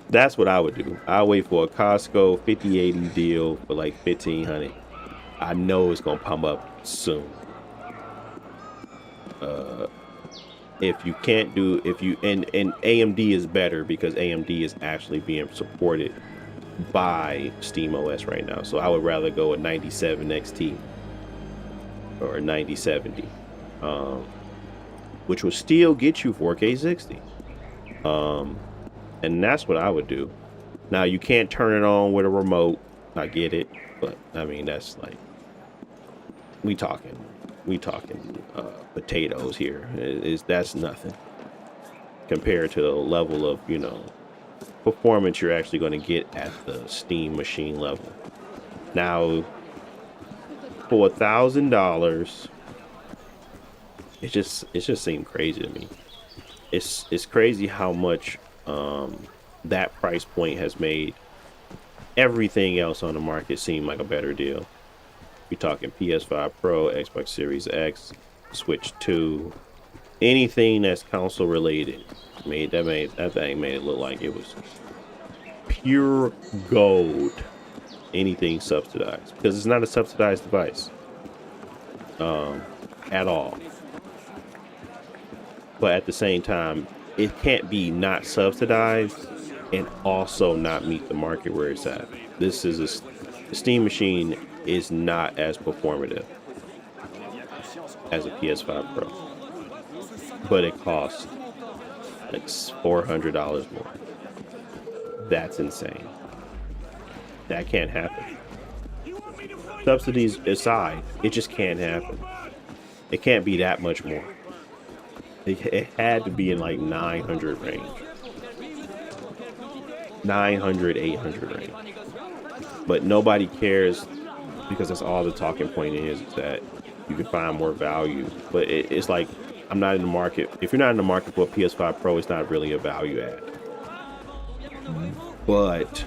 That's what I would do. I'll wait for a Costco 5080 deal for like 1,500. I know it's gonna pump up soon. If you can't do, and AMD is better because AMD is actually being supported by Steam OS right now. So I would rather go a 97 XT or a 9070, which will still get you 4K 60. And that's what I would do. Now you can't turn it on with a remote. I get it, but I mean that's like we talking potatoes here. That's nothing compared to the level of performance you're actually going to get at the Steam machine level. Now for $1,000, it just seemed crazy to me. It's crazy how much that price point has made everything else on the market seem like a better deal. You're talking PS5 Pro, Xbox Series X, Switch 2, anything that's console related. That thing made it look like it was pure gold. Anything subsidized, because it's not a subsidized device at all. But at the same time, it can't be not subsidized and also not meet the market where it's at. This is a Steam machine is not as performative as a PS5 Pro, but it costs like $400 more. That's insane. That can't happen. Subsidies aside, it just can't happen. It can't be that much more. It had to be in like 900 range. 900, 800 range. But nobody cares because that's all the talking point is that you can find more value. But it's like, I'm not in the market. If you're not in the market for a PS5 Pro, it's not really a value add. But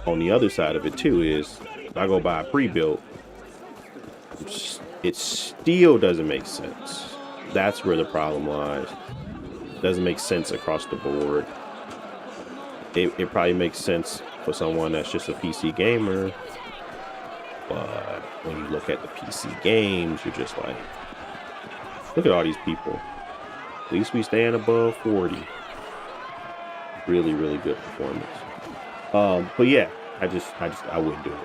on the other side of it too is, if I go buy a pre-built, it still doesn't make sense. That's where the problem lies. Doesn't make sense across the board. It probably makes sense for someone that's just a PC gamer, but when you look at the PC games, you're just like, look at all these people. At least we stand above 40. Really, really good performance. But yeah, I wouldn't do it.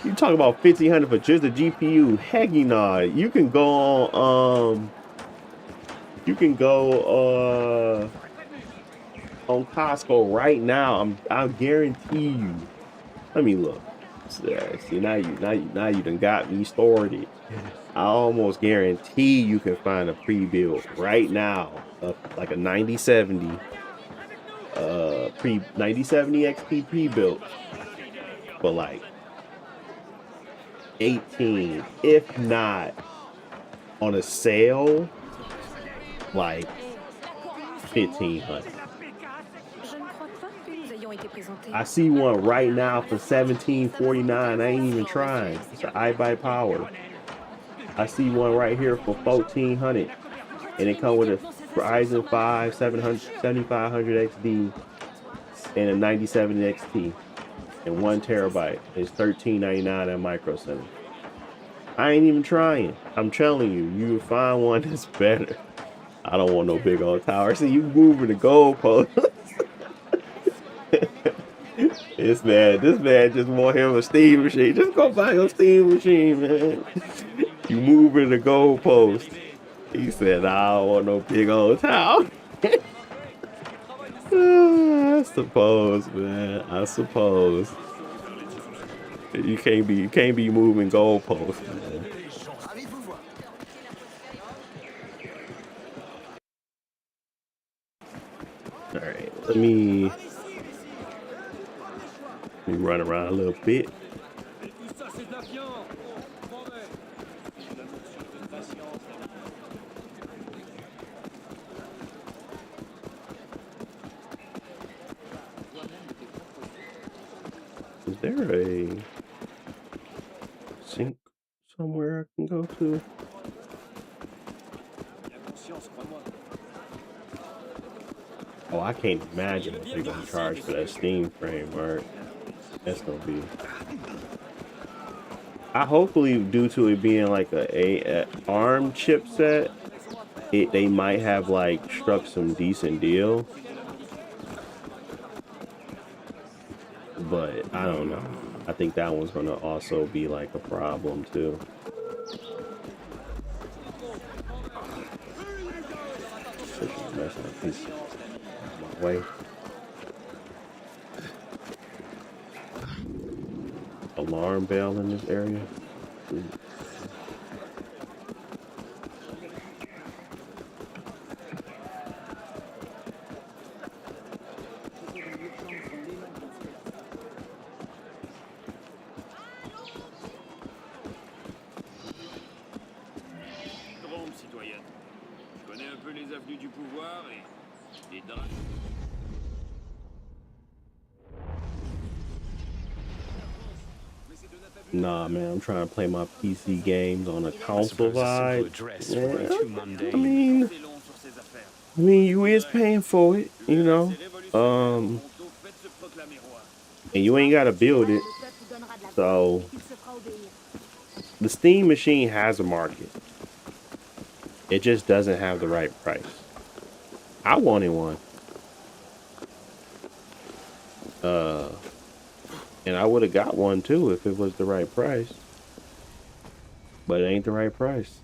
You talk about $1,500 for just a GPU? Heck, nah. You can go on on Costco right now. I guarantee you. Let me look. See, now you done got me started. I almost guarantee you can find a pre-built right now, like a 9070 9070 XP pre-built for like 18, if not on a sale, like 1,500. I see one right now for 1749. I ain't even trying. It's an iBuyPower. I see one right here for 1,400, and it comes with a Ryzen 5 7500 XD and a 9070 XT and 1 terabyte. It's $13.99 at Micro Center. I ain't even trying. I'm telling you, you will find one that's better. I don't want no big old tower. See, you moving the goalpost. This man just want him a steam machine. Just go buy your steam machine, man. You moving the goalpost. He said, I don't want no big old tower. I suppose, man. I suppose. You can't be moving goalposts, man. All right, let me run around a little bit. Is there a sink somewhere I can go to? Oh, I can't imagine what they're gonna charge for that Steam frame, right? That's gonna be. I hopefully, due to it being like a ARM chipset, they might have like struck some decent deal. But I don't know. I think that one's gonna also be like a problem too. Messing up this way. Alarm bell in this area. Nah, man, I'm trying to play my PC games on a console vibe. Yeah, I mean, you is paying for it, you know. And you ain't gotta build it. So the Steam machine has a market. It just doesn't have the right price. I wanted one. And I would have got one too if it was the right price. But it ain't the right price.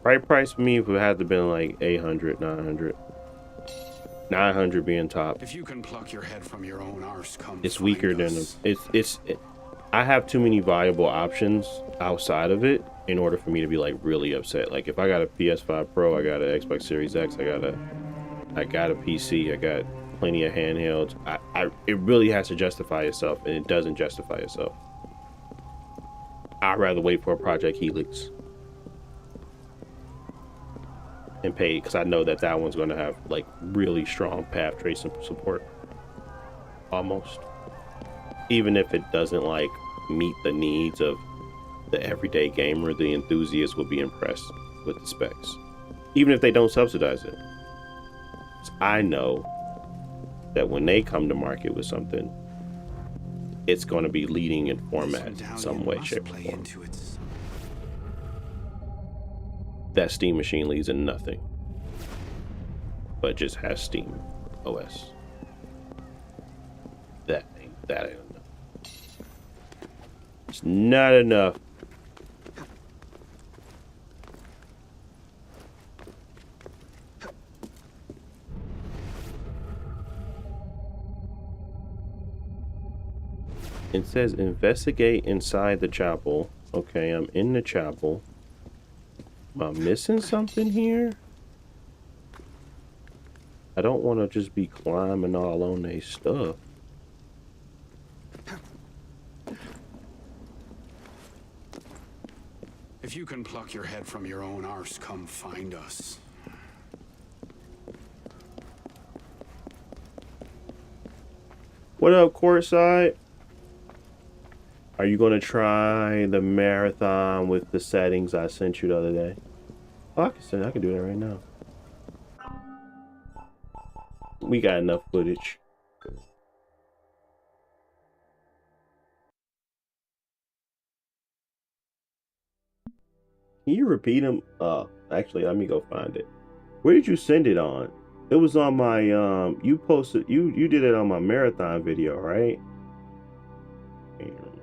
Right price for me would have to been like 800, 900. 900 being top. If you can pluck your head from your own arse, come It's weaker than I have too many viable options outside of it in order for me to be like really upset. Like if I got a PS5 Pro, I got an Xbox Series X, I got a PC, I got plenty of handhelds. It really has to justify itself, and it doesn't justify itself. I'd rather wait for a Project Helix and pay, because I know that one's going to have like really strong path tracing support, almost, even if it doesn't like meet the needs of the everyday gamer. The enthusiast will be impressed with the specs, even if they don't subsidize it. I know that when they come to market with something, it's going to be leading in format some way, shape, or form. That Steam machine leads in nothing, but just has Steam OS. That ain't enough. It's not enough. It says investigate inside the chapel. Okay, I'm in the chapel. Am I missing something here? I don't want to just be climbing all on their stuff. If you can pluck your head from your own arse, come find us. What up, courtside? Are you going to try the marathon with the settings I sent you the other day? Oh, I can do that right now. We got enough footage. Can you repeat them? Actually, let me go find it. Where did you send it on? It was on my you posted, you did it on my marathon video, right? Can't remember.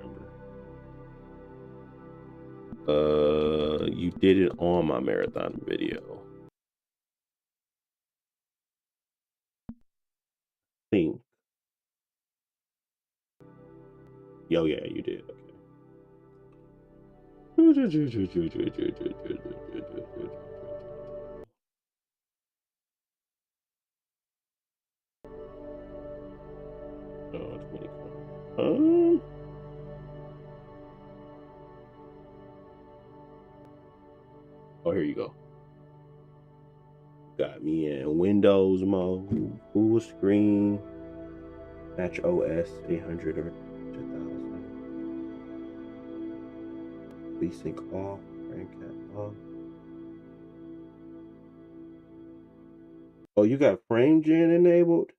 You did it on my marathon video. Think. Yo, yeah, you did. Okay. Oh, here you go. Got me in Windows mode, full screen, match OS 800 or 2000. Desync off, frame cap off. Oh, you got frame gen enabled?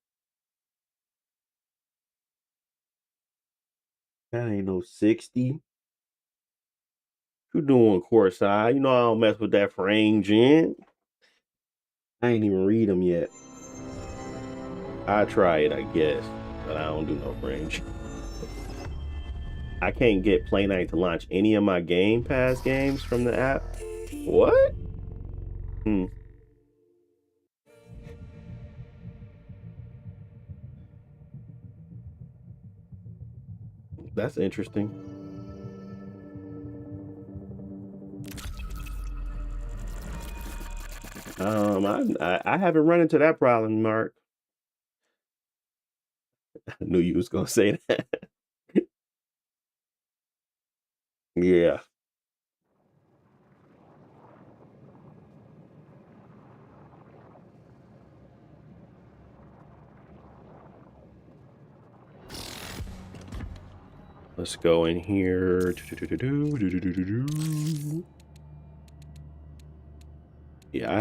That ain't no 60. You doing courtside? You know I don't mess with that frame gen. I ain't even read them yet. I try it, I guess, but I don't do no frame gen. I can't get Play Night to launch any of my Game Pass games from the app. What? That's interesting. I haven't run into that problem, Mark. I knew you was gonna say that. Yeah. Let's go in here. Yeah,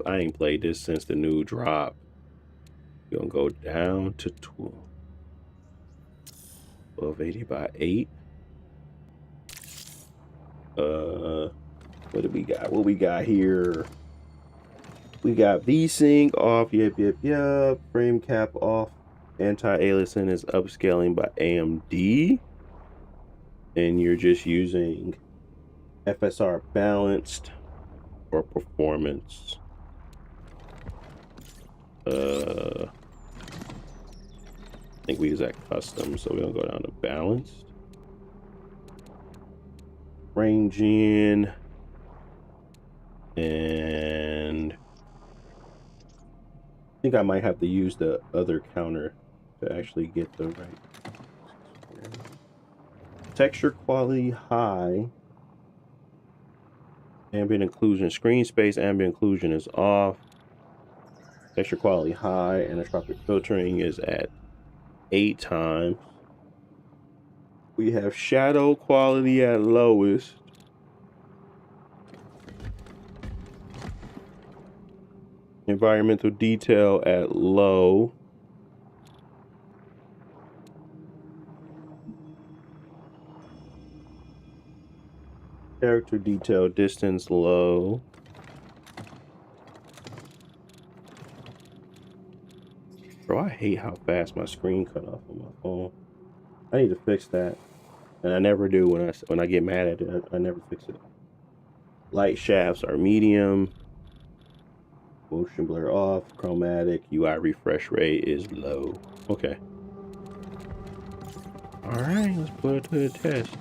I ain't played this since the new drop. We're gonna go down to 1280 by 8. What do we got? What we got here? We got VSync off. Yep. Frame cap off. Anti-aliasing is upscaling by AMD. And you're just using FSR balanced or performance. I think we use that custom, so we're gonna go down to balanced. Range in. And I think I might have to use the other counter to actually get the right texture quality high. Ambient occlusion, screen space ambient occlusion is off. Texture quality high. Anisotropic filtering is at 8 times. We have shadow quality at lowest. Environmental detail at low. Character detail distance low. Bro, I hate how fast my screen cut off on my phone. I need to fix that. And I never do when I get mad at it. I never fix it. Light shafts are medium. Motion blur off. Chromatic. UI refresh rate is low. Okay. Alright, let's put it to the test.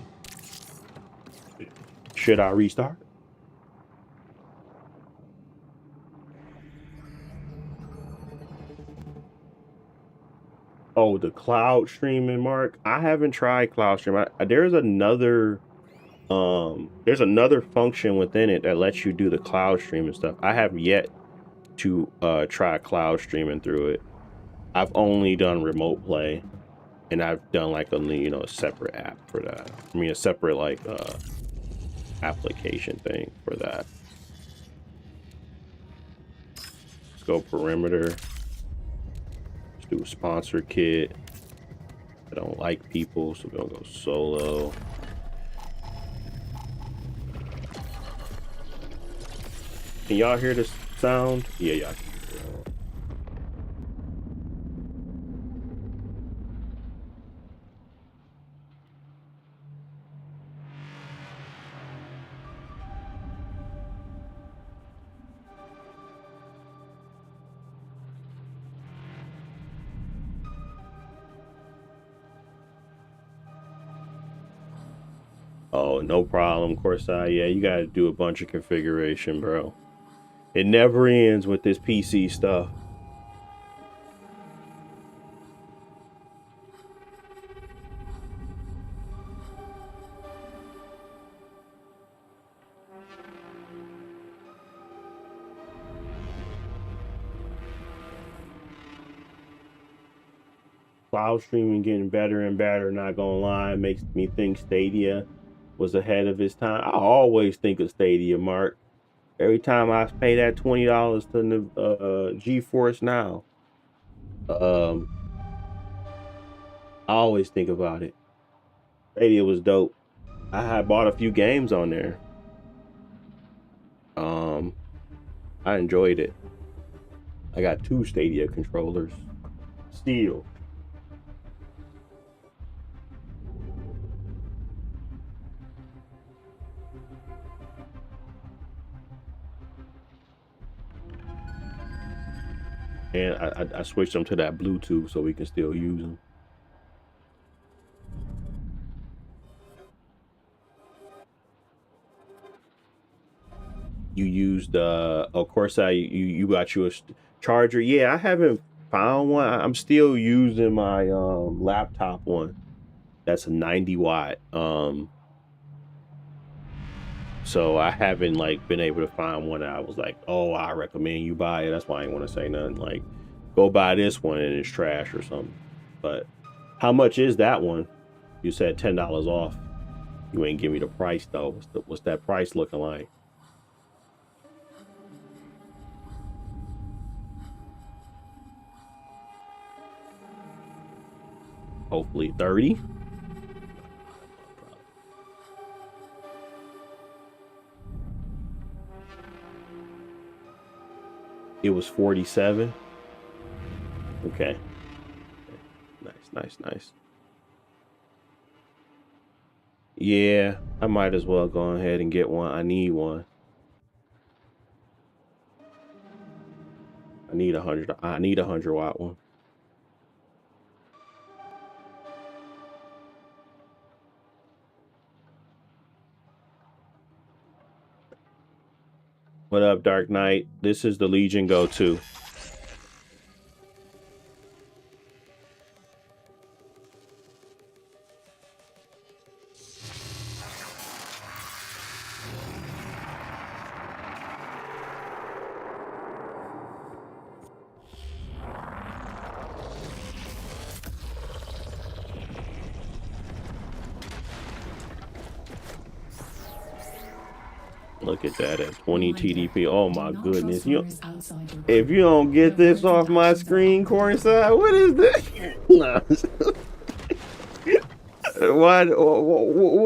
Should I restart? Oh, the cloud streaming, Mark. I haven't tried cloud stream. There's another function within it that lets you do the cloud streaming stuff. I have yet to try cloud streaming through it. I've only done remote play, and I've done like a separate app for that. I mean, a separate like application thing for that. Let's go perimeter. Let's do a sponsor kit. I don't like people, so we're gonna go solo. Can y'all hear this sound? Yeah, y'all can hear it. Oh, no problem, Corsair. Yeah, you gotta do a bunch of configuration, bro. It never ends with this PC stuff. Cloud streaming getting better and better, not gonna lie. Makes me think Stadia was ahead of its time. I always think of Stadia, Mark. Every time I pay that $20 to the GeForce Now, I always think about it. Stadia was dope. I had bought a few games on there. I enjoyed it. I got 2 Stadia controllers. Still. And I switched them to that Bluetooth so we can still use them. You used, of course, you got you a charger. Yeah, I haven't found one. I'm still using my laptop one. That's a 90 watt. So I haven't like been able to find one that I was like, oh, I recommend you buy it. That's why I ain't want to say nothing. Like, go buy this one and it's trash or something. But how much is that one? You said $10 off. You ain't give me the price though. What's that price looking like? Hopefully 30. It was 47. Okay. Nice. Yeah, I might as well go ahead and get one. I need one. I need a 100-watt one. What up, Dark Knight? This is the Legion go-to. Look at that at 20 TDP. Oh my goodness. If you don't get this off my screen, Courtside, what is this? Why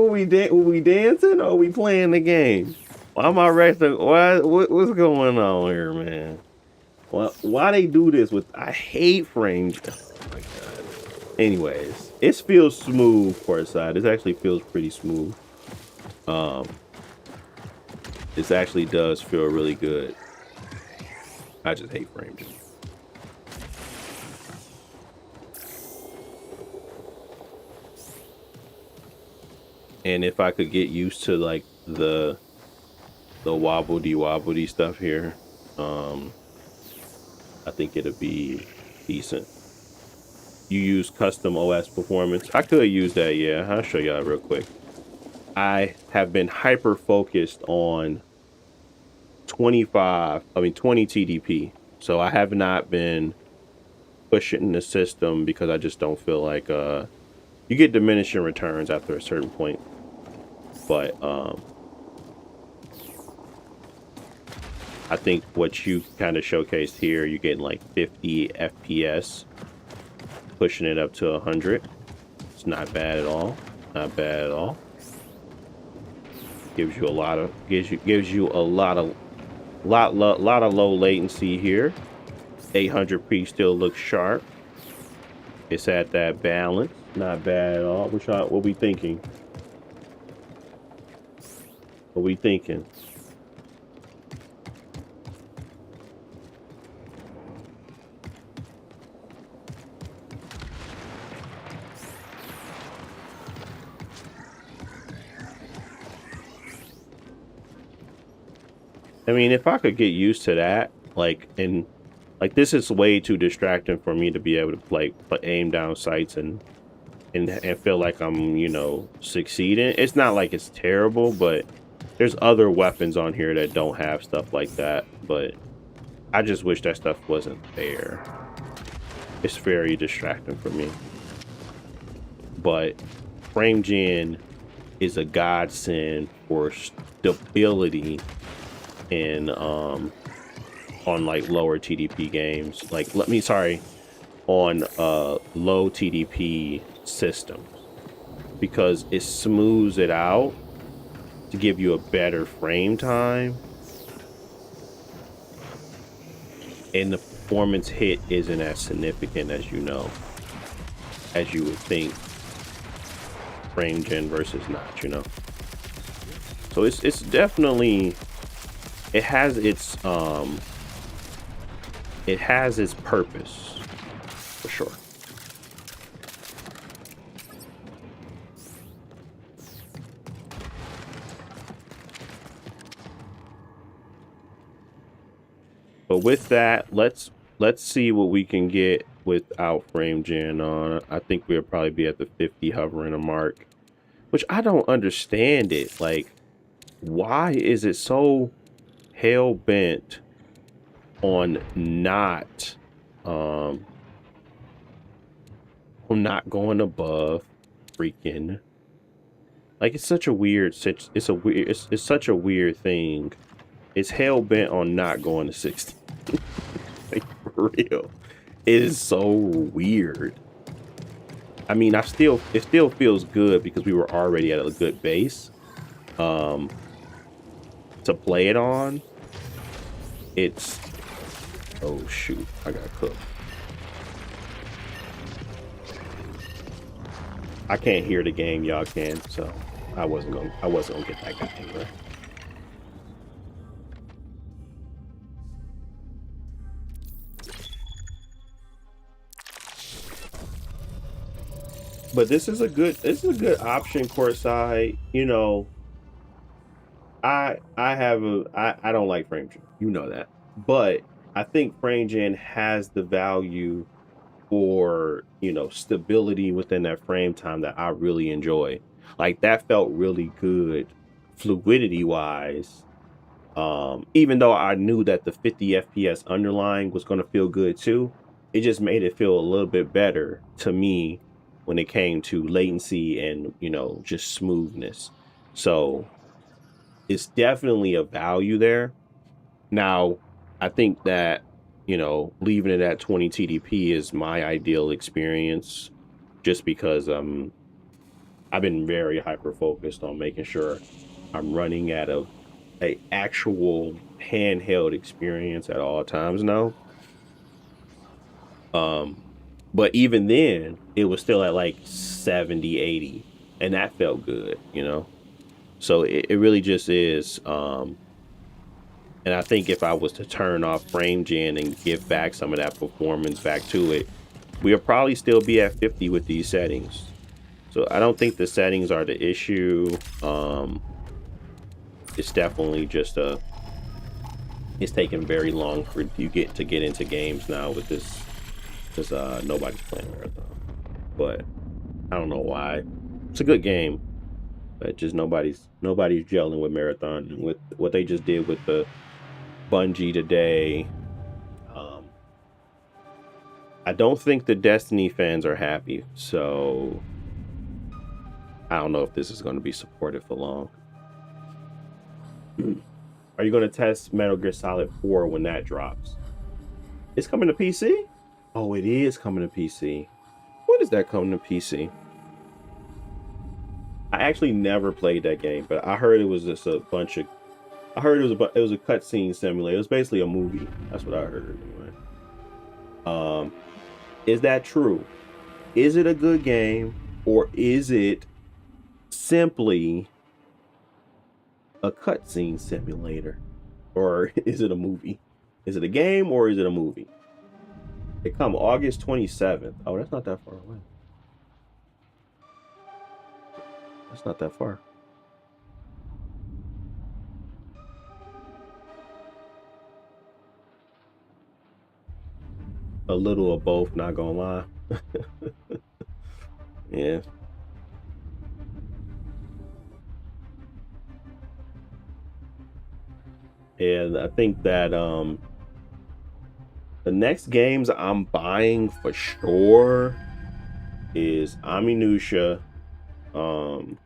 we dancing or are we playing the game? Why am I resting? What's going on here, man? Why they do this with I hate frames. Oh my god. Anyways, it feels smooth, Courtside. This actually feels pretty smooth. This actually does feel really good. I just hate frames. And if I could get used to like the wobbly stuff here, I think it'll be decent. You use custom OS performance. I could use that, yeah. I'll show y'all real quick. I have been hyper focused on 20 TDP. So I have not been pushing the system because I just don't feel like you get diminishing returns after a certain point. But I think what you kind of showcased here, you're getting like 50 FPS, pushing it up to 100. It's not bad at all. Not bad at all. Gives you a lot of low latency here. 800p still looks sharp. It's at that balance. Not bad at all. What we thinking? What we thinking? I mean, if I could get used to that, this is way too distracting for me to be able to aim down sights and feel like I'm, succeeding. It's not like it's terrible, but there's other weapons on here that don't have stuff like that. But I just wish that stuff wasn't there. It's very distracting for me. But FrameGen is a godsend for stability in on like lower TDP games, on low TDP systems, because it smooths it out to give you a better frame time, and the performance hit isn't as significant as you would think. FrameGen versus not, so it's definitely, it has its purpose for sure. But with that, let's see what we can get without FrameGen on. I think we'll probably be at the 50 hovering a mark, which I don't understand it. Like, why is it so hell bent on not going above freaking, like, it's such a weird it's such a weird thing. It's hell bent on not going to 60. Like, for real, it is so weird. I mean, it still feels good because we were already at a good base. To play it on, it's, oh shoot, I got cooked. I can't hear the game, y'all can, so I wasn't gonna get that guy anyway. But this is a good option courtside. You know, I don't like frame gen, you know that, but I think frame gen has the value for, you know, stability within that frame time that I really enjoy. Like that felt really good fluidity wise. Even though I knew that the 50 FPS underlying was going to feel good too, it just made it feel a little bit better to me when it came to latency and, you know, just smoothness. So it's definitely a value there. Now, I think that, you know, leaving it at 20 TDP is my ideal experience, just because I've been very hyper focused on making sure I'm running at a actual handheld experience at all times now. But even then, it was still at like 70, 80, and that felt good, you know? So it really just is. And I think if I was to turn off frame gen and give back some of that performance back to it, we'll probably still be at 50 with these settings. So I don't think the settings are the issue. It's definitely just it's taking very long for you to get into games now with this, because nobody's playing Marathon. But I don't know why. It's a good game, but just nobody's gelling with Marathon, and with what they just did with the Bungie today. I don't think the Destiny fans are happy, so I don't know if this is going to be supported for long. Are you going to test Metal Gear Solid 4 when that drops? It's coming to PC? Oh, it is coming to PC. When is that coming to PC? I actually never played that game, but I heard it was just a bunch of... I heard it was a cutscene simulator. It was basically a movie. That's what I heard anyway. Is that true? Is it a good game, or is it simply a cutscene simulator, or is it a movie? Is it a game or is it a movie? It come August 27th. Oh, that's not that far away. That's not that far. A little of both, not gonna lie. Yeah. And I think that the next games I'm buying for sure is Aminusha. I'm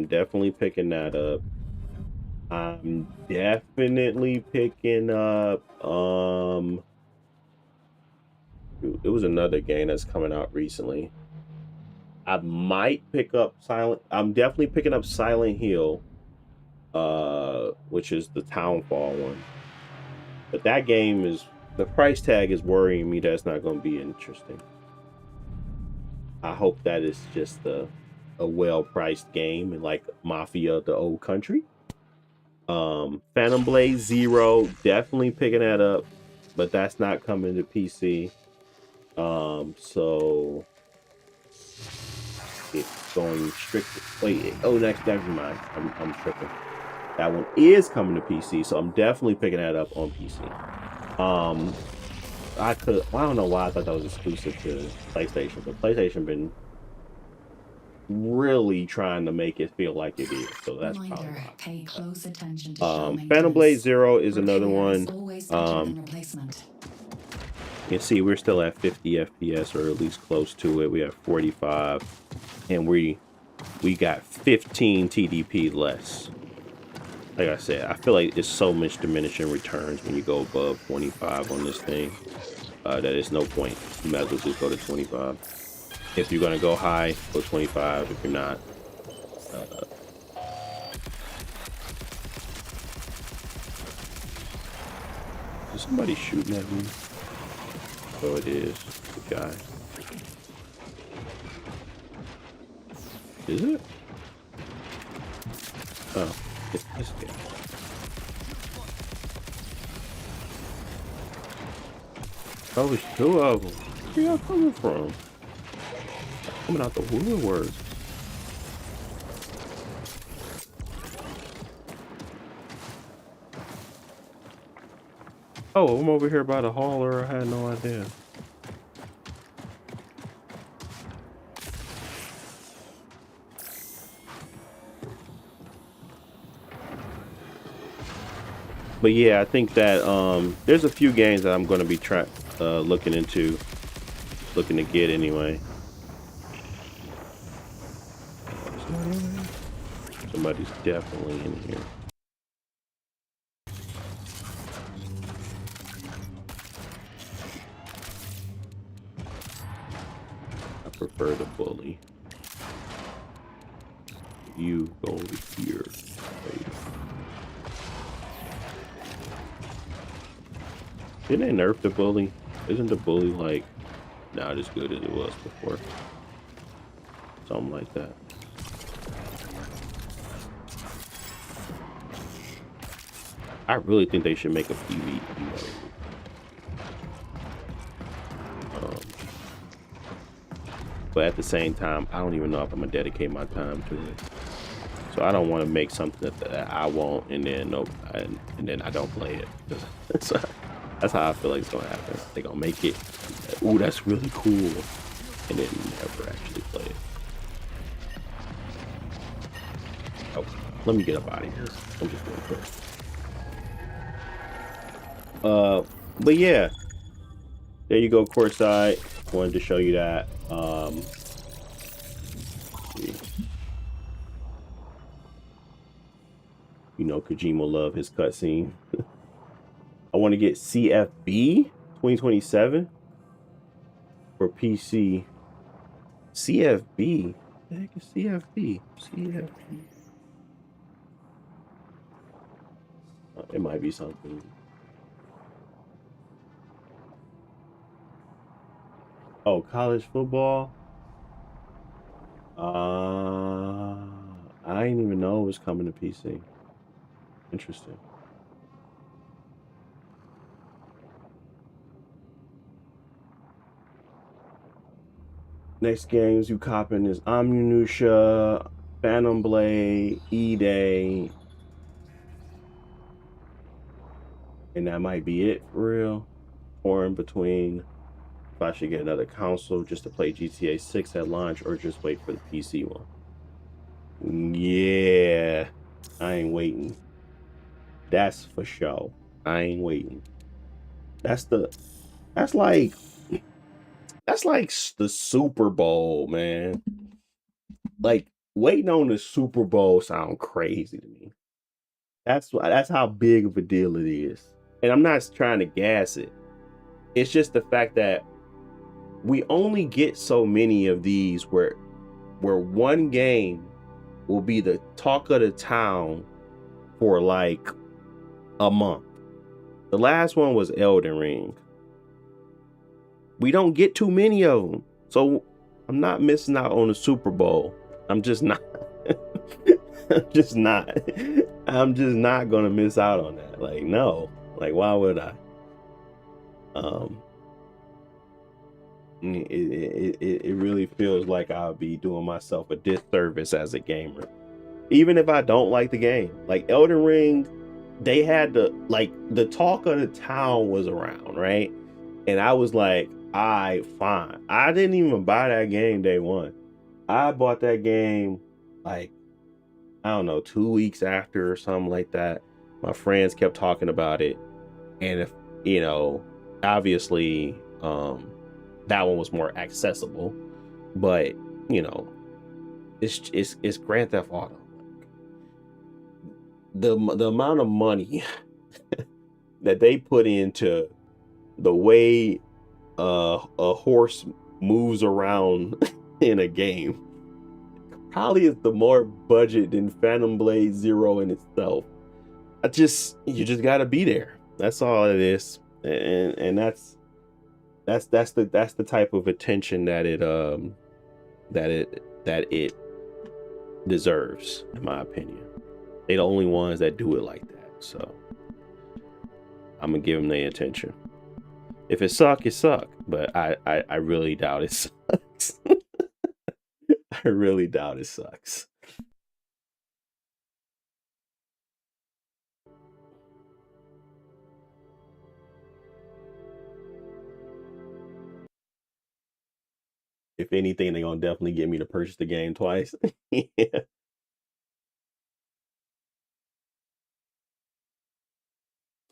definitely picking that up. I'm definitely picking up it was another game that's coming out recently. I might pick up I'm definitely picking up Silent Hill, which is the Townfall one. But that game is, the price tag is worrying me. That's not going to be interesting. I hope that is just a well-priced game, and like Mafia: The Old Country. Phantom Blade Zero, definitely picking that up, but that's not coming to PC. So it's going strictly. Wait, oh, never mind. I'm tripping. That one is coming to PC, so I'm definitely picking that up on PC. I don't know why I thought that was exclusive to PlayStation, but PlayStation been really trying to make it feel like it is, so that's probably why. Pay close attention to Phantom Blade Zero is another one. You see, we're still at 50 FPS, or at least close to it. We have 45, and we got 15 TDP less. Like I said, I feel like it's so much diminishing returns when you go above 25 on this thing that it's no point. You might as well just go to 25. If you're gonna go high, go 25. If you're not, is somebody shooting at me? Oh, it is. The guy. Is it? Oh, it's this guy. Oh, it's two of them. Where y'all coming from? Coming out the woodworks. Oh, I'm over here by the hauler. I had no idea. But yeah, I think that there's a few games that I'm going to be looking to get anyway. Somebody's definitely in here. I prefer the bully. You go over here. Right. Didn't they nerf the bully? Isn't the bully like not as good as it was before? Something like that. I really think they should make a PvE mode. But at the same time, I don't even know if I'm gonna dedicate my time to it. So I don't want to make something that I won't, and then and then I don't play it. So that's how I feel like it's gonna happen. They're gonna make it. Ooh, that's really cool, and then never actually play it. Oh, let me get up out of here. I'm just doing quick. But yeah, there you go, courtside. Wanted to show you that. You know, Kojima love his cutscene. I want to get CFB 2027 for PC. CFB? What the heck is CFB? CFB. It might be something. Oh, college football. I didn't even know it was coming to PC. Interesting. Next games you copping is Amnesia, Phantom Blade, E-Day. And that might be it for real. Or in between if I should get another console just to play GTA 6 at launch or just wait for the PC one. Yeah, I ain't waiting. That's for sure. I ain't waiting. That's like the Super Bowl, man. Like waiting on the Super Bowl sound crazy to me. That's how big of a deal it is. And I'm not trying to gas it. It's just the fact that we only get so many of these where one game will be the talk of the town for like a month. The last one was Elden Ring. We don't get too many of them. So I'm not missing out on the Super Bowl. I'm just not. I'm just not gonna miss out on that. Like, no. Like, why would I? It really feels like I'll be doing myself a disservice as a gamer. Even if I don't like the game. Like Elden Ring, they had the talk of the town was around, right? And I was like, fine. I didn't even buy that game day one. I bought that game like, I don't know, 2 weeks after or something like that. My friends kept talking about it. And if, you know, obviously, that one was more accessible, but you know, it's Grand Theft Auto. The amount of money that they put into the way a horse moves around in a game. Probably is the more budget than Phantom Blade Zero in itself. You just gotta be there. That's all it is. And that's the type of attention that it deserves, in my opinion. They're the only ones that do it like that. So I'm gonna give them their attention. If it suck, it suck. But I really doubt it sucks. I really doubt it sucks. If anything, they're gonna definitely get me to purchase the game twice. Yeah.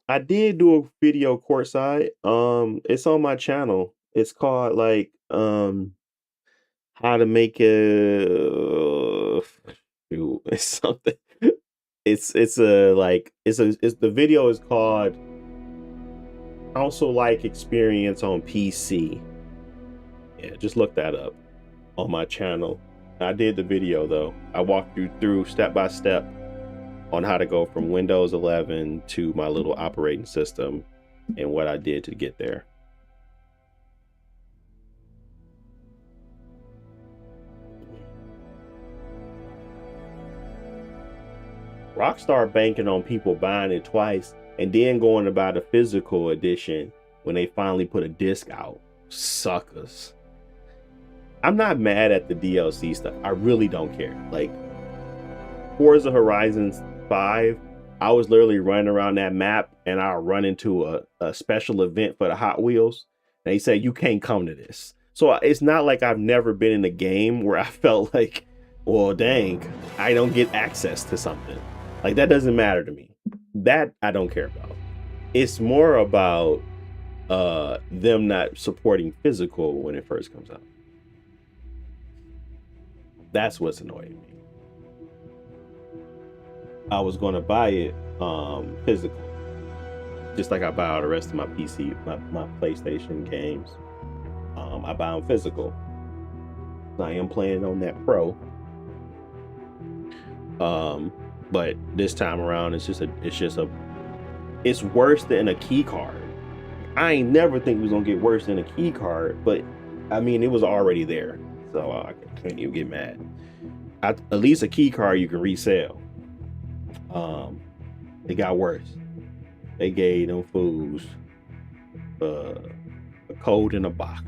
I did do a video courtside. It's on my channel. It's called like how to make a it's something. It's a like it's the video is called console like experience on PC. Yeah, just look that up on my channel. I did the video though. I walked you through step by step on how to go from Windows 11 to my little operating system and what I did to get there. Rockstar banking on people buying it twice and then going to buy the physical edition when they finally put a disc out. Suckers. I'm not mad at the DLC stuff. I really don't care. Like Forza Horizon 5, I was literally running around that map and I'll run into a special event for the Hot Wheels. And they say, you can't come to this. So it's not like I've never been in a game where I felt like, well, dang, I don't get access to something. Like that doesn't matter to me. That I don't care about. It's more about them not supporting physical when it first comes out. That's what's annoying me. I was going to buy it physical, just like I buy all the rest of my PC, my PlayStation games. I buy them physical. I am playing on that Pro, but this time around it's worse than a key card. I ain't never think it was gonna get worse than a key card, but I mean it was already there, so I can't even get mad. At least a key card you can resell. It got worse. They gave them fools a code in a box.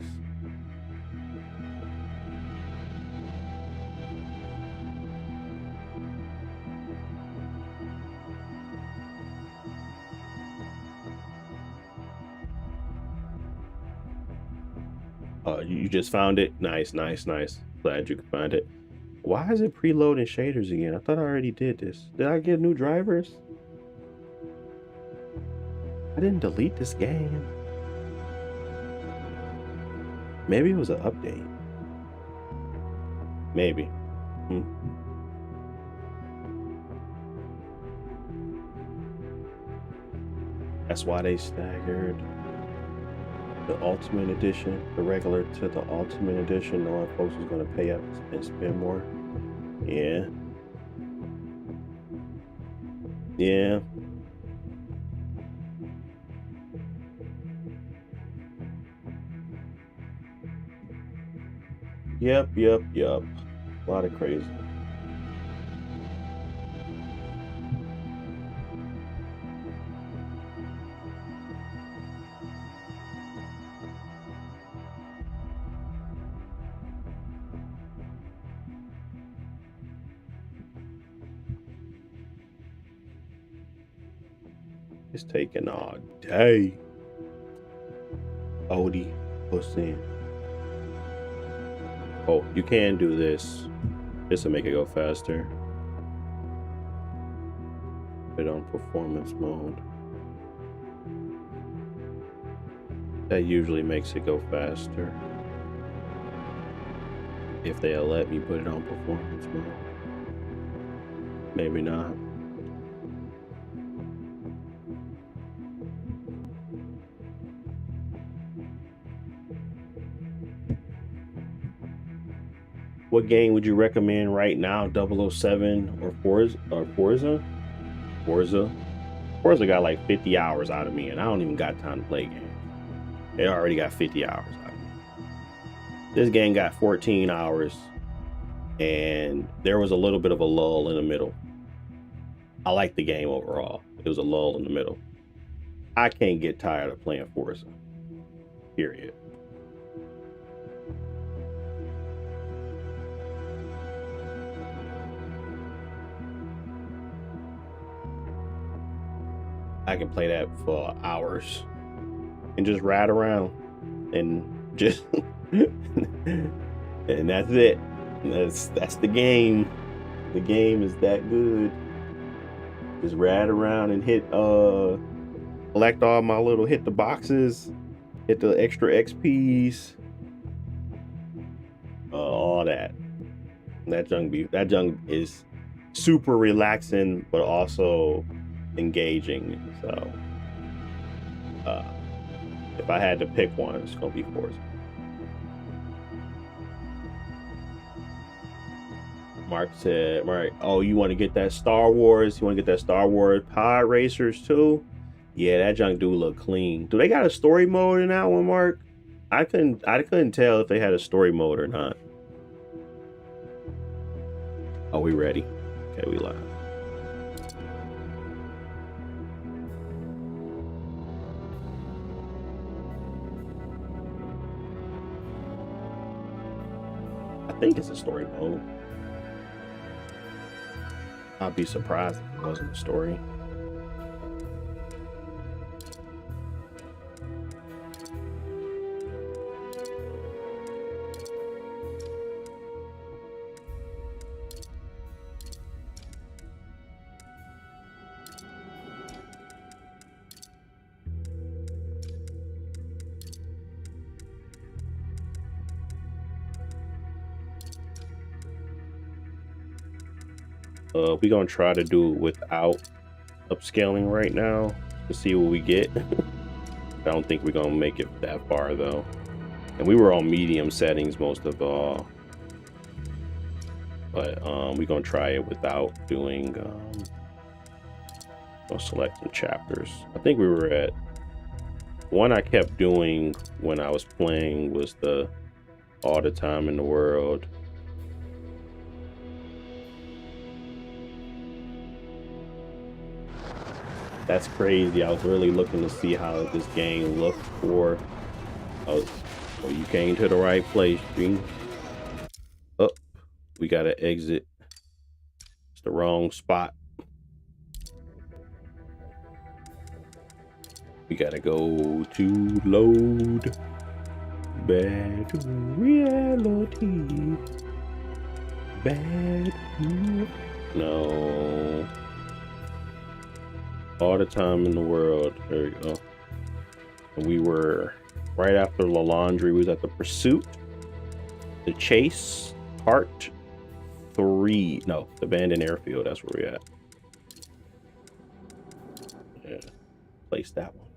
You just found it? Nice. Glad you could find it. Why is it preloading shaders again? I thought I already did this. Did I get new drivers? I didn't delete this game. Maybe it was an update. Maybe. That's why they staggered the Ultimate Edition, the regular to the Ultimate Edition, knowing folks is going to pay up and spend more. Yeah. Yep. A lot of crazy. It's taking all day. Odie, what's in? Oh, you can do this. Just to make it go faster. Put it on performance mode. That usually makes it go faster. If they'll let me put it on performance mode. Maybe not. What game would you recommend right now? 007 or Forza? Forza got like 50 hours out of me, and I don't even got time to play games. They already got 50 hours out of me. This game got 14 hours, and there was a little bit of a lull in the middle. I like the game overall. It was a lull in the middle. I can't get tired of playing Forza. Period. I can play that for hours and just ride around and just and that's it. That's the game. The game is that good. Just ride around and hit collect all my little, hit the boxes, hit the extra XPs, all that. That junk is super relaxing, but also engaging. So if I had to pick one, it's gonna be Forza. Mark said, "Right, oh, you want to get that Star Wars? You want to get that Star Wars Pod Racers too? Yeah, that junk do look clean. Do they got a story mode in that one, Mark? I couldn't tell if they had a story mode or not. Oh, we ready? Okay, we live. I think it's a story mode. I'd be surprised if it wasn't a story. We're gonna try to do it without upscaling right now to see what we get. I don't think we're gonna make it that far though. And we were on medium settings most of all. But we're gonna try it without doing I'll select some chapters. I think we were at one I kept doing when I was playing was the all the time in the world. That's crazy. I was really looking to see how this game looked for. Oh, you came to the right place, G. Oh, we gotta exit. It's the wrong spot. We gotta go to load. Back to reality. Back to... No. All the time in the world. There we go. And we were right after the laundry. We was at the pursuit, the chase, part 3. No, the abandoned airfield. That's where we at. Yeah, place that one.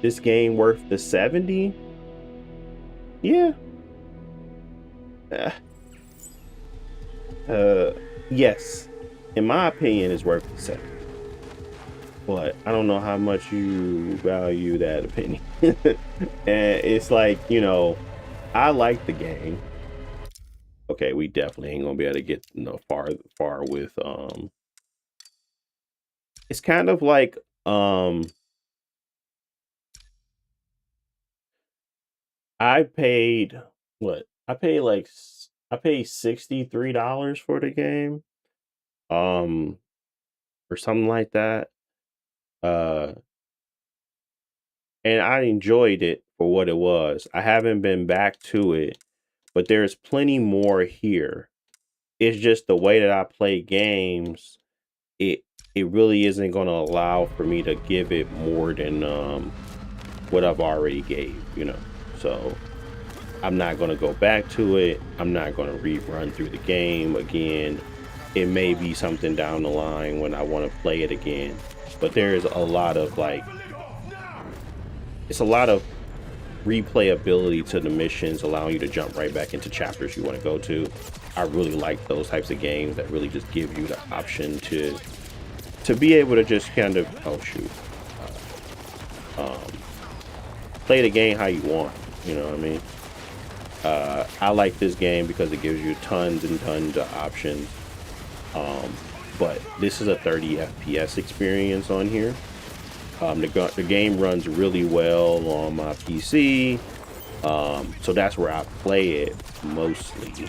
This game worth the 70? Yeah. Yes. In my opinion, it's worth the 70. But I don't know how much you value that opinion. And it's like, you know, I like the game. Okay, we definitely ain't gonna be able to get far with it's kind of like I paid what? I paid $63 for the game. Or something like that. And I enjoyed it for what it was. I haven't been back to it, but there's plenty more here. It's just the way that I play games, it really isn't going to allow for me to give it more than what I've already gave, you know. So I'm not going to go back to it. I'm not going to rerun through the game again. It may be something down the line when I want to play it again, but there's a lot of it's a lot of replayability to the missions, allowing you to jump right back into chapters you want to go to. I really like those types of games that really just give you the option to be able to just kind of, oh shoot, play the game how you want, you know what I mean? I like this game because it gives you tons and tons of options. But this is a 30 FPS experience on here. The game runs really well on my PC, so that's where I play it mostly.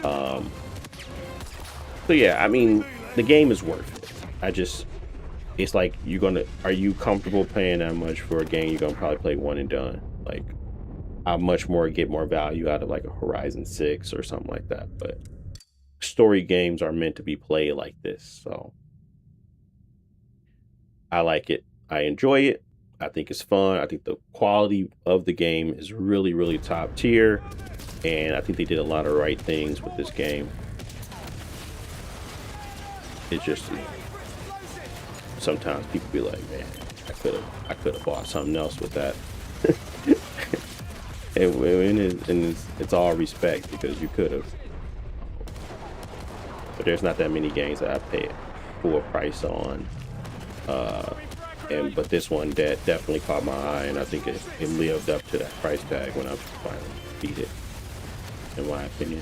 So yeah, I mean, the game is worth it. It's like, are you comfortable paying that much for a game you're gonna probably play one and done? Like, I much more get more value out of like a Horizon 6 or something like that. But story games are meant to be played like this, so I like it. I enjoy it. I think it's fun. I think the quality of the game is really, really top tier, and I think they did a lot of right things with this game. It's just, sometimes people be like, man, I could have bought something else with that. and it's all respect, because you could have. But there's not that many games that I pay full price on. But this one that definitely caught my eye, and I think it lived up to that price tag when I finally beat it, in my opinion.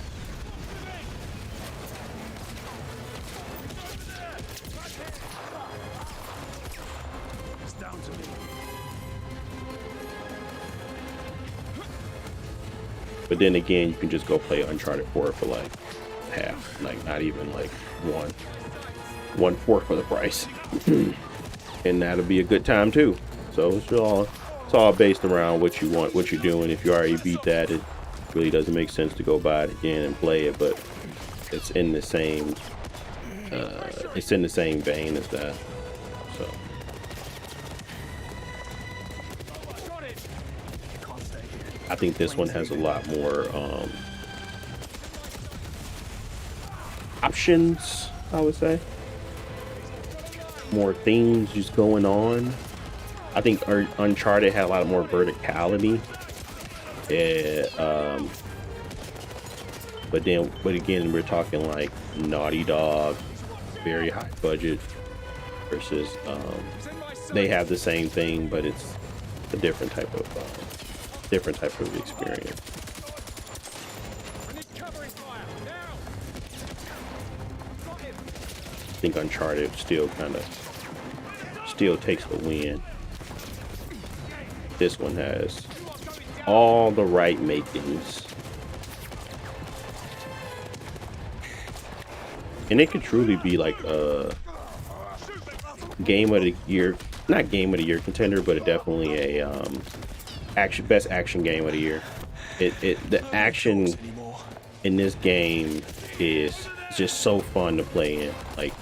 But then again, you can just go play Uncharted 4 for like half, like not even like one fourth of the price. And that'll be a good time too. So it's all based around what you want, what you're doing. If you already beat that, it really doesn't make sense to go buy it again and play it, but it's in the same vein as that. So I think this one has a lot more options, I would say. More things just going on. I think Uncharted had a lot more verticality. But again, we're talking like Naughty Dog, very high budget, versus they have the same thing, but it's a different type of experience. I think Uncharted still takes the win. This one has all the right makings, and it could truly be like a game of the year, not game of the year contender, but definitely a best action game of the year. The action in this game is just so fun to play in. Like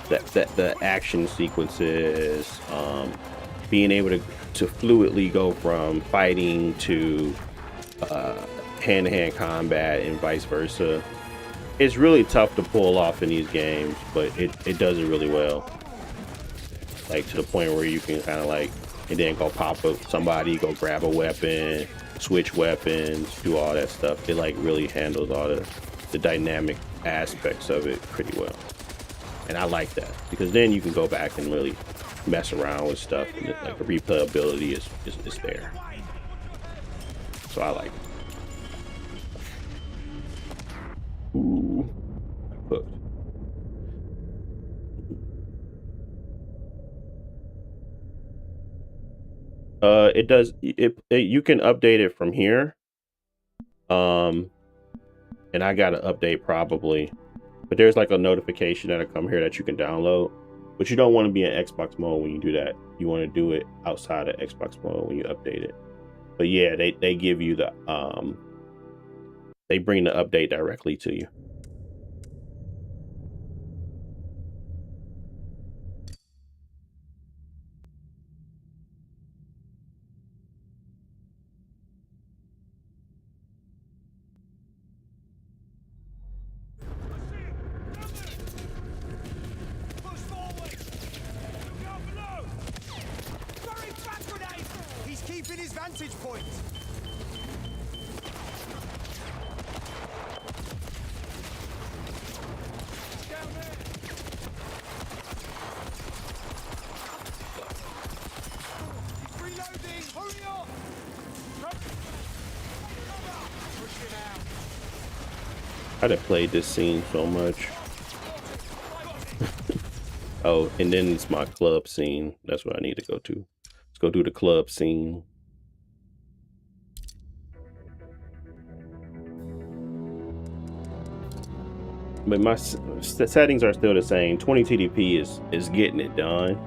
the action sequences, being able to fluidly go from fighting to hand-to-hand combat and vice versa. It's really tough to pull off in these games, but it does it really well. Like to the point where you can kind of like, and then go pop up somebody, go grab a weapon, switch weapons, do all that stuff. It like really handles all the dynamic aspects of it pretty well. And I like that, because then you can go back and really mess around with stuff, and like the replayability is there. So I like it. Ooh, cooked. It does you can update it from here. And I got to update probably, but there's like a notification that'll come here that you can download, but you don't want to be in Xbox mode when you do that. You want to do it outside of Xbox mode when you update it. But yeah, they give you the they bring the update directly to you. He's keeping his vantage point. I done played this scene so much. Oh, and then it's my club scene. That's what I need to go to. Let's go do the club scene. But my settings are still the same. 20 TDP is getting it done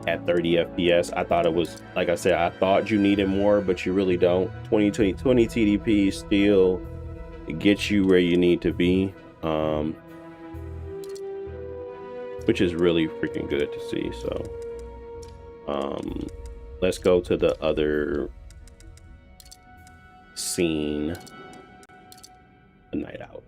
at 30 FPS. I thought it was, like I said, I thought you needed more, but you really don't. 20 TDP still gets you where you need to be, which is really freaking good to see. So let's go to the other scene, the night out.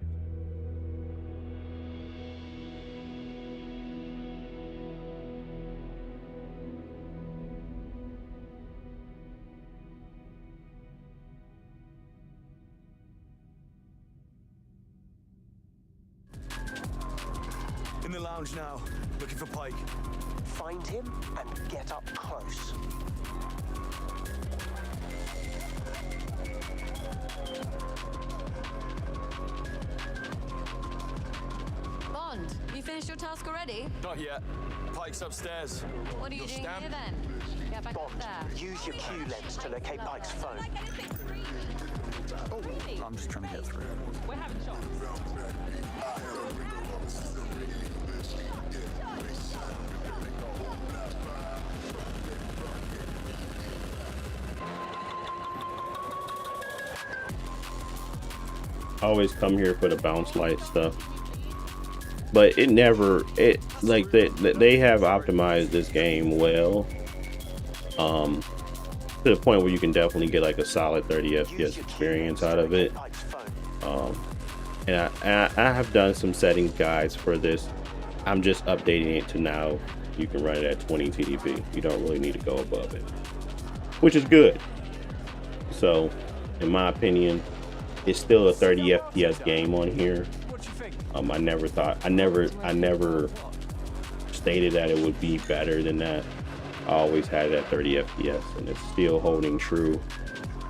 In the lounge now, looking for Pike. Find him and get up close. Bond, you finished your task already? Not yet. Pike's upstairs. What are you doing here then? Get back up there. Use your Q lens to locate Pike's phone. I'm just trying to get through. We're having shots. I always come here for the bounce light stuff, but it never, it like they have optimized this game well, to the point where you can definitely get like a solid 30 FPS experience out of it. And I have done some settings guides for this. I'm just updating it to now you can run it at 20 TDP. You don't really need to go above it, which is good. So in my opinion, it's still a 30 FPS game on here. I never stated that it would be better than that. I always had it at 30 FPS, and it's still holding true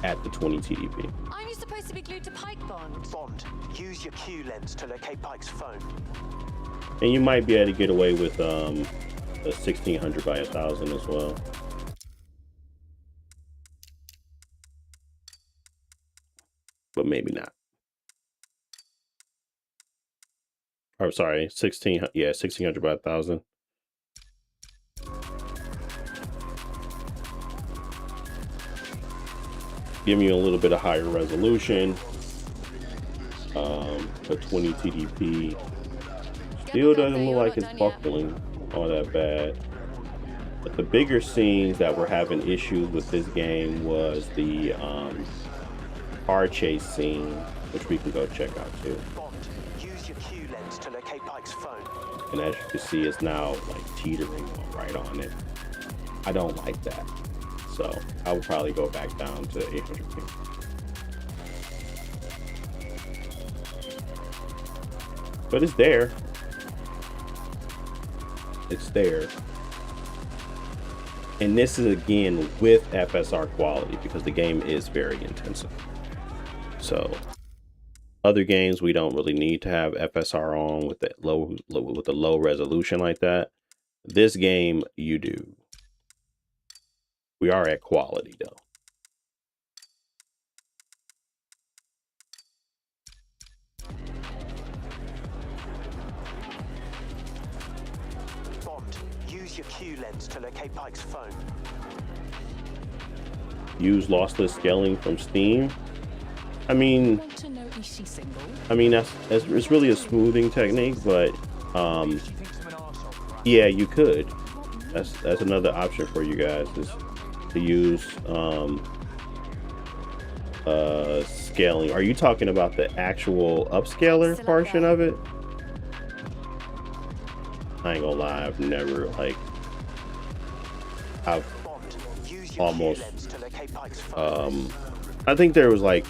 at the 20 TDP. Aren't you supposed to be glued to Pike, Bond? Bond, use your Q lens to locate Pike's phone. And you might be able to get away with a 1600 by 1000 as well. But maybe not. Or sorry, 1600 by 1000. Giving you a little bit of higher resolution. A 20 TDP still doesn't look like it's buckling all that bad. But the bigger scenes that were having issues with this game was the car chase scene, which we can go check out too. Bond, use your Q lens to locate Pike's phone. And as you can see, it's now like teetering right on it. I don't like that. So I would probably go back down to 800p. But it's there. It's there. And this is again with FSR quality because the game is very intensive. So other games we don't really need to have FSR on with the low resolution like that. This game you do. We are at quality though. Bond, use your Q lens to locate Pike's phone. Use lossless scaling from Steam. I mean, it's really a smoothing technique, but yeah, you could. That's another option for you guys, is to use scaling. Are you talking about the actual upscaler portion of it? I ain't gonna lie, I've never I've almost I think there was like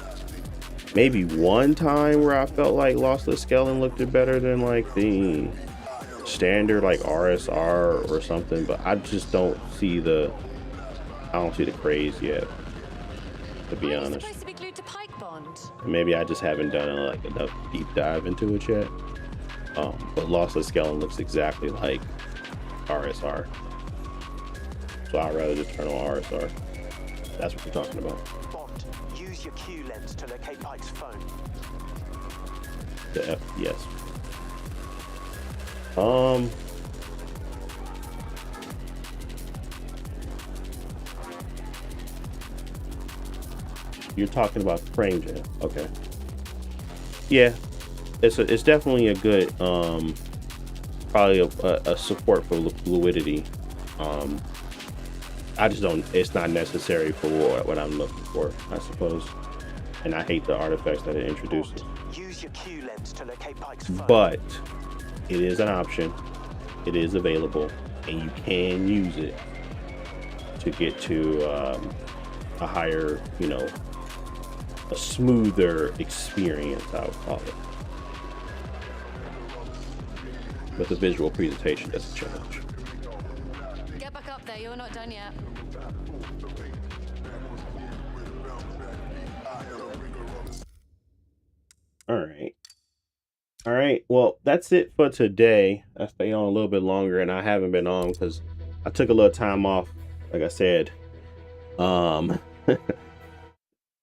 maybe one time where I felt like lossless scaling looked better than like the standard like RSR or something, but I just don't see the craze yet, to be honest. Supposed to be glued to Pike, Bond. Maybe I just haven't done like enough deep dive into it yet. But Lossless Skeleton looks exactly like RSR. So I'd rather just turn on RSR. That's what we're talking about. Bond, use your Q lens to locate Ike's phone. The FPS. You're talking about frame gen. Okay. Yeah, it's definitely a good probably a support for fluidity. I just don't. It's not necessary for what I'm looking for, I suppose. And I hate the artifacts that it introduces. Use your Q lens to locate Ike's phone. But it is an option. It is available, and you can use it to get to a higher, you know, a smoother experience, I would call it. But the visual presentation doesn't change. Get back up there, you're not done yet. All right. Well, that's it for today. I stay on a little bit longer, and I haven't been on because I took a little time off. Like I said,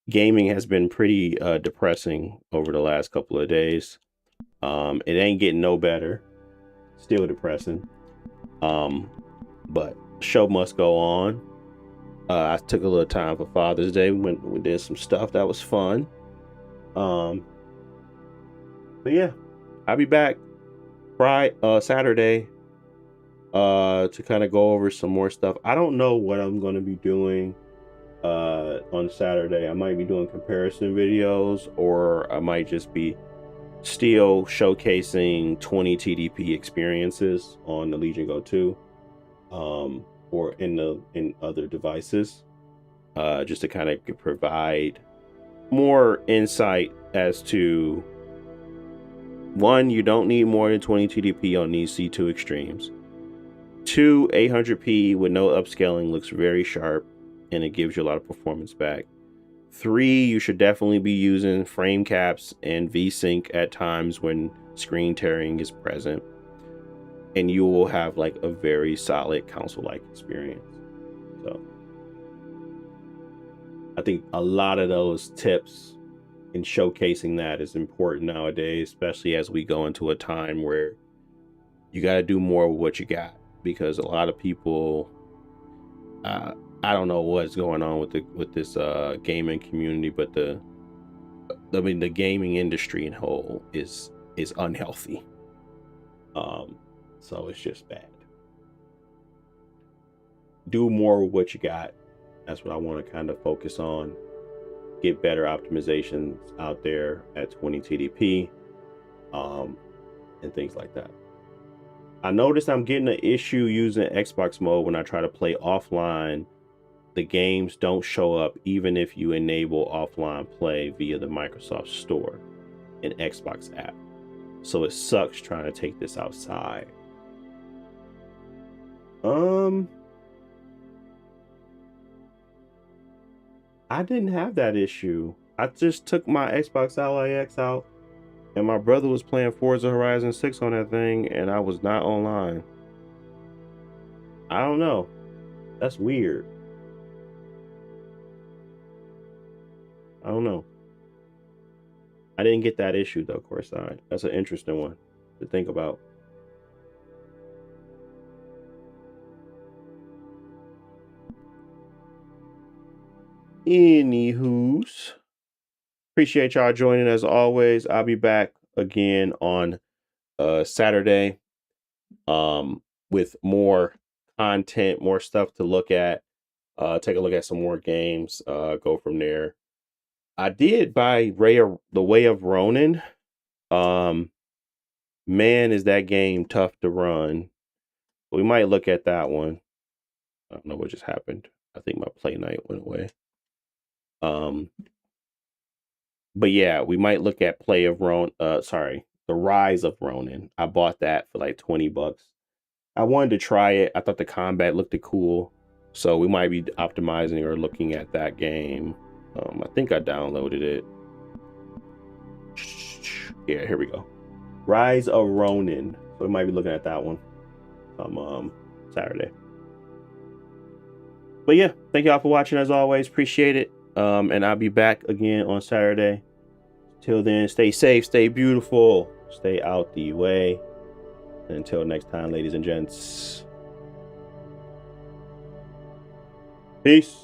gaming has been pretty depressing over the last couple of days. It ain't getting no better. Still depressing. But show must go on. I took a little time for Father's Day. We did some stuff that was fun. But yeah, I'll be back Saturday to kind of go over some more stuff. I don't know what I'm going to be doing on Saturday. I might be doing comparison videos, or I might just be still showcasing 20 TDP experiences on the Legion Go 2 or in other devices, just to kind of provide more insight as to, one, you don't need more than 20 TDP on these C2 extremes. 2, 800p with no upscaling looks very sharp, and it gives you a lot of performance back. 3, you should definitely be using frame caps and VSync at times when screen tearing is present, and you will have like a very solid console-like experience. So I think a lot of those tips and showcasing that is important nowadays, especially as we go into a time where you got to do more with what you got, because a lot of people, I don't know what's going on with this gaming community, but the gaming industry in whole is unhealthy. So it's just bad. Do more with what you got. That's what I want to kind of focus on. Get better optimizations out there at 20 TDP, and things like that. I noticed I'm getting an issue using Xbox mode when I try to play offline. The games don't show up even if you enable offline play via the Microsoft Store and Xbox app. So it sucks trying to take this outside. I didn't have that issue. I just took my Xbox Ally X out, and my brother was playing Forza Horizon 6 on that thing, and I was not online. I don't know. That's weird. I don't know. I didn't get that issue though, Corside. That's an interesting one to think about. Anywho's, appreciate y'all joining as always. I'll be back again on Saturday with more content, more stuff to look at, take a look at some more games, go from there. I did buy The Way of Ronin. Man, is that game tough to run. We might look at that one. I don't know what just happened. I think my play night went away. But yeah, we might look at The Rise of Ronin. I bought that for like $20. I wanted to try it. I thought the combat looked cool. So we might be optimizing or looking at that game. I think I downloaded it. Yeah, here we go. Rise of Ronin. So we might be looking at that one Saturday. But yeah, thank y'all for watching as always. Appreciate it. And I'll be back again on Saturday. Till then, stay safe, stay beautiful, stay out the way. And until next time, ladies and gents. Peace.